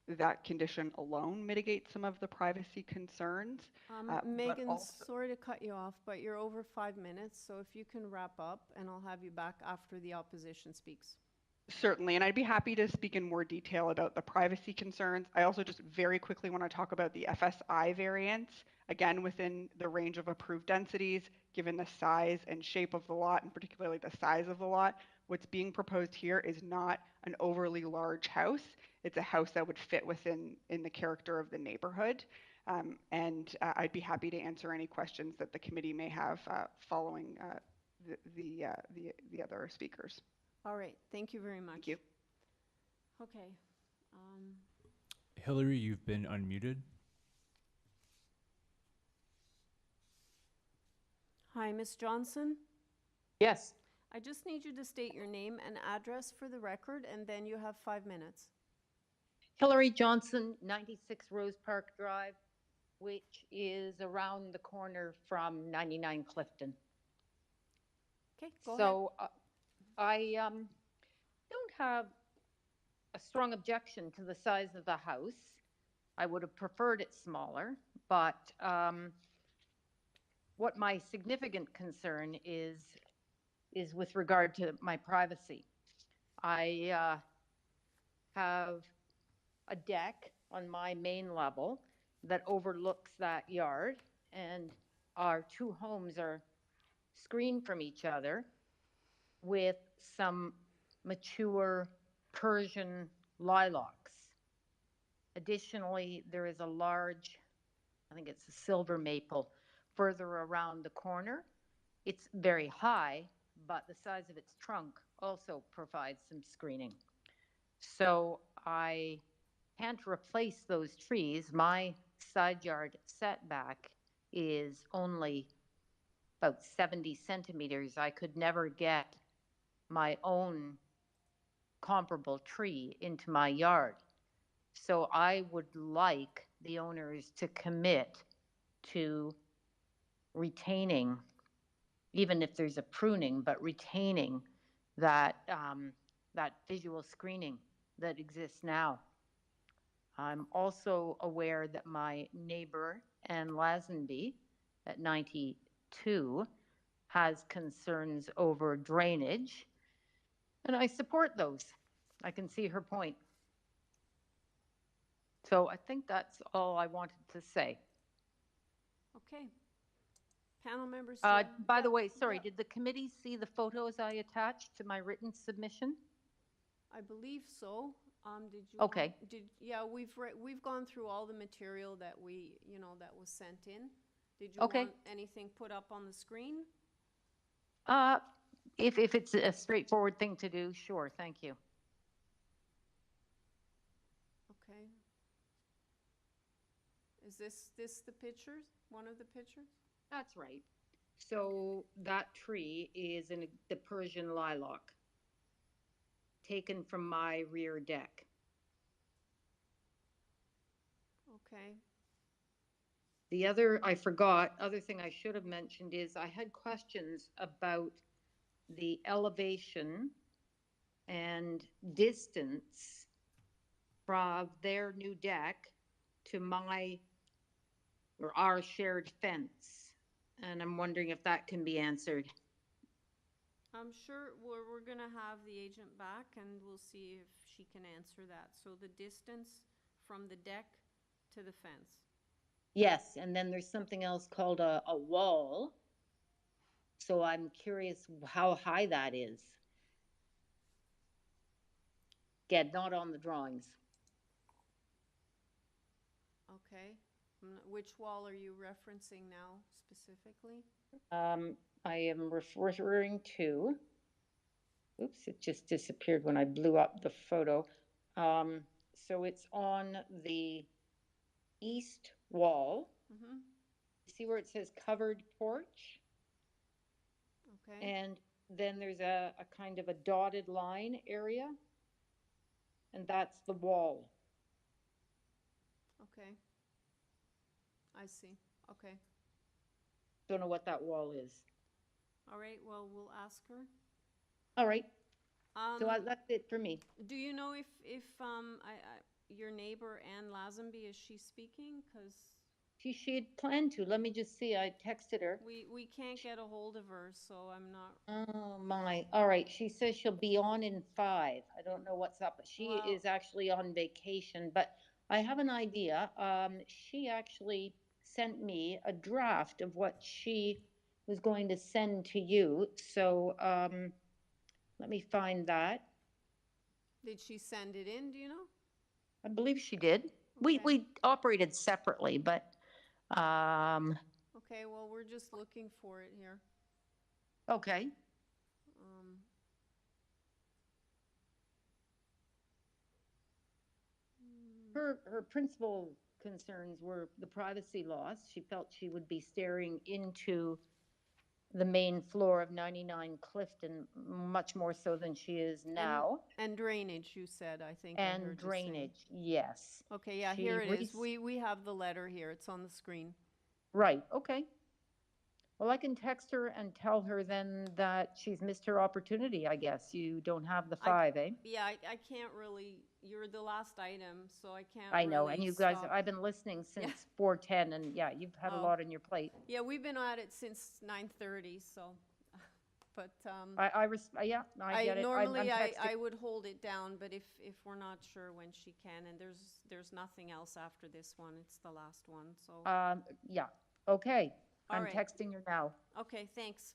That condition alone mitigates some of the privacy concerns. but Megan, also- sorry to cut you off, but you're over 5 minutes, so if you can wrap up, and I'll have you back after the opposition speaks. Certainly, and I'd be happy to speak in more detail about the privacy concerns. I also just very quickly want to talk about the FSI variance, again, within the range of approved densities, given the size and shape of the lot, and particularly the size of the lot. What's being proposed here is not an overly large house. It's a house that would fit within the character of the neighborhood. I'd be happy to answer any questions that the committee may have following the other speakers. All right, thank you very much. Thank you. Okay. Hillary, you've been unmuted. Hi, Ms. Johnson? Yes. I just need you to state your name and address for the record, and then you have 5 minutes. Hillary Johnson, 96 Rose Park Drive, which is around the corner from 99 Clifton. Okay, go ahead. So I don't have a strong objection to the size of the house. I would have preferred it smaller, but what my significant concern is with regard to my privacy. I have a deck on my main level that overlooks that yard, and our two homes are screened from each other with some mature Persian lilacs. Additionally, there is a large, I think it's a silver maple, further around the corner. It's very high, but the size of its trunk also provides some screening. So I can't replace those trees. My side yard setback is only about 70 centimeters. I could never get my own comparable tree into my yard. So I would like the owners to commit to retaining, even if there's a pruning, but retaining that, that visual screening that exists now. I'm also aware that my neighbor, Ann Lazenby, at 92, has concerns over drainage, and I support those. I can see her point. So I think that's all I wanted to say. Okay. Panel members? By the way, sorry, did the committee see the photos I attached to my written submission? I believe so. Did you? Okay. Yeah, we've gone through all the material that that was sent in. Did you Okay. want anything put up on the screen? If it's a straightforward thing to do, sure, thank you. Okay. Is this the pictures? One of the pictures? That's right. So that tree is in the Persian lilac, taken from my rear deck. Okay. The other thing I should have mentioned is I had questions about the elevation and distance from their new deck to our shared fence. And I'm wondering if that can be answered. I'm sure we're gonna have the agent back and we'll see if she can answer that. So the distance from the deck to the fence. Yes, and then there's something else called a wall. So I'm curious how high that is. Again, not on the drawings. Okay. Which wall are you referencing now specifically? I am referring to, oops, it just disappeared when I blew up the photo. So it's on the east wall. Mm-hmm. See where it says covered porch? Okay. And then there's a kind of a dotted line area, and that's the wall. Okay. I see. Okay. Don't know what that wall is. All right, well, we'll ask her. All right, so Um, that's it for me. do you know if your neighbor Ann Lazenby, is she speaking? Because She had planned to. Let me just see. I texted her. we can't get a hold of her, so I'm not. Oh my. All right. She says she'll be on in 5. I don't know what's up, but she Well- is actually on vacation. But I have an idea. She actually sent me a draft of what she was going to send to you. So let me find that. Did she send it in? Do you know? I believe she did. We operated separately, but Okay, well, we're just looking for it here. okay. Um, Her principal concerns were the privacy loss. She felt she would be staring into the main floor of 99 Clifton, much more so than she is now. And drainage, you said, I think I And heard you say. drainage, yes. Okay, yeah, She here it is. re- We have the letter here. It's on the screen. Right, okay. Well, I can text her and tell her then that she's missed her opportunity, I guess. You don't have the 5, eh? Yeah, I can't really, you're the last item, so I can't I know, really and you guys, stop. I've been listening Yeah. since 4:10, and yeah, you've had a Oh. lot on your plate. Yeah, we've been at it since 9:30, so, but, Yeah, I get it. Normally, I'm I texting. would hold it down, but if we're not sure when she can, and there's nothing else after this one, it's the last one, so. Yeah, okay. All I'm right. texting her now. Okay, thanks.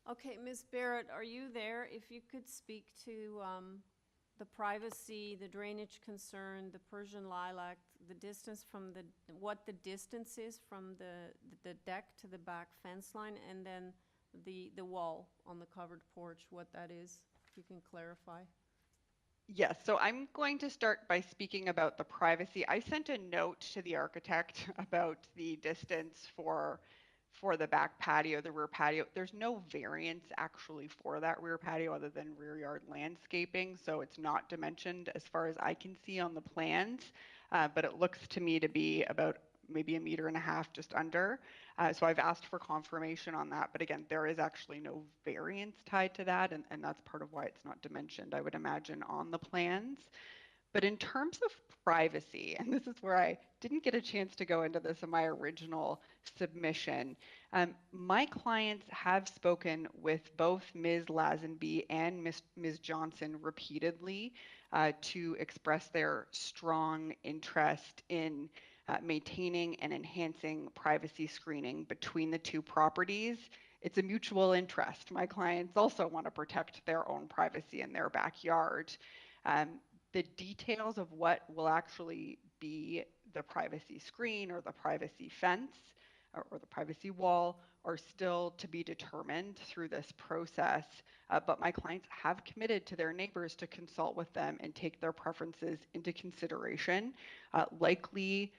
Okay, Ms. Barrett, are you there? If you could speak to the privacy, the drainage concern, the Persian lilac, the distance from what the distance is from the deck to the back fence line, and then the wall on the covered porch, what that is, if you can clarify. Yes, so I'm going to start by speaking about the privacy. I sent a note to the architect about the distance for the back patio, the rear patio. There's no variance actually for that rear patio other than rear yard landscaping, so it's not dimensioned as far as I can see on the plans, but it looks to me to be about maybe 1.5 meters, just under. So I've asked for confirmation on that, but again, there is actually no variance tied to that, and that's part of why it's not dimensioned, I would imagine, on the plans. But in terms of privacy, and this is where I didn't get a chance to go into this in my original submission, my clients have spoken with both Ms. Lazenby and Ms. Johnson repeatedly to express their strong interest in maintaining and enhancing privacy screening between the two properties. It's a mutual interest. My clients also want to protect their own privacy in their backyard. The details of what will actually be the privacy screen or the privacy fence or the privacy wall are still to be determined through this process. But my clients have committed to their neighbors to consult with them and take their preferences into consideration. Likely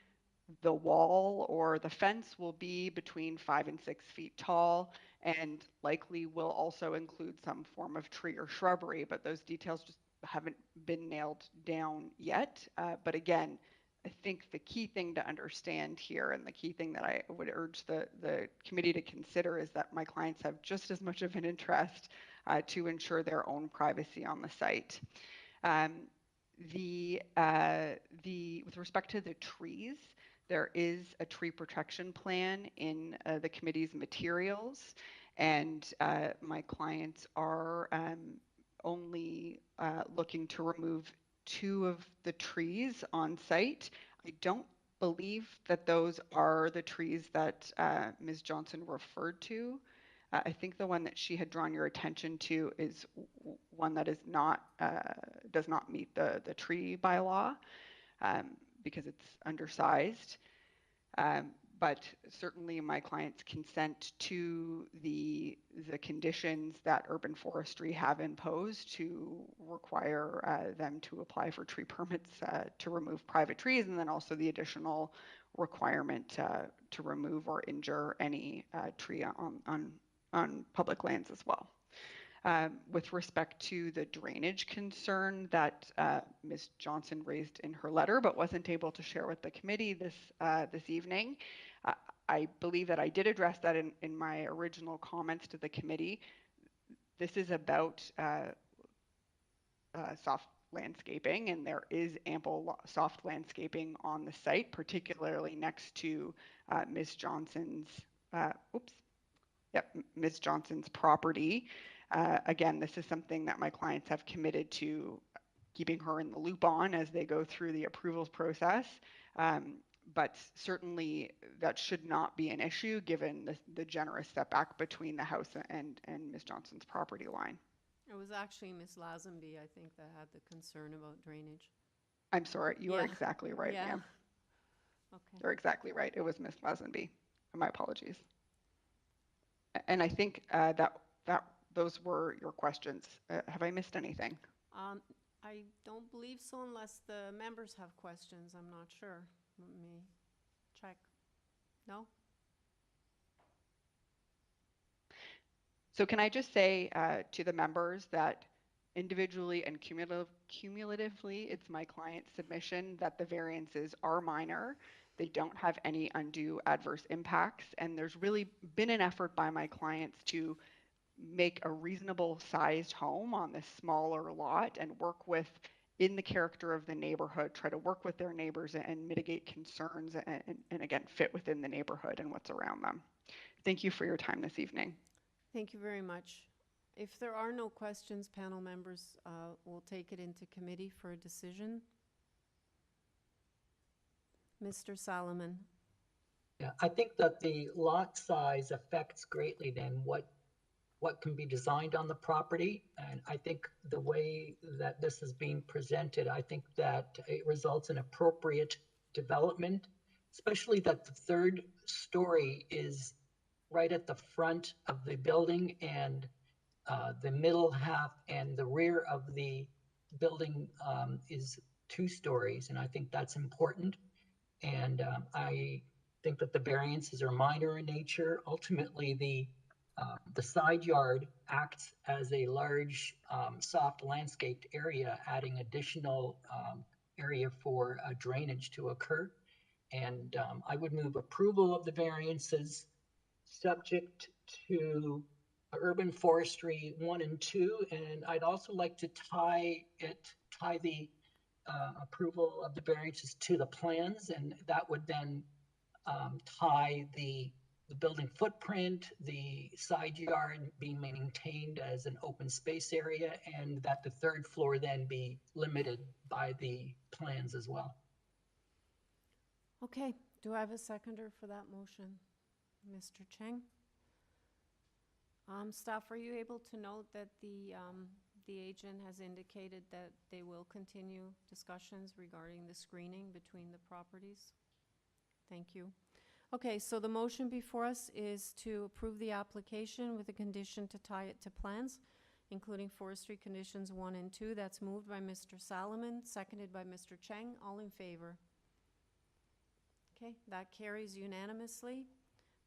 the wall or the fence will be between 5 and 6 feet tall and likely will also include some form of tree or shrubbery, but those details just haven't been nailed down yet. But again, I think the key thing to understand here and the key thing that I would urge the committee to consider is that my clients have just as much of an interest to ensure their own privacy on the site. With respect to the trees, there is a tree protection plan in the committee's materials, and my clients are only looking to remove 2 of the trees on site. I don't believe that those are the trees that Ms. Johnson referred to. I think the one that she had drawn your attention to is one that is not does not meet the tree bylaw because it's undersized. But certainly my clients consent to the conditions that urban forestry have imposed to require them to apply for tree permits to remove private trees, and then also the additional requirement to remove or injure any tree on public lands as well. With respect to the drainage concern that Ms. Johnson raised in her letter, but wasn't able to share with the committee this evening, I believe that I did address that in my original comments to the committee. This is about soft landscaping, and there is ample soft landscaping on the site, particularly next to Ms. Johnson's, Ms. Johnson's property. Again, this is something that my clients have committed to keeping her in the loop on as they go through the approvals process. But certainly that should not be an issue given the generous setback between the house and Ms. Johnson's property line. It was actually Miss Lazenby, I think, that had the concern about drainage. I'm sorry, you are exactly right, Yeah. ma'am. Okay. You're exactly right. It was Miss Lazenby. My apologies. And I think that those were your questions. Have I missed anything? I don't believe so unless the members have questions. I'm not sure. Let me check. No? So can I just say to the members that individually and cumulatively, it's my client's submission that the variances are minor. They don't have any undue adverse impacts. And there's really been an effort by my clients to make a reasonable sized home on this smaller lot and work with, in the character of the neighborhood, try to work with their neighbors and mitigate concerns and again, fit within the neighborhood and what's around them. Thank you for your time this evening. Thank you very much. If there are no questions, panel members, will take it into committee for a decision. Mr. Solomon. Yeah, I think that the lot size affects greatly then what can be designed on the property. And I think the way that this is being presented, I think that it results in appropriate development, especially that the third story is right at the front of the building, and the middle half and the rear of the building is 2 stories. And I think that's important. And I think that the variances are minor in nature. Ultimately, the side yard acts as a large soft landscaped area, adding additional area for drainage to occur. And I would move approval of the variances subject to urban forestry 1 and 2. And I'd also like to tie the approval of the variances to the plans, and that would then tie the building footprint, the side yard being maintained as an open space area, and that the 3rd floor then be limited by the plans as well. Okay, do I have a seconder for that motion? Mr. Cheng? Staff, are you able to note that the agent has indicated that they will continue discussions regarding the screening between the properties? Thank you. Okay, so the motion before us is to approve the application with a condition to tie it to plans, including forestry conditions 1 and 2. That's moved by Mr. Solomon, seconded by Mr. Cheng. All in favor? Okay, that carries unanimously.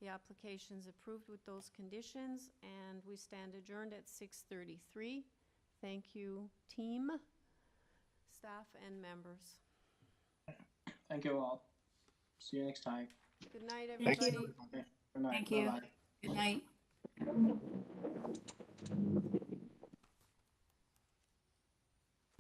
The application is approved with those conditions, and we stand adjourned at 6:33. Thank you, team, staff, and members. Thank you all. See you next time. Good night, Thank everybody. you. Okay. Good night. Thank you. Bye-bye. Good night.